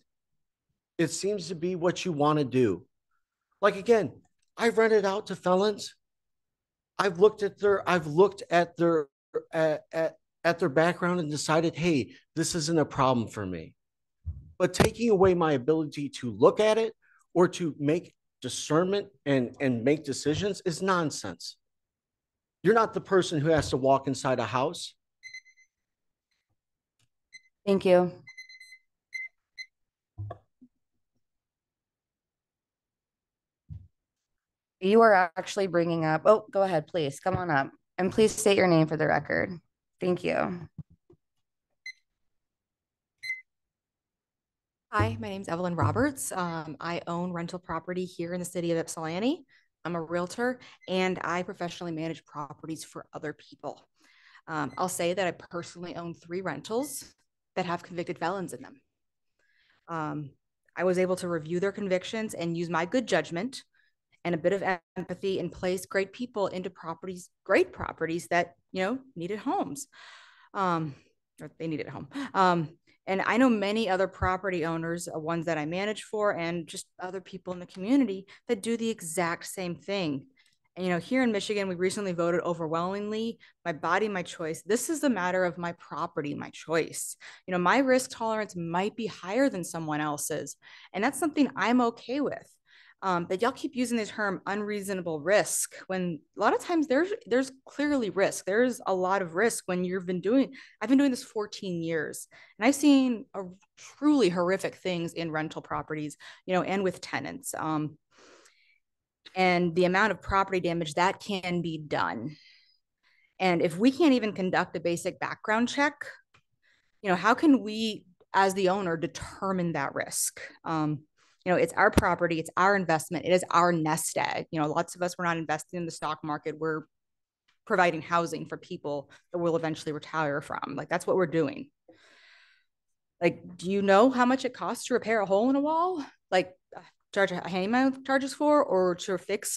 It seems to be what you want to do. Like, again, I've rented out to felons. I've looked at their background and decided, hey, this isn't a problem for me. But taking away my ability to look at it or to make discernment and make decisions is nonsense. You're not the person who has to walk inside a house. Thank you. You are actually bringing up, oh, go ahead, please. Come on up. And please state your name for the record. Thank you. Hi, my name is Evelyn Roberts. I own rental property here in the city of Ypsilanti. I'm a realtor and I professionally manage properties for other people. I'll say that I personally own 3 rentals that have convicted felons in them. I was able to review their convictions and use my good judgment and a bit of empathy and place great people into properties, great properties that, you know, needed homes. Or they needed a home. And I know many other property owners, ones that I manage for, and just other people in the community that do the exact same thing. And, you know, here in Michigan, we recently voted overwhelmingly, my body, my choice. This is a matter of my property, my choice. You know, my risk tolerance might be higher than someone else's. And that's something I'm okay with. But y'all keep using the term unreasonable risk when a lot of times there's clearly risk. There's a lot of risk when I've been doing this 14 years and I've seen truly horrific things in rental properties, you know, and with tenants. And the amount of property damage that can be done. And if we can't even conduct a basic background check, you know, how can we, as the owner, determine that risk? You know, it's our property, it's our investment, it is our nest egg. You know, lots of us, we're not investing in the stock market, we're providing housing for people that will eventually retire from. Like, that's what we're doing. Like, do you know how much it costs to repair a hole in a wall? Like, charge a handyman charges for, or to fix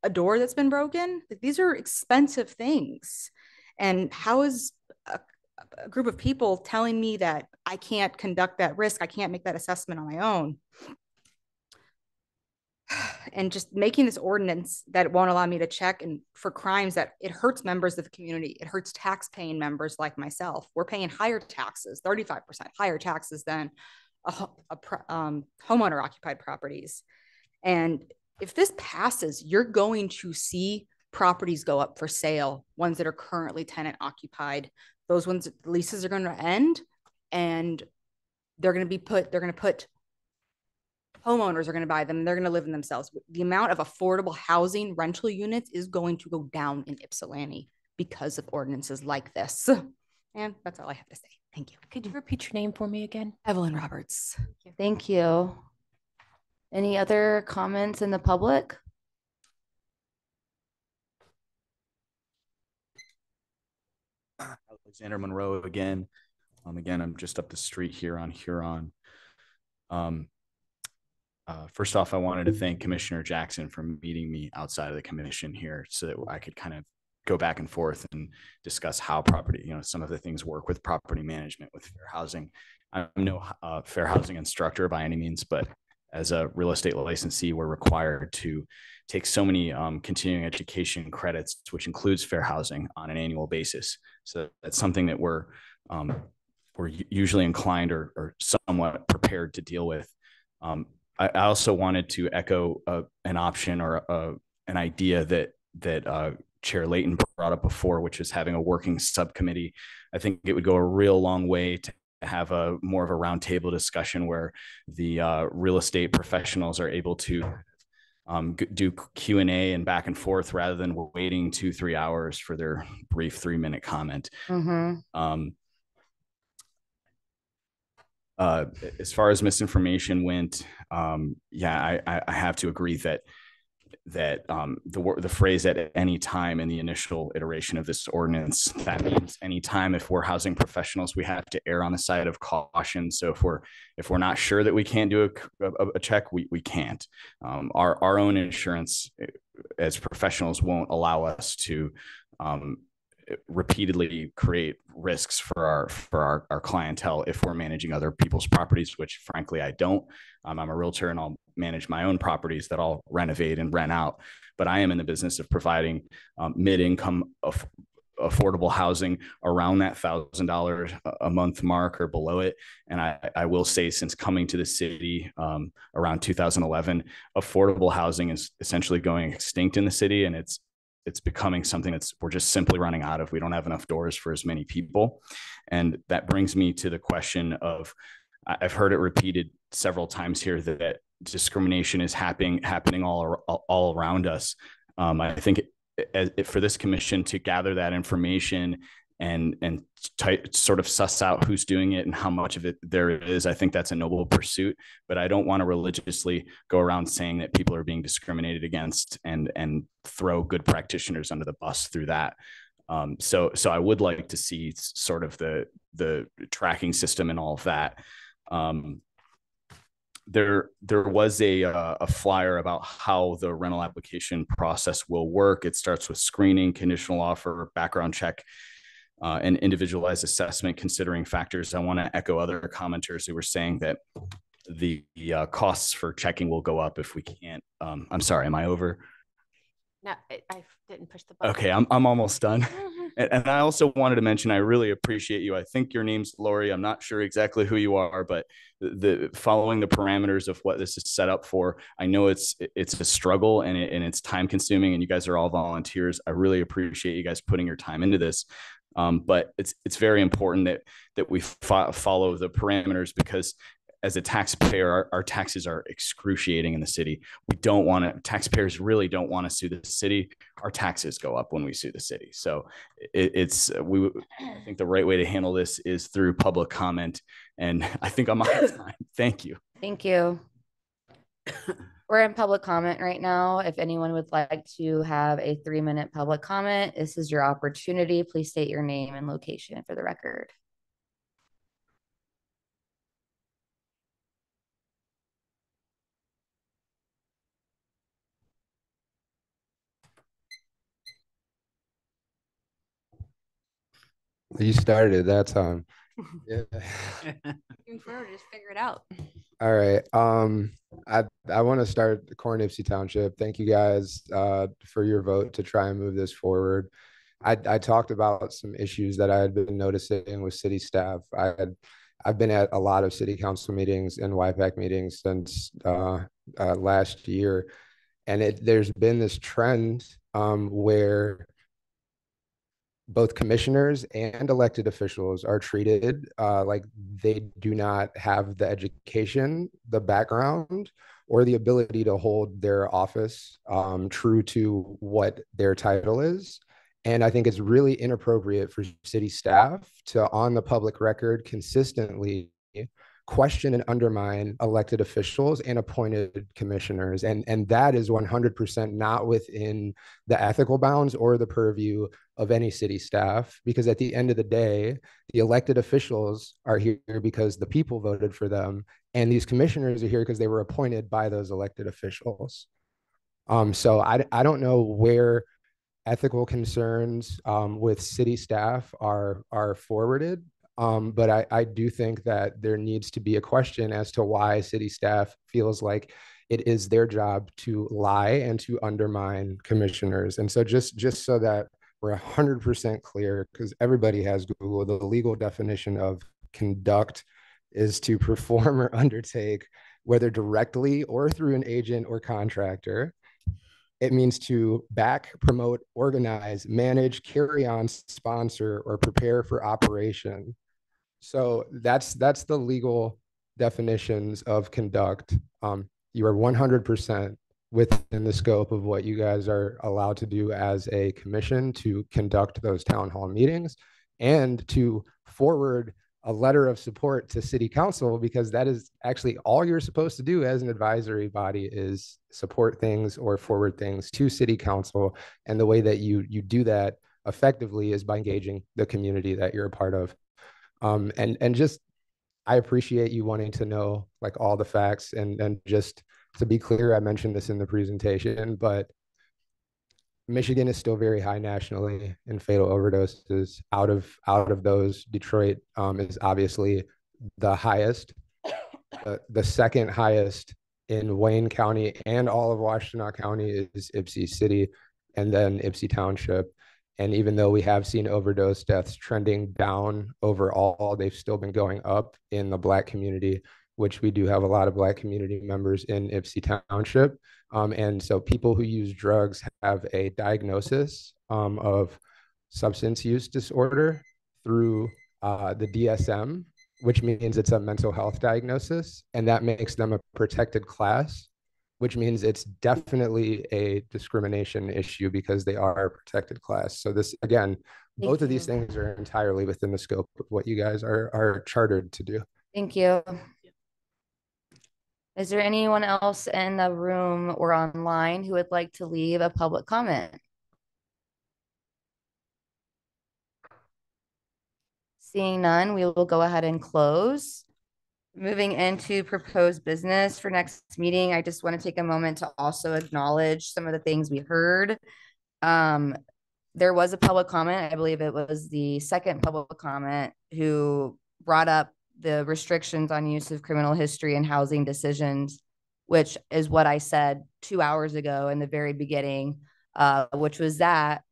a door that's been broken? Like, these are expensive things. And how is a group of people telling me that I can't conduct that risk, I can't make that assessment on my own? And just making this ordinance that won't allow me to check and for crimes that it hurts members of the community. It hurts tax paying members like myself. We're paying higher taxes, 35% higher taxes than homeowner occupied properties. And if this passes, you're going to see properties go up for sale, ones that are currently tenant occupied. Those ones, leases are going to end and they're going to put homeowners are going to buy them and they're going to live in themselves. The amount of affordable housing rental units is going to go down in Ypsilanti because of ordinances like this. And that's all I have to say. Thank you. Could you repeat your name for me again? Evelyn Roberts. Thank you. Any other comments in the public? Alexander Monroe again. Again, I'm just up the street here on Huron. First off, I wanted to thank Commissioner Jackson for meeting me outside of the commission here so that I could kind of go back and forth and discuss how property, you know, some of the things work with property management, with fair housing. I'm no fair housing instructor by any means, but as a real estate licensee, we're required to take so many continuing education credits, which includes fair housing, on an annual basis. So that's something that we're usually inclined or somewhat prepared to deal with. I also wanted to echo an option or an idea that Chair Layton brought up before, which is having a working subcommittee. I think it would go a real long way to have a more of a roundtable discussion where the real estate professionals are able to do Q&A and back and forth rather than waiting 2-3 hours for their brief 3-minute comment. Mm-hmm. As far as misinformation went, yeah, I have to agree that the phrase "at any time" in the initial iteration of this ordinance, that means any time. If we're housing professionals, we have to err on the side of caution. So if we're not sure that we can't do a check, we can't. Our own insurance as professionals won't allow us to repeatedly create risks for our clientele if we're managing other people's properties, which frankly I don't. I'm a realtor and I'll manage my own properties that I'll renovate and rent out, but I am in the business of providing mid-income affordable housing around that $1,000 a month mark or below it. And I will say, since coming to the city around 2011, affordable housing is essentially going extinct in the city, and it's becoming something we're just simply running out of. We don't have enough doors for as many people. And that brings me to the question of, I've heard it repeated several times here that discrimination is happening all around us. I think for this commission to gather that information and sort of suss out who's doing it and how much of it there is, I think that's a noble pursuit. But I don't want to religiously go around saying that people are being discriminated against and throw good practitioners under the bus through that. So I would like to see sort of the tracking system and all of that. There was a flyer about how the rental application process will work. It starts with screening, conditional offer, background check, and individualized assessment considering factors. I want to echo other commenters who were saying that the costs for checking will go up if we can't. I'm sorry, am I over? No, I didn't push the button. Okay, I'm almost done. And I also wanted to mention, I really appreciate you. I think your name's Lori. I'm not sure exactly who you are, but the following the parameters of what this is set up for, I know it's a struggle and it's time consuming, and you guys are all volunteers. I really appreciate you guys putting your time into this. But it's very important that we follow the parameters, because as a taxpayer, our taxes are excruciating in the city. Taxpayers really don't want to sue the city. Our taxes go up when we sue the city. So I think the right way to handle this is through public comment. And I think I'm out of time. Thank you. Thank you. We're in public comment right now. If anyone would like to have a 3-minute public comment, this is your opportunity. Please state your name and location for the record. You started that time. Yeah. Moving forward, just figure it out. All right. I want to start the Core Nipsey Township. Thank you guys for your vote to try and move this forward. I talked about some issues that I had been noticing with city staff. I've been at a lot of city council meetings and YPAC meetings since last year, and there's been this trend where both commissioners and elected officials are treated like they do not have the education, the background, or the ability to hold their office true to what their title is. And I think it's really inappropriate for city staff to, on the public record, consistently question and undermine elected officials and appointed commissioners. And that is 100% not within the ethical bounds or the purview of any city staff, because at the end of the day, the elected officials are here because the people voted for them, and these commissioners are here because they were appointed by those elected officials. So I don't know where ethical concerns with city staff are forwarded. But I do think that there needs to be a question as to why city staff feels like it is their job to lie and to undermine commissioners. And so just so that we're 100% clear, because everybody has Google, the legal definition of conduct is to perform or undertake, whether directly or through an agent or contractor. It means to back, promote, organize, manage, carry on, sponsor, or prepare for operation. So that's the legal definitions of conduct. You are 100% within the scope of what you guys are allowed to do as a commission, to conduct those town hall meetings and to forward a letter of support to city council, because that is actually all you're supposed to do as an advisory body, is support things or forward things to city council. And the way that you do that effectively is by engaging the community that you're a part of. And just, I appreciate you wanting to know like all the facts, and just to be clear, I mentioned this in the presentation, but Michigan is still very high nationally in fatal overdoses. Out of those, Detroit is obviously the highest. The second highest in Wayne County and all of Washtenaw County is Ypsi City, and then Ypsi Township. And even though we have seen overdose deaths trending down overall, they've still been going up in the Black community, which we do have a lot of Black community members in Ypsi Township. And so people who use drugs have a diagnosis of substance use disorder through the DSM, which means it's a mental health diagnosis, and that makes them a protected class, which means it's definitely a discrimination issue because they are a protected class. So this, again, both of these things are entirely within the scope of what you guys are chartered to do. Thank you. Is there anyone else in the room or online who would like to leave a public comment? Seeing none, we will go ahead and close. Moving into proposed business for next meeting, I just want to take a moment to also acknowledge some of the things we heard. There was a public comment, I believe it was the second public comment, who brought up the restrictions on use of criminal history and housing decisions, which is what I said 2 hours ago in the very beginning, which was that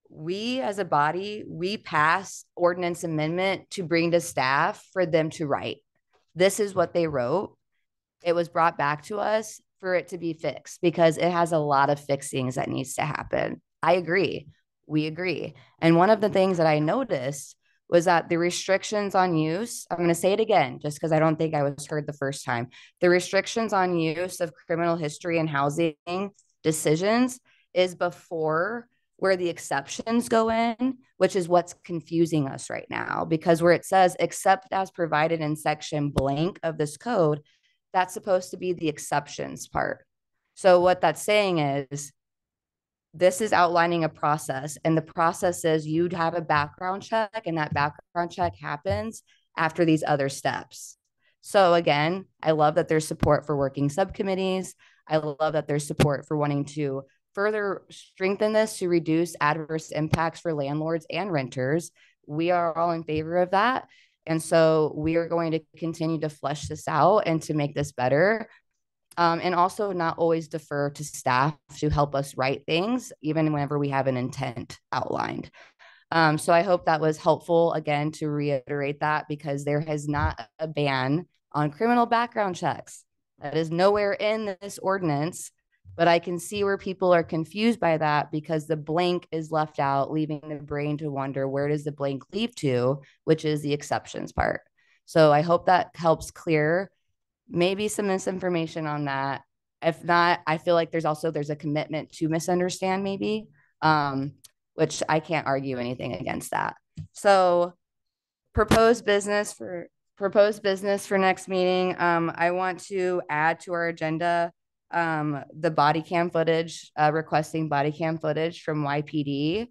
we as a body, we pass ordinance amendment to bring to staff for them to write. This is what they wrote. It was brought back to us for it to be fixed because it has a lot of fixings that needs to happen. I agree. We agree. And one of the things that I noticed was that the restrictions on use, I'm going to say it again, just because I don't think I was heard the first time. The restrictions on use of criminal history and housing decisions is before where the exceptions go in, which is what's confusing us right now, because where it says except as provided in section blank of this code, that's supposed to be the exceptions part. So what that's saying is this is outlining a process, and the process is you'd have a background check, and that background check happens after these other steps. So again, I love that there's support for working subcommittees. I love that there's support for wanting to further strengthen this to reduce adverse impacts for landlords and renters. We are all in favor of that. And so we are going to continue to flesh this out and to make this better. And also not always defer to staff to help us write things, even whenever we have an intent outlined. So I hope that was helpful, again, to reiterate that, because there has not a ban on criminal background checks. That is nowhere in this ordinance. But I can see where people are confused by that because the blank is left out, leaving the brain to wonder, where does the blank leave to, which is the exceptions part. So I hope that helps clear maybe some misinformation on that. If not, I feel like there's a commitment to misunderstand maybe, which I can't argue anything against that. So proposed business for next meeting. I want to add to our agenda the body cam footage, requesting body cam footage from YPD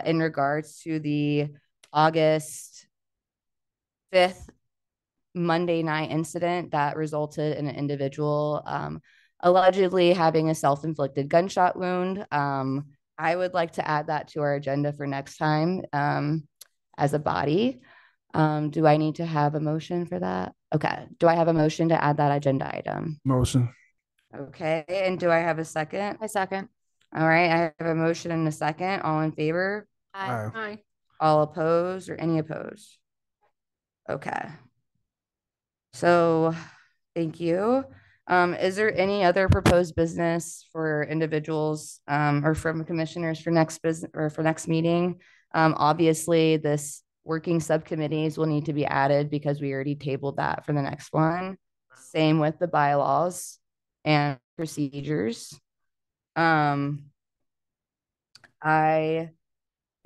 in regards to the August 5th Monday night incident that resulted in an individual allegedly having a self-inflicted gunshot wound. I would like to add that to our agenda for next time as a body. Do I need to have a motion for that? Okay. Do I have a motion to add that agenda item? Motion. Okay. And do I have a second? I second. All right. I have a motion and a second. All in favor? Aye. Aye. All opposed or any opposed? Okay. So thank you. Is there any other proposed business for individuals or from commissioners for next business or for next meeting? Obviously, this working subcommittees will need to be added because we already tabled that for the next one. Same with the bylaws and procedures. I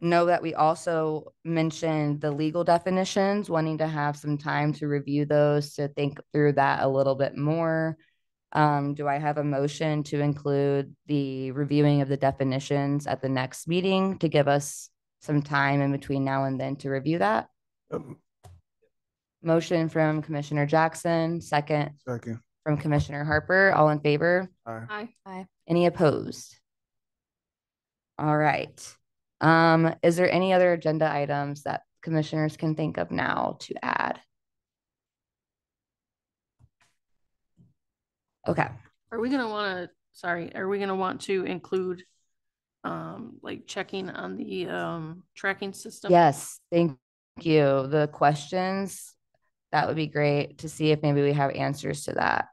know that we also mentioned the legal definitions, wanting to have some time to review those, to think through that a little bit more. Do I have a motion to include the reviewing of the definitions at the next meeting to give us some time in between now and then to review that? Motion from Commissioner Jackson, second. Second. From Commissioner Harper. All in favor? Aye. Aye. Aye. Any opposed? All right. Is there any other agenda items that commissioners can think of now to add? Okay. Are we gonna want to include like checking on the tracking system? Yes, thank you. The questions, that would be great to see if maybe we have answers to that.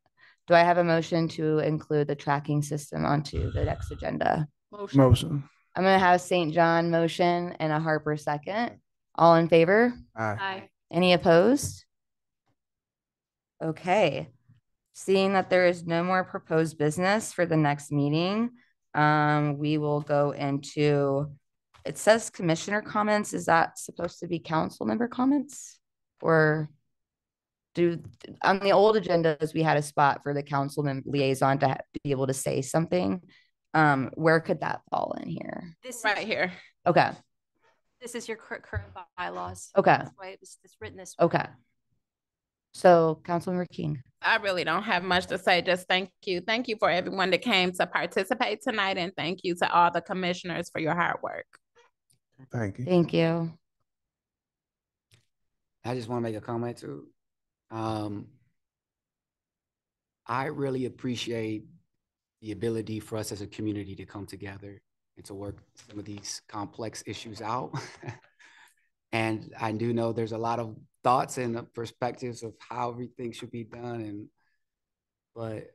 Do I have a motion to include the tracking system onto the next agenda? Motion. I'm gonna have St. John motion and a Harper second. All in favor? Aye. Any opposed? Okay. Seeing that there is no more proposed business for the next meeting, we will go into, it says commissioner comments. Is that supposed to be council member comments? Or on the old agendas, we had a spot for the councilman liaison to be able to say something. Where could that fall in here? This right here. Okay. This is your current bylaws. Okay. That's why it's written this way. Okay. So Councilmember King. I really don't have much to say. Just thank you. Thank you for everyone that came to participate tonight. And thank you to all the commissioners for your hard work. Thank you. Thank you. I just want to make a comment too. I really appreciate the ability for us as a community to come together and to work some of these complex issues out. And I do know there's a lot of thoughts and perspectives of how everything should be done. But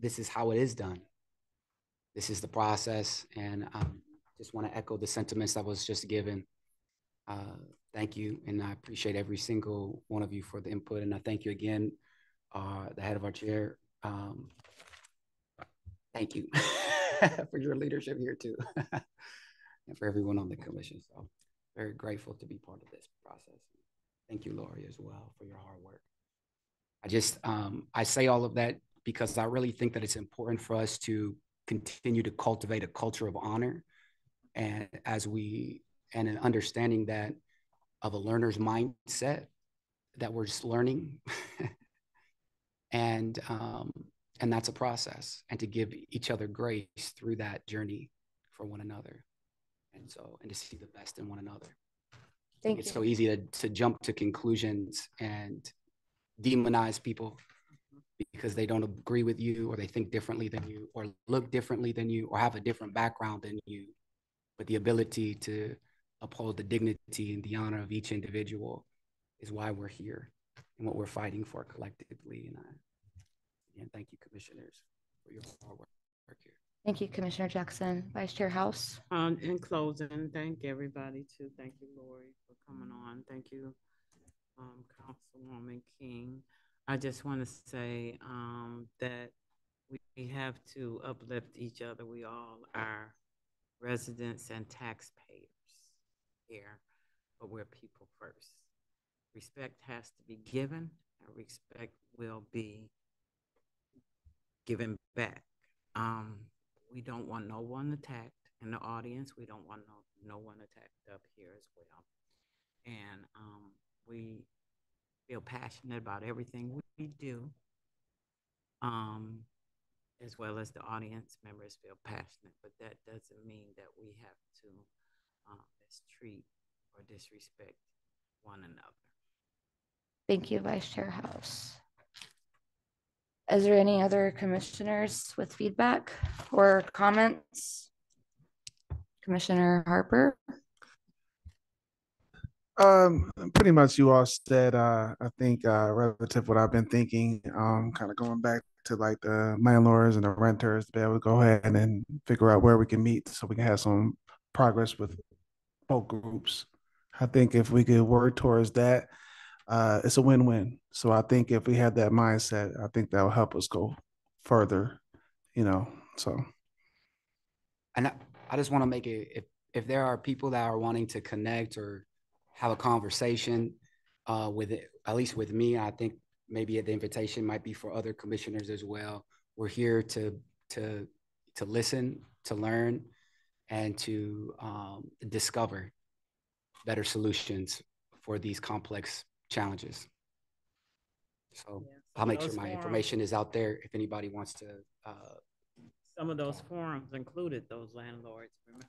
this is how it is done. This is the process. And I just want to echo the sentiments that was just given. Thank you. And I appreciate every single one of you for the input. And I thank you again, the head of our chair. Thank you for your leadership here too. And for everyone on the commission. So very grateful to be part of this process. Thank you, Lori, as well, for your hard work. I say all of that because I really think that it's important for us to continue to cultivate a culture of honor. And an understanding that of a learner's mindset that we're just learning. And that's a process, and to give each other grace through that journey for one another. And to see the best in one another. Thank you. It's so easy to jump to conclusions and demonize people because they don't agree with you, or they think differently than you, or look differently than you, or have a different background than you. But the ability to uphold the dignity and the honor of each individual is why we're here and what we're fighting for collectively. And thank you, commissioners, for your hard work here. Thank you, Commissioner Jackson. Vice Chair House. In closing, thank everybody too. Thank you, Lori, for coming on. Thank you, Councilwoman King. I just want to say that we have to uplift each other. We all are residents and taxpayers here, but we're people first. Respect has to be given, and respect will be given back. We don't want no one attacked in the audience. We don't want no one attacked up here as well. And we feel passionate about everything we do, as well as the audience members feel passionate, but that doesn't mean that we have to mistreat or disrespect one another. Thank you, Vice Chair House. Is there any other commissioners with feedback or comments? Commissioner Harper? Pretty much you all said, I think relative to what I've been thinking, kind of going back to like the landlords and the renters to be able to go ahead and figure out where we can meet so we can have some progress with both groups. I think if we could work towards that, it's a win-win. So I think if we have that mindset, I think that will help us go further, so. And I just want to make it, if there are people that are wanting to connect or have a conversation with it, at least with me, I think maybe the invitation might be for other commissioners as well. We're here to listen, to learn, and to discover better solutions for these complex challenges. So I'll make sure my information is out there if anybody wants to. Some of those forums included those landlords, remember?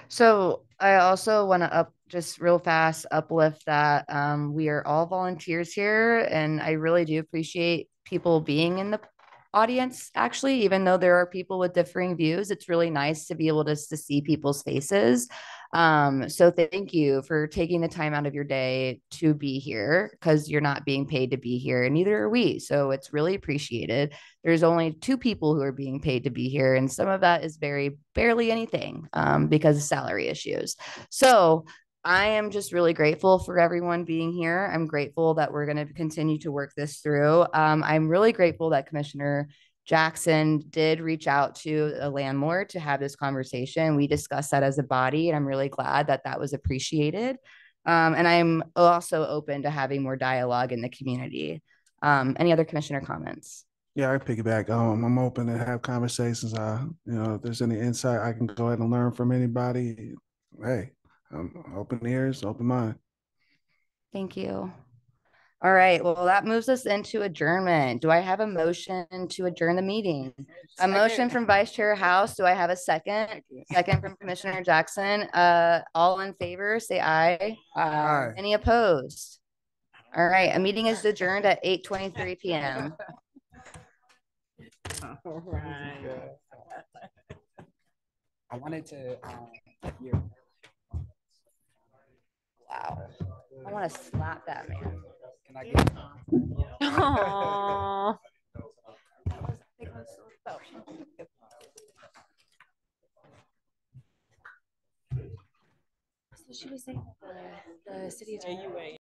So I also want to just real fast uplift that we are all volunteers here, and I really do appreciate people being in the audience. Actually, even though there are people with differing views, it's really nice to be able to see people's faces. So thank you for taking the time out of your day to be here, because you're not being paid to be here, and neither are we. So it's really appreciated. There's only 2 people who are being paid to be here, and some of that is very barely anything because of salary issues. So I am just really grateful for everyone being here. I'm grateful that we're going to continue to work this through. I'm really grateful that Commissioner Jackson did reach out to a landlord to have this conversation. We discussed that as a body, and I'm really glad that that was appreciated. And I'm also open to having more dialogue in the community. Any other commissioner comments? Yeah, I piggyback. I'm open to have conversations. If there's any insight I can go ahead and learn from anybody, hey, I'm open ears, open mind. Thank you. All right. Well, that moves us into adjournment. Do I have a motion to adjourn the meeting? A motion from Vice Chair House. Do I have a second? Second from Commissioner Jackson. All in favor, say aye. Aye. Any opposed? All right. A meeting is adjourned at 8:23 p.m. All right. I wanted to hear. Wow. I want to slap that man. Can I get? Aww. So she was saying the city attorney.